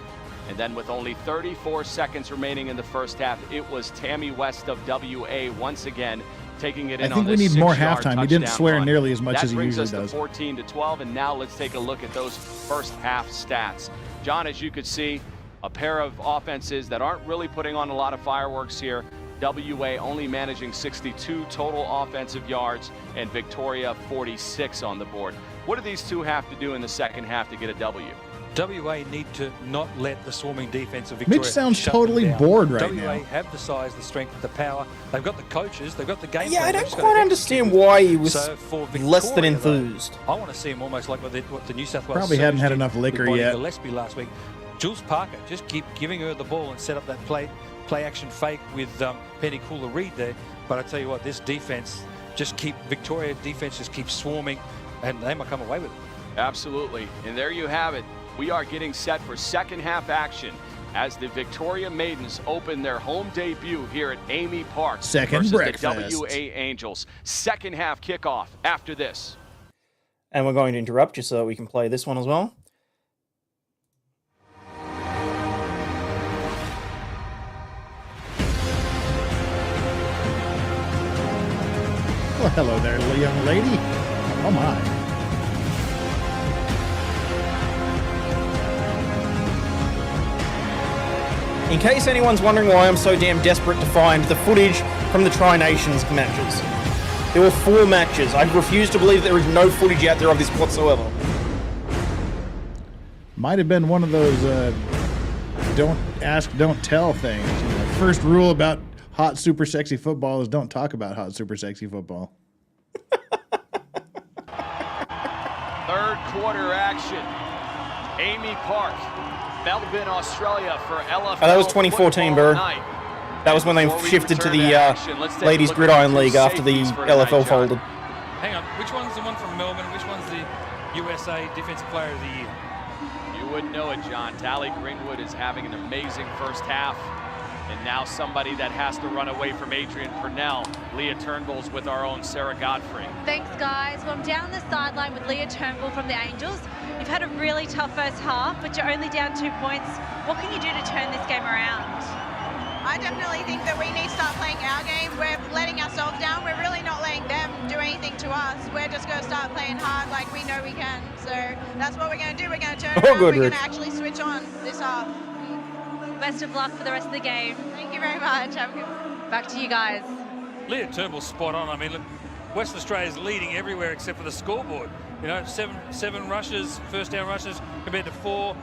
And then with only 34 seconds remaining in the first half, it was Tammy West of WA once again taking it in on this 6-yard touchdown run. I think we need more halftime. He didn't swear nearly as much as he usually does. That brings us to 14-12, and now let's take a look at those first half stats. John, as you could see, a pair of offenses that aren't really putting on a lot of fireworks here. WA only managing 62 total offensive yards, and Victoria 46 on the board. What do these two have to do in the second half to get a W? WA need to not let the swarming defense of Victoria Mitch sounds shut them totally down. bored right WA now. have the size, the strength, the power. They've got the coaches. They've got the game Yeah, plan. I They've don't just quite got to understand execute. why he was So for less than Victoria, enthused. though, I want to see him almost like what the New South Wales Probably hadn't Surge had did enough liquor with Bonnie yet. Gillespie last week. Jules Parker, just keep giving her the ball and set up that play action fake with Penny Cooler-Reid there. But I tell you what, this defense Victoria defense just keeps swarming, and they might come away with it. Absolutely. And there you have it. We are getting set for second half action as the Victoria Maidens open their home debut here at Amy Park versus breakfast. the WA Angels. Second half kickoff after this. And we're going to interrupt you so that we can play this one as well. Well, hello there, young lady. Oh my. In case anyone's wondering why I'm so damn desperate to find the footage from the Tri-Nations matches. There were 4 matches. I refuse to believe there is no footage out there of this whatsoever. Might have been one of those don't ask, don't tell things. You know, first rule about hot, super sexy football is don't talk about hot, super sexy football. Third quarter action. Amy Park, Melbourne, Australia for LFL. Oh, that was 2014, bro. Night. That was when they shifted to the Ladies Gridiron League after the LFL folded. Hang on, which one's the one from Melbourne? Which one's the USA Defensive Player of the Year? You wouldn't know it, John. Tally Greenwood is having an amazing first half. And now somebody that has to run away from Adrian Purnell. Leah Turnbull's with our own Sarah Godfrey. Thanks, guys. Well, I'm down the sideline with Leah Turnbull from the Angels. You've had a really tough first half, but you're only down 2 points. What can you do to turn this game around? I definitely think that we need to start playing our game. We're letting ourselves down. We're really not letting them do anything to us. We're just going to start playing hard like we know we can. So that's what we're going to do. We're going to turn around. We're going to actually switch on this half. Best of luck for the rest of the game. Thank you very much. Have a good. Back to you guys. Leah Turnbull's spot on. I mean, look, Western Australia's leading everywhere except for the scoreboard. You know, seven rushes, first down rushes compared to 4,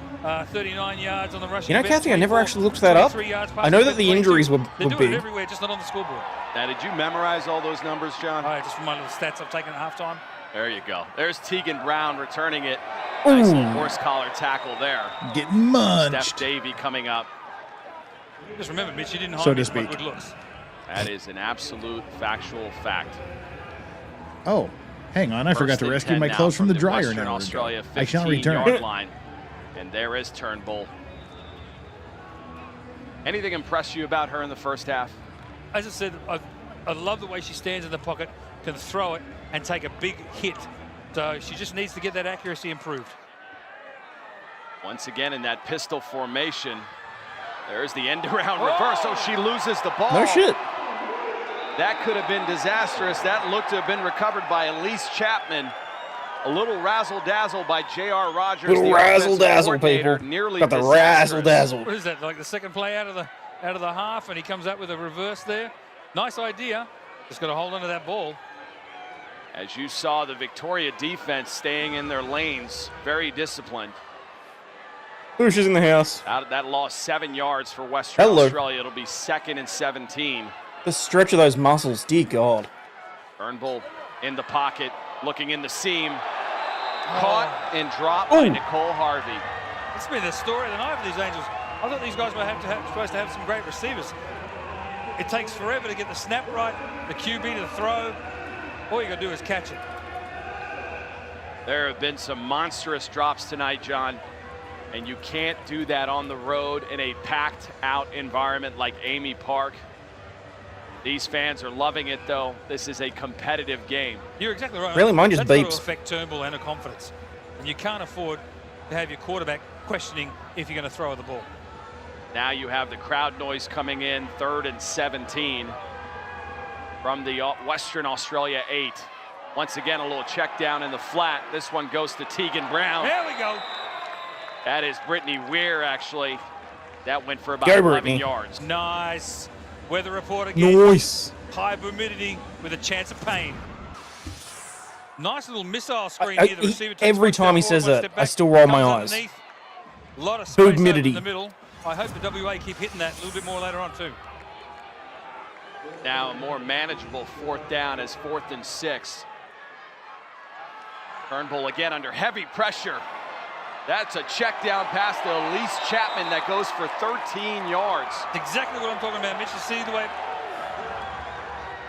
39 yards on the rushing. You know, Kathy, I never actually looked that up. I know that the injuries were They're doing big. it everywhere, just not on the scoreboard. Now, did you memorize all those numbers, John? All right, just from my little stats I've taken at halftime. There you go. There's Tegan Brown returning it. Nice little horse collar tackle there. Getting munched. Steph Davey coming up. Just remember, Mitch, you didn't So hide to me from my speak. good looks. That is an absolute factual fact. Oh, hang on. I forgot to rescue my clothes from the dryer now. Australia I shall 15-yard return. line. And there is Turnbull. Anything impress you about her in the first half? As I said, I love the way she stands in the pocket, can throw it and take a big hit. So she just needs to get that accuracy improved. Once again in that pistol formation. There's the end around reverse. Oh, she loses the ball. No shit. That could have been disastrous. That looked to have been recovered by Elise Chapman. A little razzle-dazzle by J.R. Rogers. Little razzle-dazzle, people. Nearly Got the disastrous. razzle-dazzle. What is that, like the second play out of the half, and he comes up with a reverse there? Nice idea. Just got to hold onto that ball. As you saw, the Victoria defense staying in their lanes, very disciplined. Bush is in the house. That lost 7 yards for Western Australia. It'll be 2nd and 17. The stretch of those muscles, dear God. Turnbull in the pocket, looking in the seam. Caught and dropped by Nicole Harvey. It's been the story of the night for these Angels. I thought these guys were supposed to have some great receivers. It takes forever to get the snap right, the QB to the throw. All you got to do is catch it. There have been some monstrous drops tonight, John. And you can't do that on the road in a packed out environment like Amy Park. These fans are loving it, though. This is a competitive game. You're exactly right. Really, mine just That's got beeps. to affect Turnbull and her confidence. And you can't afford to have your quarterback questioning if you're going to throw the ball. Now you have the crowd noise coming in, 3rd and 17 from the Western Australia 8. Once again, a little check down in the flat. This one goes to Tegan Brown. There we go. That is Brittany Weir, actually. That went for about Go, 11 Brittany. yards. Nice. Weather report again. Nice. High humidity with a chance of pain. Nice little missile screen here. The receiver takes Every one step time he forward, says one it, step I back, still roll my comes eyes. underneath. A lot of space over Humidity. in the middle. I hope the WA keep hitting that a little bit more later on too. Now a more manageable 4th down as 4th and 6. Turnbull again under heavy pressure. That's a check down pass to Elise Chapman that goes for 13 yards. That's exactly what I'm talking about, Mitch. You see the way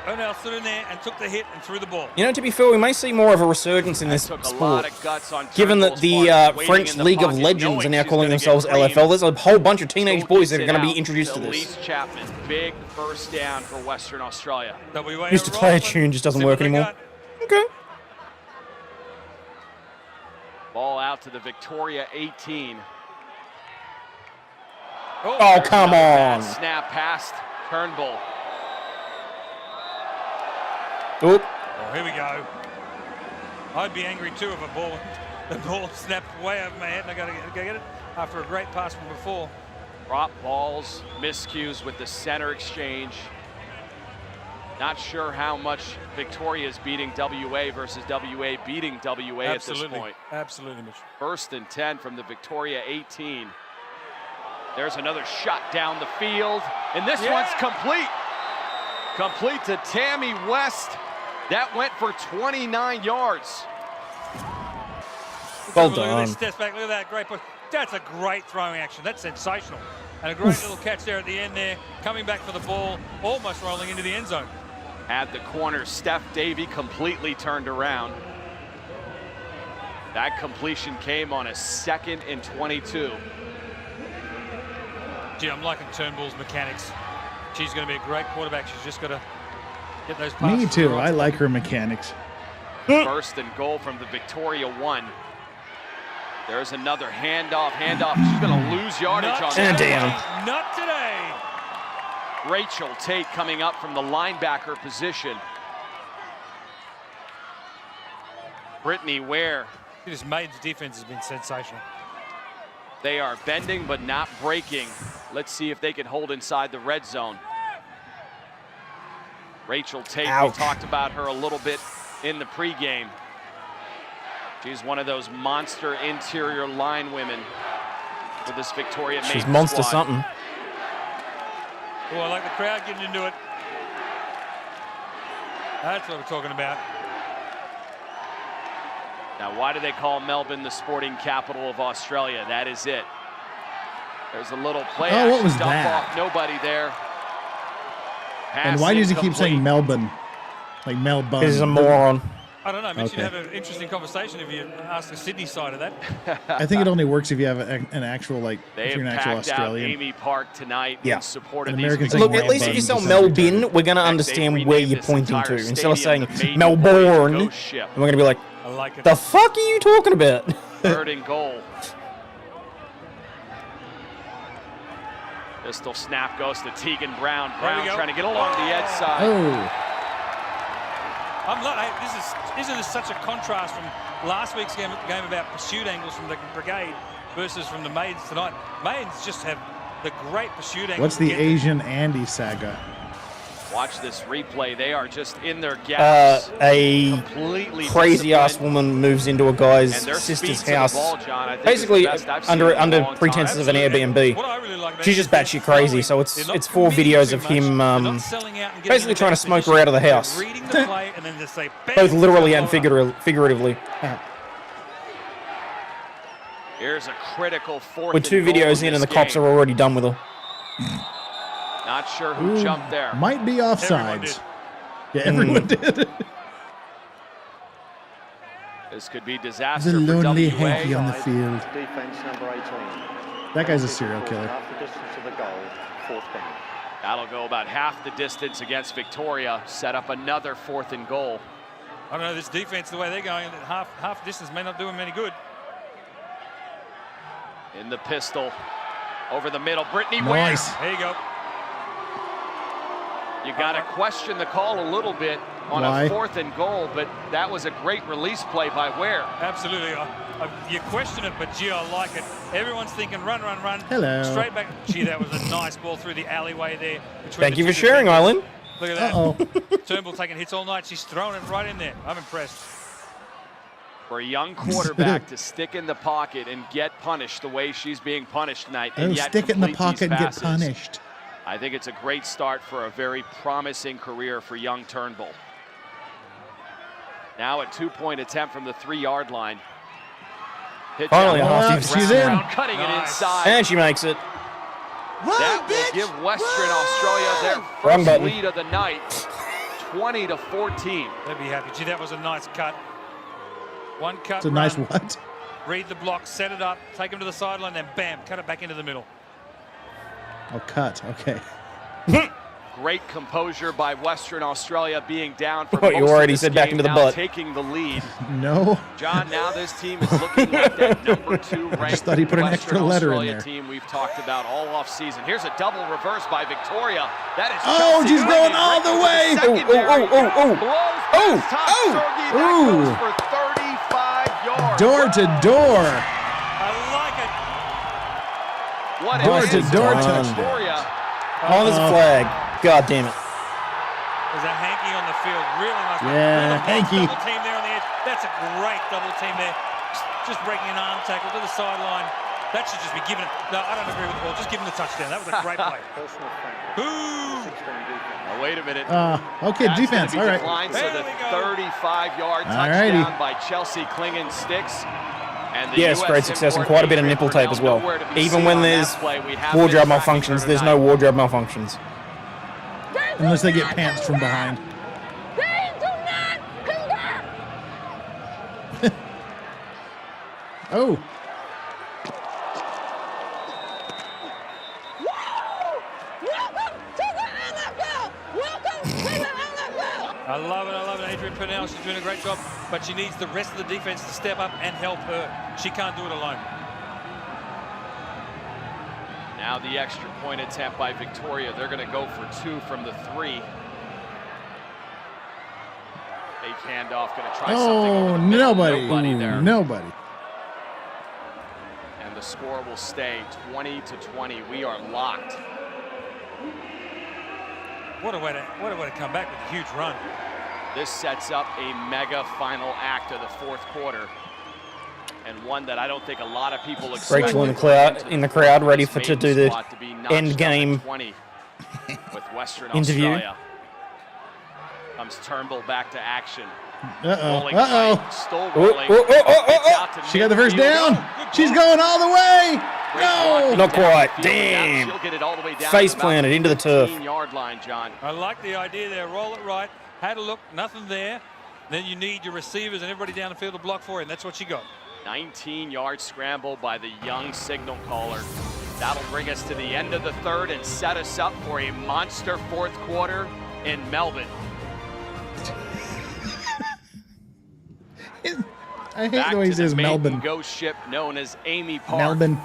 O'Neill stood in there and took the hit and threw the ball. You know, to be fair, we may see more of a resurgence in this Took a sport. lot of guts on Given that Turnbull's the part, waiting French in the League of pocket, Legends knowing are now she's calling gonna get themselves creamed. LFL, there's a whole bunch of teenage Go boys that are sit going to be out. introduced to this. Elise Chapman, big first down for Western Australia. WA Used to play a tune, just doesn't work anymore. Okay. Ball out to the Victoria 18. Oh, come Bad on. snap past Turnbull. Oop. Oh, here we go. I'd be angry too if the ball snapped way over my head and I got to go get it after a great pass from before. Drop balls, miscues with the center exchange. Not sure how much Victoria is beating WA versus WA beating WA at this point. Absolutely, Mitch. 1st and 10 from the Victoria 18. There's another shot down the field, and this one's complete. Complete to Tammy West. That went for 29 yards. Well Look at done. this steps back. Look at that great push. That's a great throwing action. That's sensational. And a great little catch there at the end there. Coming back for the ball, almost rolling into the end zone. At the corner, Steph Davey completely turned around. That completion came on a 2nd and 22. Gee, I'm liking Turnbull's mechanics. She's going to be a great quarterback. She's just got to get those passes. Me too. I like her mechanics. 1st and goal from the Victoria 1. There's another handoff. She's going to lose yardage on that. Damn. Not today. Rachel Tate coming up from the linebacker position. Brittany Ware. This Maiden's defense has been sensational. They are bending but not breaking. Let's see if they can hold inside the red zone. Rachel Tate, we talked about her a little bit in the pregame. She's one of those monster interior line women for this Victoria Maiden She's monster squad. something. Oh, I like the crowd getting into it. That's what we're talking about. Now, why do they call Melbourne the sporting capital of Australia? That is it. There's a little play Oh, what action was dump that? off, nobody there. And why does he keep saying Melbourne? Like Melbourne. He's a moron. I don't know, Mitch, Okay. you'd have an interesting conversation if you asked the Sydney side of that. I think it only works if you have an actual, like, They if you're an have actual packed out Australian. Amy Park tonight Yeah. in support of An these American Victoria Look, at least if you sell Melbourne, we're going to understand where renamed you're this pointing entire to. Instead of stadium saying the Maiden Melbourne, Ghost Ship. and we're going to be like, I like it. the fuck are you talking about? 3rd and goal. Pistol snap goes to Tegan Brown. There we Brown go. trying to get along the edge side. Oh. Isn't this such a contrast from last week's game about pursuit angles from the brigade versus from the Maidens tonight? Maidens just have the great pursuit angles. What's the to get Asian Andy saga? Watch this replay. They are just in their gaps. A completely crazy ass woman moves into a guy's And their sister's speed to the house, ball, John, I think basically is the best I've seen in a under long pretenses time. of an Airbnb. What I really like about She's just batshit crazy, so it's 4 videos of him basically trying to smoke her out of the house, reading the play and then just say, both literally and figuratively. Here's a critical 4th We're 2 and goal videos in, and the cops are already done with her. Not sure who Ooh, jumped there. Might be Everyone offsides. did. Yeah, everyone did. This could be There's disaster a for lonely WA. hanky on the field. Defense number 18. That guy's a serial killer. Half the distance of the goal, fourth down. That'll go about half the distance against Victoria. Set up another 4th and goal. I don't know, this defense, the way they're going, half distance may not do them any good. In the pistol, over the middle, Brittany Nice. Ware. There you go. You got to question the call a little bit on Why? a 4th and goal, but that was a great release play by Ware. Absolutely. You question it, but gee, I like it. Everyone's thinking run, run, run. Hello. Straight back. Gee, that was a nice ball through the alleyway there. Thank you for sharing, Island. Look at that. Uh-oh. Turnbull taking hits all night. She's throwing it right in there. I'm impressed. For a young quarterback to stick in the pocket and get punished the way she's being punished tonight, and yet stick it in the complete these pocket and get passes, punished. I think it's a great start for a very promising career for young Turnbull. Now a 2-point attempt from the 3-yard line. Pitch Finally, out, she's in. Brown cutting it inside. And she makes it. That will give Western Australia their Wrong first button. lead of the night, 20-14. They'd be happy. Gee, that was a nice cut. One cut. It's a nice what? Read the block, set it up, take him to the sideline, then bam, cut it back into the middle. Oh, cut. Okay. Great composure by Western Australia, being down for What, most you already of this said back game, into the now butt. taking the lead. No. John, now this team is looking like that number 2 ranked just thought he put an extra Western letter in Australia there. team we've talked about all off season. Here's a double reverse by Victoria. That is Oh, Chelsea she's going Clingan all the right way. into secondary. Blows Oh, past Tom oh, Sergey. That ooh. goes for 35 yards. Door to door. I like it. What Door to door touchdown. Victoria. Oh, there's a flag. God damn it. There's a hanky on the field. Really nice. Yeah, hanky. Double team there on the edge. That's a great double team there. Just breaking an arm tackle to the sideline. That should just be given. No, I don't agree with the ball. Just give him the touchdown. That was a great play. Boo! Now, wait a minute. Okay, That's defense. gonna be All right. declined, so There the we go. 35-yard Alrighty. touchdown by Chelsea Clingan sticks. And the Yes, US great success and import quite a bit of Adrian nipple tape as well. Burnell nowhere to be Even seen when on that there's play. We have wardrobe been tracking malfunctions, her there's tonight. no wardrobe malfunctions. Unless they get pants from behind. Oh. I love it. I love it. Adrian Purnell, she's doing a great job, but she needs the rest of the defense to step up and help her. She can't do it alone. Now the extra point attempt by Victoria. They're going to go for 2 from the 3. Fake handoff, going to try something over Oh, the middle. nobody. Nobody there. Nobody. And the score will stay 20-20. We are locked. What a way to come back with a huge run. This sets up a mega final act of the 4th quarter, and one that I don't think a lot of people expect. Rachel in the crowd, ready for to do the end game 20 with Western interview. Australia. Comes Turnbull back to action. Uh-oh. Rolling Uh-oh. right, still rolling. Oh. Out to She got the first midfield. down. She's going all the way. No. Not quite. Downfield. Damn. She'll get it all the way down Face to about planted into the turf. 15-yard line, John. I like the idea there. Roll it right. Had a look, nothing there. Then you need your receivers and everybody down the field to block for you, and that's what she got. 19-yard scramble by the young signal caller. That'll bring us to the end of the 3rd and set us up for a monster 4th quarter in Melbourne. I hate Back the way he to the says maiden Melbourne. ghost ship known as Amy Park, Melbourne.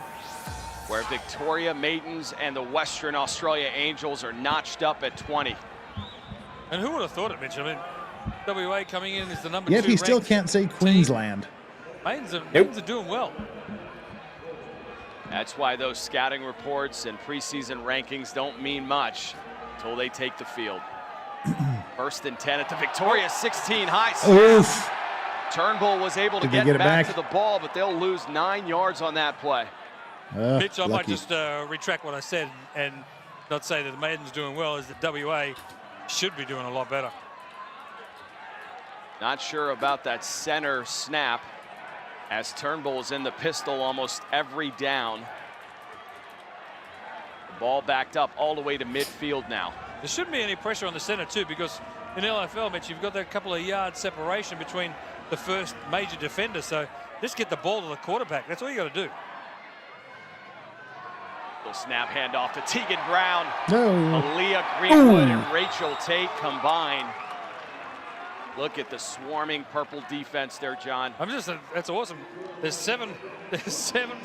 where Victoria Maidens and the Western Australia Angels are notched up at 20. And who would have thought it, Mitch? I mean, WA coming in as the number 2 Yet he still ranked can't say Queensland. Maidens are doing well. That's why those scouting reports and preseason rankings don't mean much until they take the field. 1st and 10 at the Victoria 16 high snap. Oof. Turnbull was able to Did they get get it back back? to the ball, but they'll lose 9 yards on that play. Mitch, I might lucky. just retract what I said and not say that the Maidens doing well, is that WA should be doing a lot better. Not sure about that center snap, as Turnbull is in the pistol almost every down. The ball backed up all the way to midfield now. There shouldn't be any pressure on the center too, because in LFL, Mitch, you've got that couple of yards separation between the first major defender. So just get the ball to the quarterback. That's all you got to do. Little snap handoff to Tegan Brown. No. Aaliyah Greenwood and Rachel Tate combine. Look at the swarming purple defense there, John. That's awesome. There's seven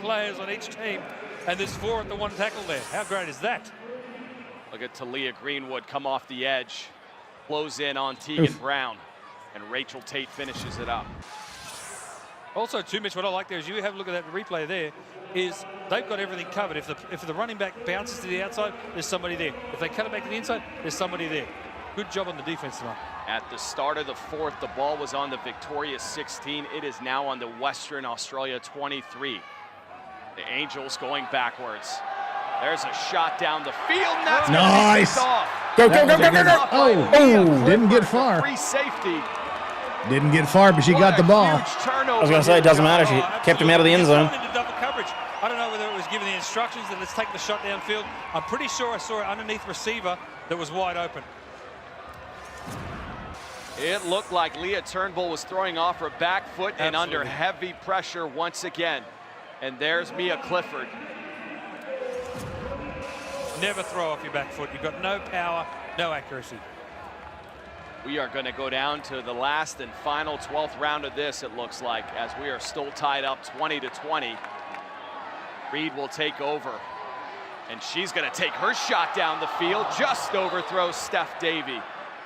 players on each team, and there's 4 at the one tackle there. How great is that? Look at Talia Greenwood come off the edge, blows in on Tegan Brown, and Rachel Tate finishes it up. Also, too, Mitch, what I like there is you have a look at that replay there, is they've got everything covered. If the running back bounces to the outside, there's somebody there. If they cut it back to the inside, there's somebody there. Good job on the defense tonight. At the start of the 4th, the ball was on the Victoria 16. It is now on the Western Australia 23. The Angels going backwards. There's a shot down the field, and that's nice. Off. Go. Oh, didn't get far. Free safety. Didn't get far, but she got the ball. I was going to say, it doesn't matter. She kept him out of the end zone. Into double coverage. I don't know whether it was given the instructions that let's take the shot downfield. I'm pretty sure I saw it underneath receiver that was wide open. It looked like Leah Turnbull was throwing off her back foot and under heavy pressure once again. And there's Mia Clifford. Never throw off your back foot. You've got no power, no accuracy. We are going to go down to the last and final 12th round of this, it looks like, as we are still tied up 20-20. Reed will take over, and she's going to take her shot down the field, just overthrows Steph Davey,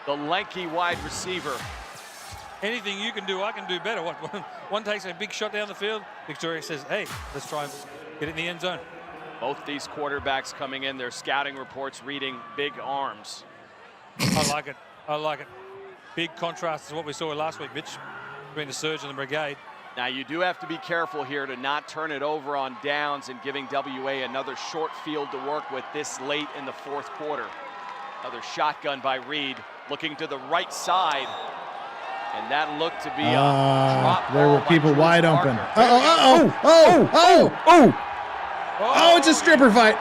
the lanky wide receiver. Anything you can do, I can do better. One takes a big shot down the field. Victoria says, hey, let's try and get it in the end zone. Both these quarterbacks coming in, their scouting reports reading big arms. I like it. I like it. Big contrast to what we saw last week, Mitch, between the Surge and the Brigade. Now, you do have to be careful here to not turn it over on downs and giving WA another short field to work with this late in the 4th quarter. Another shotgun by Reed, looking to the right side. And that looked to be a drop there ball were people by wide Parker. open. Oh, it's a stripper fight.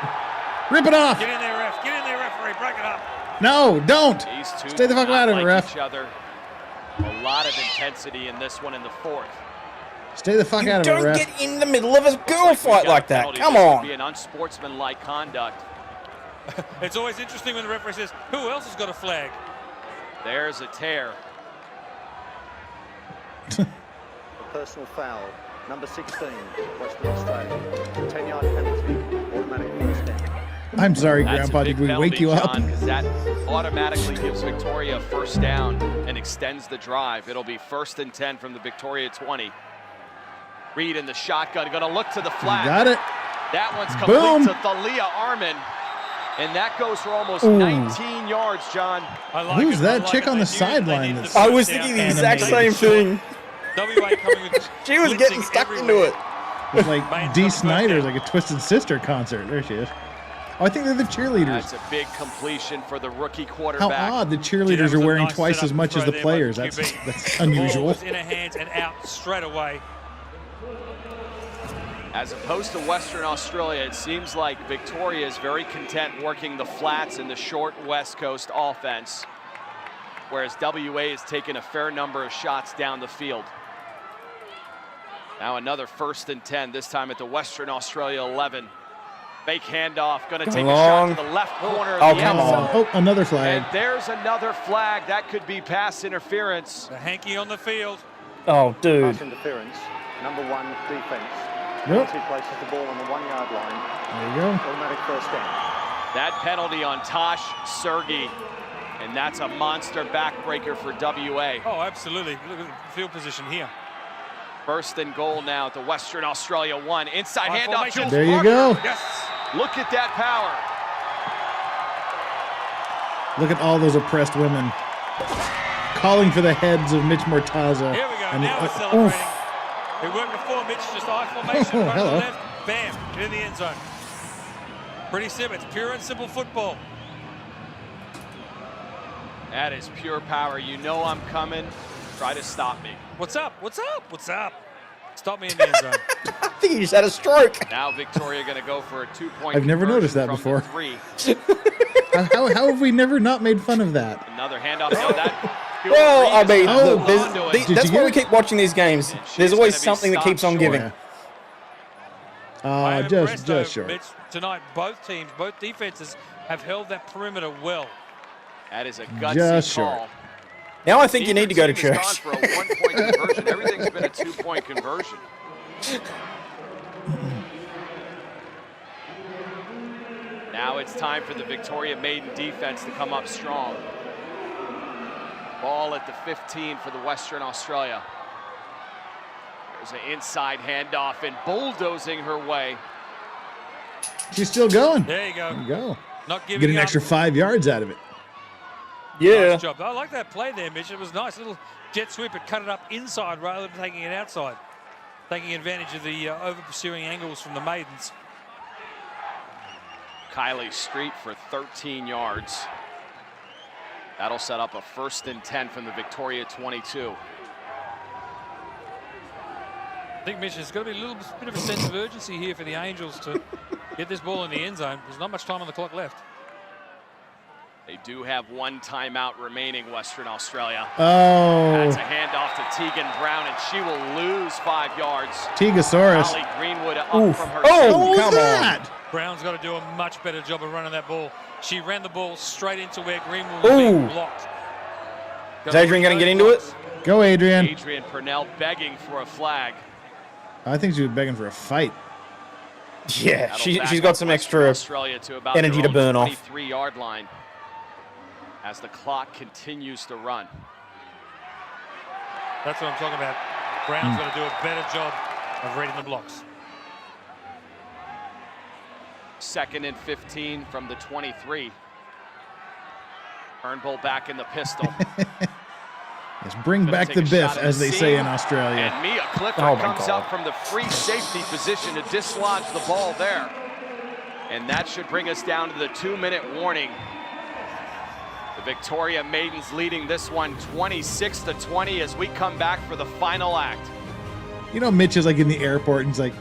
Rip it off. Get in there, ref. Get in there, referee. Break it up. No, don't. These two Stay the fuck out of it, ref. Each other. A lot of intensity in this one in the 4th. Stay the fuck out of it, ref. Don't get in the middle of a girl fight like that. Come This on. would be an unsportsmanlike conduct. It's always interesting when the referee says, who else has got a flag? There's a tear. A personal foul. Number 16, Western Australia. 10-yard penalty. Automatic first down. I'm sorry, That's Grandpa. a big Did we penalty, wake you up? John, 'cause that automatically gives Victoria a first down and extends the drive. It'll be 1st and 10 from the Victoria 20. Reed in the shotgun, going to look to the flat. You got it. That one's complete Boom. to Thalia Armin. And that goes for almost 19 yards, John. Who's that chick on the sideline? I was thinking the exact same thing. WA coming with She was getting stuck into it. It's like Dee Snider's, like a Twisted Sister concert. There she is. Oh, I think they're the cheerleaders. That's a big completion for the rookie How quarterback. odd. The cheerleaders are wearing twice as much as the players. That's The unusual. ball was in her hands and out straight away. As opposed to Western Australia, it seems like Victoria is very content working the flats in the short West Coast offense, whereas WA has taken a fair number of shots down the field. Now another 1st and 10, this time at the Western Australia 11. Fake handoff, going to take a shot to the left corner of the end zone. Oh, another flag. And there's another flag. That could be pass interference. The hanky on the field. Oh, dude. Pass interference. Number 1, defense. Yep. He places the ball on the 1-yard line. There you go. Automatic first down. That penalty on Tosh Sergey. And that's a monster backbreaker for WA. Oh, absolutely. Look at the field position here. 1st and goal now at the Western Australia 1. Inside handoff. Jules There you Parker. go. Yes. Look at that power. Look at all those oppressed women calling for the heads of Mitch Mortaza. Here we go. And Now we're celebrating. It worked before, Mitch. Just eye formation. Run to the left. Bam. Get in the end zone. Pretty simple. It's pure and simple football. That is pure power. You know I'm coming. Try to stop me. What's up? What's up? What's up? Stop me in the end zone. I think he just had a stroke. Now Victoria going to go for a 2-point I've never noticed that conversion before. from the 3. How have we never not made fun of that? Another handoff. No, that. Well, I mean, that's why we it? keep watching these games. There's always something that keeps on giving. I am just impressed, though, short. Mitch, tonight, both teams, both defenses have held that perimeter well. That is a gutsy Just call. short. Now I think you need to go to Team has church. gone for a 1-point conversion. Everything's been a 2-point conversion. Now it's time for the Victoria Maiden defense to come up strong. Ball at the 15 for the Western Australia. There's an inside handoff and bulldozing her way. She's still going. There you go. There you go. Not giving Get an up. extra 5 yards out of it. Yeah. Nice job. I like that play there, Mitch. It was nice. Little jet sweep. It cut it up inside rather than taking it outside. Taking advantage of the over-pursuing angles from the Maidens. Kylie Street for 13 yards. That'll set up a 1st and 10 from the Victoria 22. I think, Mitch, there's got to be a little bit of a sense of urgency here for the Angels to get this ball in the end zone. There's not much time on the clock left. They do have 1 timeout remaining, Western Australia. Oh. That's a handoff to Tegan Brown, and she will lose 5 yards. Tegasaurus. Holly Greenwood up Oof. from her. Oh, What was come that? on. Brown's got to do a much better job of running that ball. She ran the ball straight into where Greenwood was being blocked. Is Adrian going to get into it? Go, Adrian. Adrian Purnell begging for a flag. I think she was begging for a fight. Yeah, That'll she's back got up some Western extra Australia to about energy their to own burn off. 23-yard line as the clock continues to run. That's what I'm talking about. Brown's got to do a better job of reading the blocks. 2nd and 15 from the 23. Turnbull back in the pistol. Let's bring Gonna back take the a biff, shot at as the they say seam. in Australia. And Mia Clifford Oh my comes God. out from the free safety position to dislodge the ball there. And that should bring us down to the 2-minute warning. The Victoria Maidens leading this one 26-20 as we come back for the final act. You know, Mitch is like in the airport and he's like,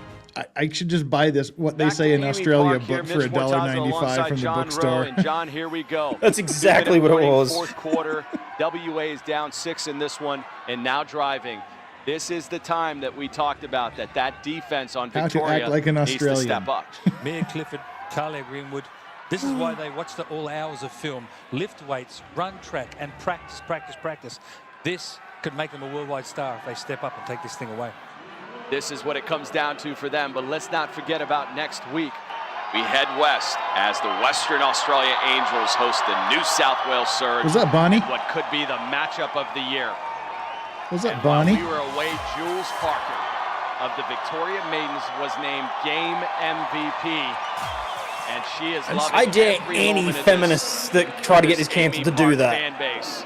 I should just buy this, what they Back say to in Amy Australia, Park here, book for Mitch Mortazo $1.95 alongside from the John bookstore. Rowe. And John, here we go. That's exactly what it 2-minute was. Fourth quarter, WA is down 6 in this one and now driving. This is the time that we talked about, that defense on How to Victoria act like an needs to Australian. step up. Mia Clifford, Carly Greenwood. This is why they watch the all hours of film. Lift weights, run track, and practice, practice, practice. This could make them a worldwide star if they step up and take this thing away. This is what it comes down to for them, but let's not forget about next week. We head west as the Western Australia Angels host the New South Wales Surge. What's up, Bonnie? in what could be the matchup of the year. What's up, And Bonnie? while we were away, Jules Parker of the Victoria Maidens was named game MVP. And she is loving I dare every any moment of feminists that try to get this camp Amy to do Park that. fan base.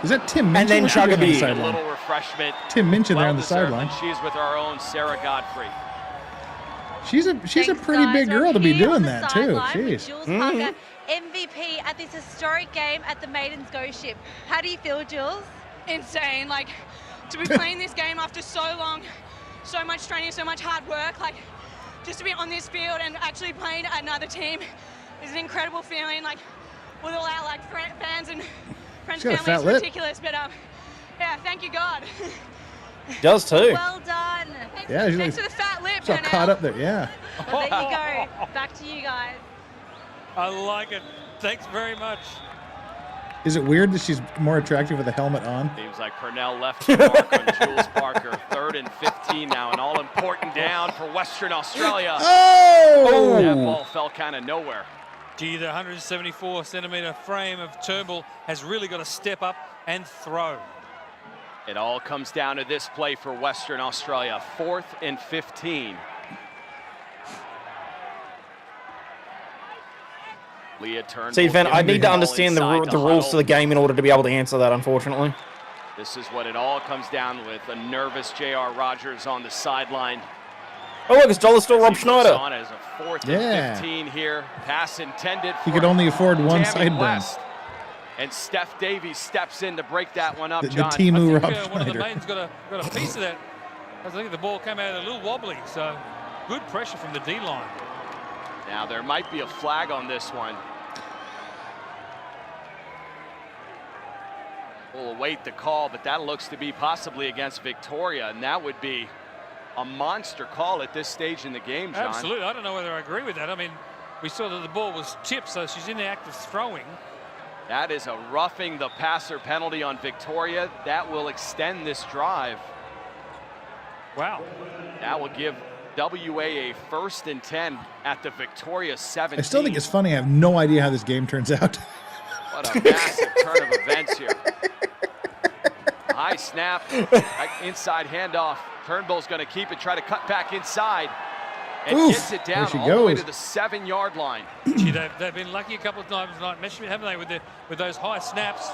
Is that Tim Minchin? And then What's he chug a doing on the beer. A sideline? little refreshment. Tim Minchin there on the Well-deserved, sideline. and she's with our own Sarah Godfrey. She's a Thanks, pretty guys. big We're girl to be here doing on the that too. sideline with Jeez. Jules Parker, MVP at this historic game at the Maidens Ghost Ship. How do you feel, Jules? Insane, like to be playing this game after so long, so much training, so much hard work, like just to be on this field and actually playing at another team is an incredible feeling, like with all our like fans and friends She's and got a family. fat It's lip. ridiculous, but yeah, thank you God. Does too. Well done. Yeah, she's Thanks like, for the fat lip. she's all Purnell. caught up there. Yeah. Well, there you go. Back to you guys. I like it. Thanks very much. Is it weird that she's more attractive with a helmet on? Seems like Purnell left the mark on Jules Parker. 3rd and 15 now, an all-important down for Western Australia. Oh! That ball fell kind of nowhere. Gee, the 174-centimetre frame of Turnbull has really got to step up and throw. It all comes down to this play for Western Australia. 4th and 15. Leah Turnbull. See, Van, I giving need to ball understand inside the rules to huddle. the game in order to be able to answer that, unfortunately. This is what it all comes down with. A nervous J.R. Rogers on the sideline. Oh, look, it's dollar store Rob As he moves Schneider. on as a 4th Yeah. and 15 here. Pass intended He for could only afford one Tammy sideburn. West. And Steph Davies steps in to break that one up, The John. Timu I Rob think one of the Schneider. Maidens got a piece of that. I think the ball came out a little wobbly, so good pressure from the D-line. Now, there might be a flag on this one. We'll await the call, but that looks to be possibly against Victoria, and that would be a monster call at this stage in the game, John. Absolutely. I don't know whether I agree with that. I mean, we saw that the ball was tipped, so she's in the act of throwing. That is a roughing the passer penalty on Victoria. That will extend this drive. Wow. That will give WA a 1st and 10 at the Victoria 17. I still think it's funny. I have no idea how this game turns out. What a massive turn of events here. High snap, inside handoff. Turnbull's going to keep it, try to cut back inside, and gets it down all the way to the 7-yard line. Gee, they've been lucky a couple of times tonight, haven't they, with those high snaps?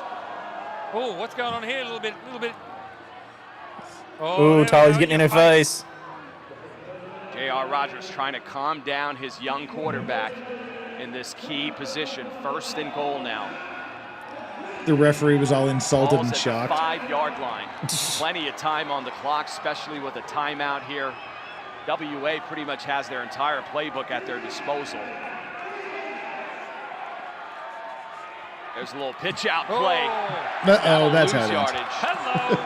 Oh, what's going on here? A little bit. Oh, Tyler's getting in her face. J.R. Rogers trying to calm down his young quarterback in this key position. 1st and goal now. The referee was all insulted Ball's and at shocked. The 5-yard line. Plenty of time on the clock, especially with a timeout here. WA pretty much has their entire playbook at their disposal. There's a little pitch out play. Uh-oh, that's how it ends. Hello.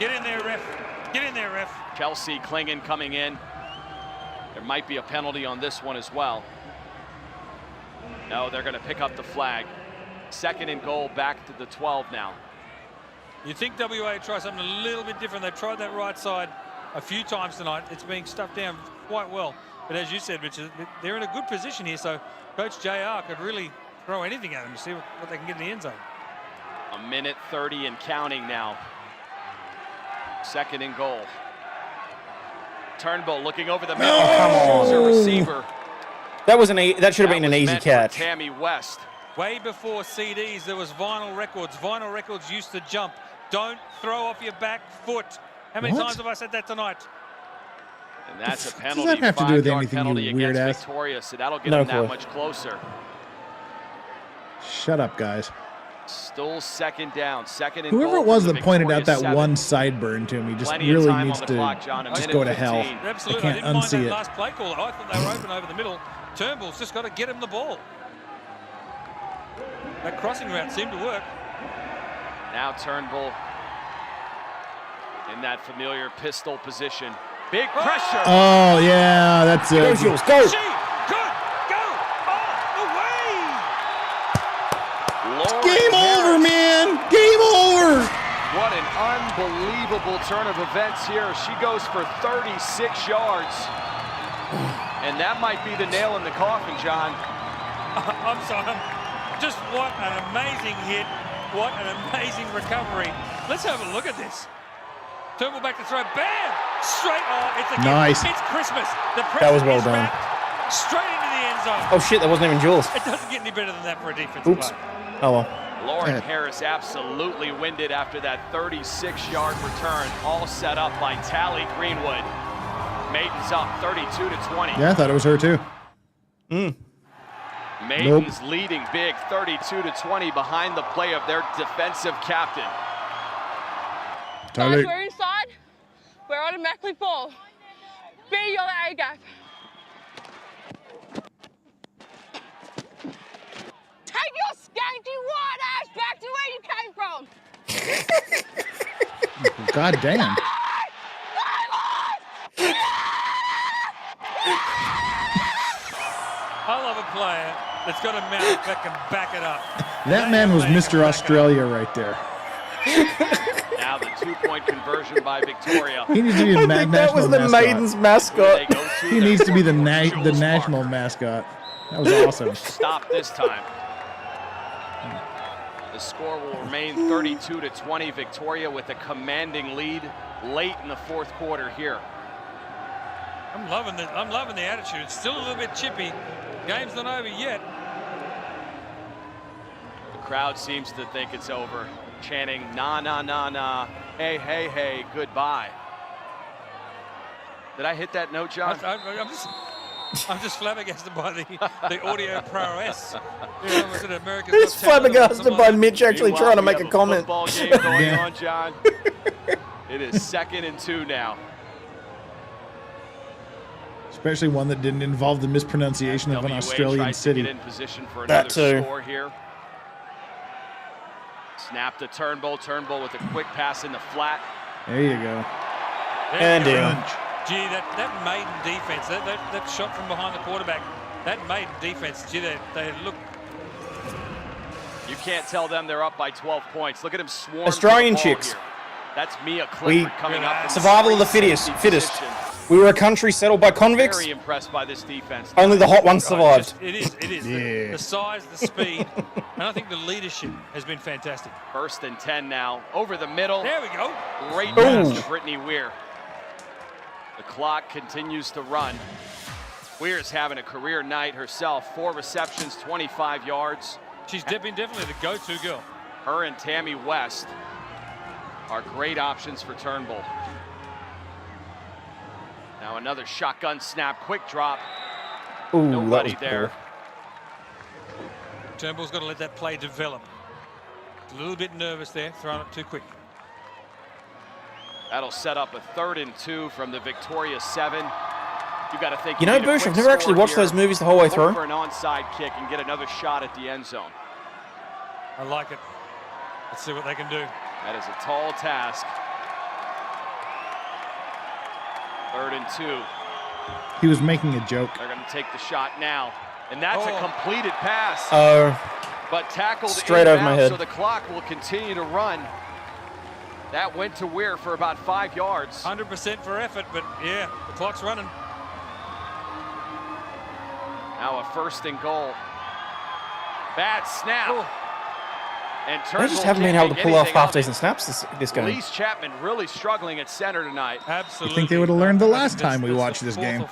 Get in there, ref. Get in there, ref. Kelsey Klingon coming in. There might be a penalty on this one as well. No, they're going to pick up the flag. 2nd and goal, back to the 12 now. You think WA try something a little bit different. They've tried that right side a few times tonight. It's being stuffed down quite well. But as you said, Richard, they're in a good position here, so Coach JR could really throw anything at them to see what they can get in the end zone. 1:30 and counting now. 2nd and goal. Turnbull looking over the middle. Oh, come on. Receiver. That should have been an easy catch. Tammy West. Way before CDs, there was vinyl records. Vinyl records used to jump. Don't throw off your back foot. How many times have I said that tonight? And that's a penalty. Does that have to do with 5-yard anything, penalty you weird against ass? Victoria, so that'll get them that much closer. Shut up, guys. Still 2nd down. 2nd and Whoever goal it was from that the pointed out Victoria that 7. one sideburn to me just Plenty of really time needs on the to clock, John. just 1:15. go to hell. Absolutely. I can't didn't mind unsee that it. last play call. I thought they were open over the middle. Turnbull's just got to get him the ball. That crossing route seemed to work. Now Turnbull in that familiar pistol position. Big pressure. Oh, yeah, that's it. Go, Jules, go. Game over, man. Game over. What an unbelievable turn of events here. She goes for 36 yards. And that might be the nail in the coffin, John. I'm sorry. Just what an amazing hit. What an amazing recovery. Let's have a look at this. Turnbull back to throw. Bam! Straight. Oh, it's a nice. It's Christmas. That was well done. Straight into the end zone. Oh shit, that wasn't even Jules. It doesn't get any better than that for a defensive Oops. player. Oh well. Lauren Harris absolutely winded after that 36-yard return, all set up by Tally Greenwood. Maiden's up 32-20. Yeah, I thought it was her too. Maiden's leading big 32-20 behind the play of their defensive captain. Guys, we're inside. We're automatically full. Be your A gap. Take your skanky white ass back to where you came from. God damn. I love a player that's got a mouth that can back it up. That man was Mr. Australia right there. Now the 2-point conversion by Victoria. He needs to be the I think that was the national Maiden's mascot. He needs to be the national mascot. That was awesome. Stop this time. The score will remain 32-20. Victoria with a commanding lead late in the 4th quarter here. I'm loving the attitude. It's still a little bit chippy. Game's not over yet. The crowd seems to think it's over, chanting "Nah, nah, nah, nah, hey, hey, hey, goodbye." Did I hit that note, John? I'm just flabbergasted by the audio prowess. You know, was it America's He's Got Talent or flabbergasted something by like Mitch actually Meanwhile, trying to we make have a comment. Football game going on, John. It is 2nd and 2 now. Especially one that didn't involve the mispronunciation of an WA Australian tries city. to get in position for That another too. score here. Snap to Turnbull. Turnbull with a quick pass in the flat. There you go. And down. Gee, that maiden defense, that shot from behind the quarterback, that maiden defense, gee, they look. You can't tell them they're up by 12 points. Look at him swarm. Australian chicks. Here. That's Mia Clifford coming up. From Survival of the fittest. We were a country settled by convicts. Very impressed by this defense. Only the hot ones survived. It is. Yeah. The size, the speed, and I think the leadership has been fantastic. 1st and 10 now. Over the middle. There we go. Great pass to Brittany Weir. The clock continues to run. Weir's having a career night herself. 4 receptions, 25 yards. She's definitely the go-to girl. Her and Tammy West are great options for Turnbull. Now another shotgun snap, quick drop. Ooh, nobody that was there. Poor. Turnbull's got to let that play develop. A little bit nervous there, throwing it too quick. That'll set up a 3rd and 2 from the Victoria 7. You got to think. You know, Bush, I've never actually watched those movies the whole way through. Look for an onside kick and get another shot at the end zone. I like it. Let's see what they can do. That is a tall task. 3rd and 2. He was making a joke. They're going to take the shot now. And that's a completed pass. But tackled straight over my head. So the clock will continue to run. That went to Weir for about 5 yards. 100% for effort, but yeah, the clock's running. Now a 1st and goal. Bad snap. Oh. And They just haven't been able to pull off half-decent snaps this game. Elise Chapman really struggling at center tonight. Absolutely. I think they would have learned the last time we watched this game.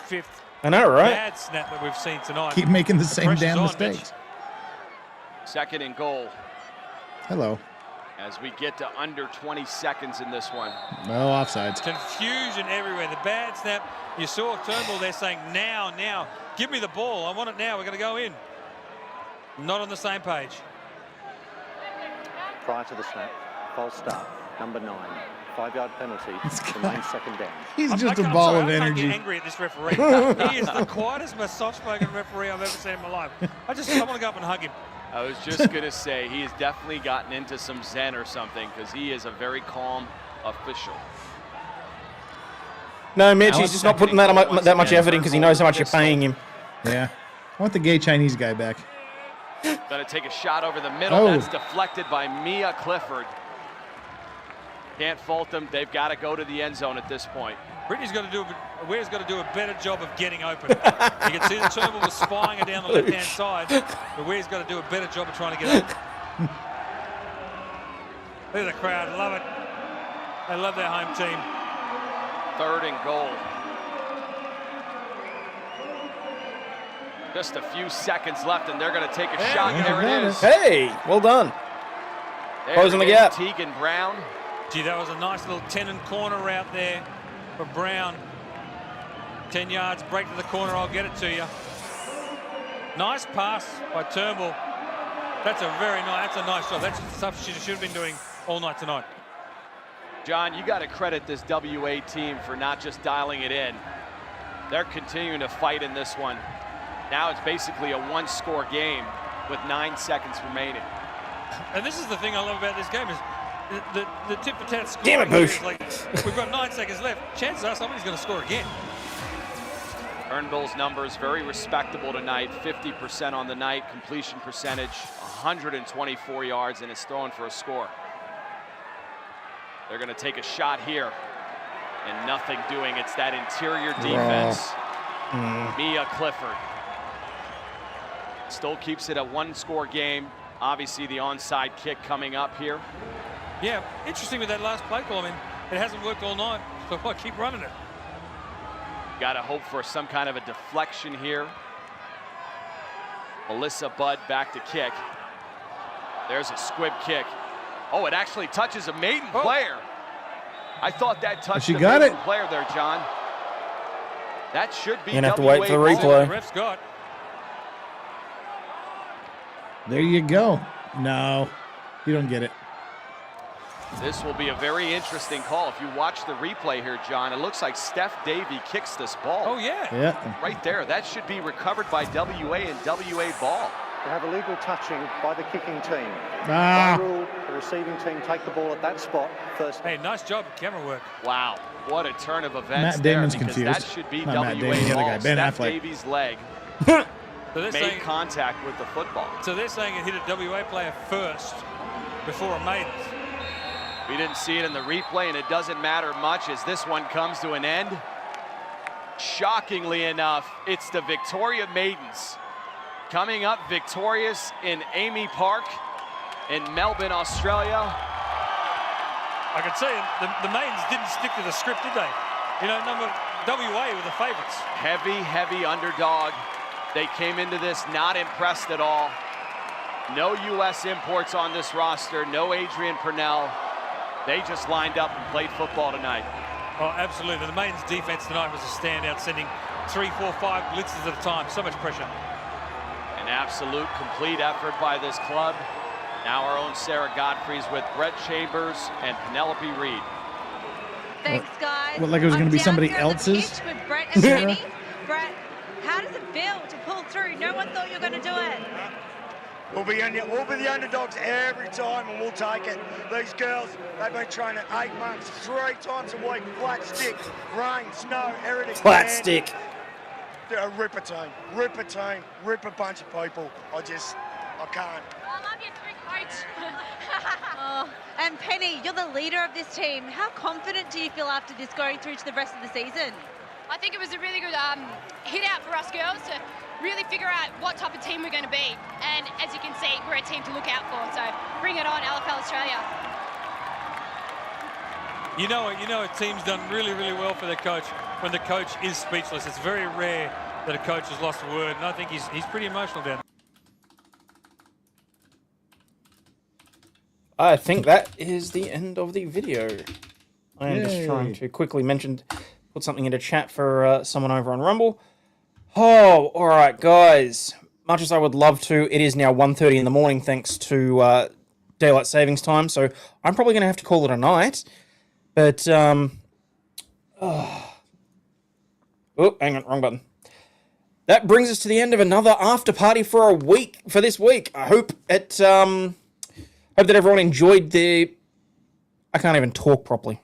I know, right? Bad snap that we've seen tonight. Keep making the same pressure's damn on, mistakes. 2nd and goal. Hello. As we get to under 20 seconds in this one. No offsides. Confusion everywhere. The bad snap. You saw Turnbull there saying, now. Give me the ball. I want it now. We're going to go in. Not on the same page. Prior to the snap, false start, number 9. 5-yard penalty, remains 2nd down. He's just a ball of I can't energy. get angry at this referee. He is the quietest, most soft-spoken referee I've ever seen in my life. I want to go up and hug him. I was just going to say, he has definitely gotten into some zen or something because he is a very calm official. No, Mitch, he's just not putting that much effort in because he knows how much you're paying him. Yeah. I want the gay Chinese guy back. Going to take a shot over the middle. Oh. That's deflected by Mia Clifford. Can't fault them. They've got to go to the end zone at this point. Weir's got to do a better job of getting open. You can see the Turnbull was spying her down the left-hand side, but Weir's got to do a better job of trying to get open. Look at the crowd. Love it. They love their home team. 3rd and goal. Just a few seconds left, and they're going to take a shot. There it is. Hey, well done. Closing the gap. Tegan Brown. Gee, that was a nice little tenon corner route there for Brown. 10 yards, break to the corner, I'll get it to you. Nice pass by Turnbull. That's a nice job. That's the stuff she should have been doing all night tonight. John, you got to credit this WA team for not just dialing it in. They're continuing to fight in this one. Now it's basically a 1-score game with 9 seconds remaining. And this is the thing I love about this game is the tit-for-tat score. Damn it, Boosh. Like, we've got 9 seconds left. Chances are somebody's going to score again. Turnbull's numbers very respectable tonight. 50% on the night, completion percentage, 124 yards, and is throwing for a score. They're going to take a shot here, and nothing doing. It's that interior defense. Mia Clifford. Still keeps it a 1-score game. Obviously, the onside kick coming up here. Yeah, interesting with that last play call. I mean, it hasn't worked all night, so I keep running it. Got to hope for some kind of a deflection here. Melissa Budd back to kick. There's a squib kick. Oh, it actually touches a maiden player. I thought that touched a maiden player there, John. That should be. You're gonna have to wait for the replay. The ref's got. There you go. No, you don't get it. This will be a very interesting call. If you watch the replay here, John, it looks like Steph Davey kicks this ball. Oh, yeah. Yeah. Right there. That should be recovered by WA and WA ball. to have illegal touching by the kicking team. Ah. By rule, the receiving team take the ball at that spot first. Hey, nice job, camera work. Wow, what a turn of events Matt there, Damon's because confused. that should be Not Matt WA Damon, the other guy, ball. Ben Steph Affleck. Davies' leg So they're made saying, contact with the football. so they're saying it hit a WA player first before a Maidens. We didn't see it in the replay, and it doesn't matter much as this one comes to an end. Shockingly enough, it's the Victoria Maidens coming up victorious in Amy Park in Melbourne, Australia. I can see the Maidens didn't stick to the script, did they? You know, WA were the favourites. Heavy underdog. They came into this not impressed at all. No U.S. imports on this roster, no Adrian Purnell. They just lined up and played football tonight. Oh, absolutely. The Maidens' defence tonight was a standout, sending 3, 4, 5 blitzes at a time. So much pressure. An absolute complete effort by this club. Now our own Sarah Godfrey's with Brett Chambers and Penelope Reed. Thanks, guys. What, like it was going to be I'm somebody down here on the else's? pitch with Brett and Penny. Brett, how does it feel to pull through? No one thought you were going to do it. We'll be the underdogs every time, and we'll take it. These girls, they've been training 8 months, 3 times a week, flat stick, rain, snow, everything. Flat stick. They're a ripper team, ripper bunch of people. I can't. I love you too, coach. Oh, and Penny, you're the leader of this team. How confident do you feel after this going through to the rest of the season? I think it was a really good hit out for us girls to really figure out what type of team we're going to be. And as you can see, we're a team to look out for. So bring it on, LFL Australia. You know a team's done really well for their coach when the coach is speechless. It's very rare that a coach has lost a word, and I think he's pretty emotional down there. I think that is the end of the video. I am just trying to quickly put something into chat for someone over on Rumble. Oh, all right, guys. Much as I would love to, it is now 1:30 in the morning thanks to daylight savings time, so I'm probably going to have to call it a night. But, oh, hang on, wrong button. That brings us to the end of another after party for this week. I hope it, hope that everyone enjoyed I can't even talk properly.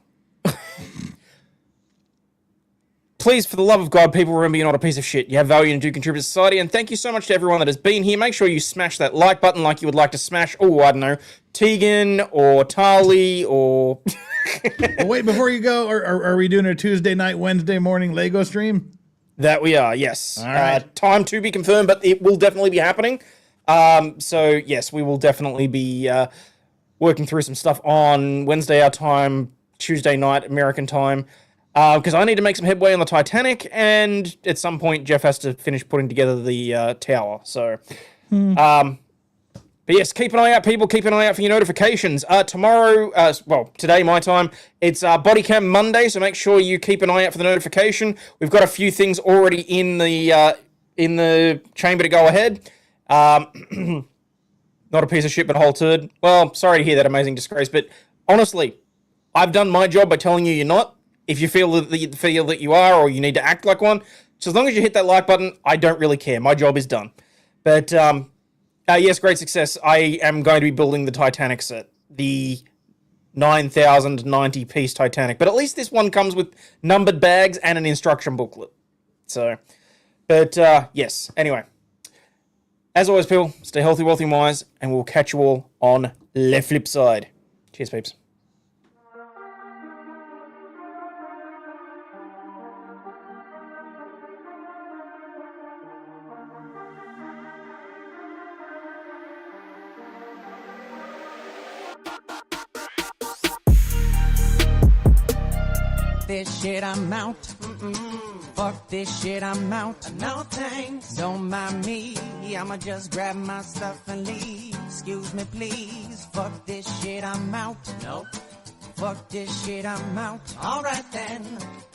Please, for the love of God, people, remember you're not a piece of shit. You have value and do contribute to society, and thank you so much to everyone that has been here. Make sure you smash that like button like you would like to smash, oh, I don't know, Tegan or Tali or... Oh, wait, before you go, are we doing a Tuesday night, Wednesday morning Lego stream? That we are, yes. All right. Time to be confirmed, but it will definitely be happening. So, yes, we will definitely be working through some stuff on Wednesday our time, Tuesday night American time, because I need to make some headway on the Titanic, and at some point Jeff has to finish putting together the tower. So, but yes, keep an eye out, people. Keep an eye out for your notifications. Tomorrow, today, my time, it's Body Cam Monday, so make sure you keep an eye out for the notification. We've got a few things already in the chamber to go ahead. Not a piece of shit, but a whole turd. Well, sorry to hear that, amazing disgrace, but honestly, I've done my job by telling you you're not. If you feel that you are, or you need to act like one, so as long as you hit that like button, I don't really care. My job is done. But yes, great success. I am going to be building the Titanic set, the 9,090 piece Titanic. But at least this one comes with numbered bags and an instruction booklet. So, but yes. Anyway, as always, people, stay healthy, wealthy, and wise, and we'll catch you all on the flip side. Cheers, peeps. This shit, I'm out. Fuck this shit, I'm out. No thanks. Don't mind me. I'ma just grab my stuff and leave. Excuse me, please. Fuck this shit, I'm out. Nope. Fuck this shit, I'm out. Alright then.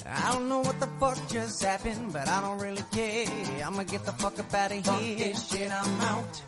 I don't know what the fuck just happened, but I don't really care. I'ma get the fuck up out of here. Fuck this shit, I'm out.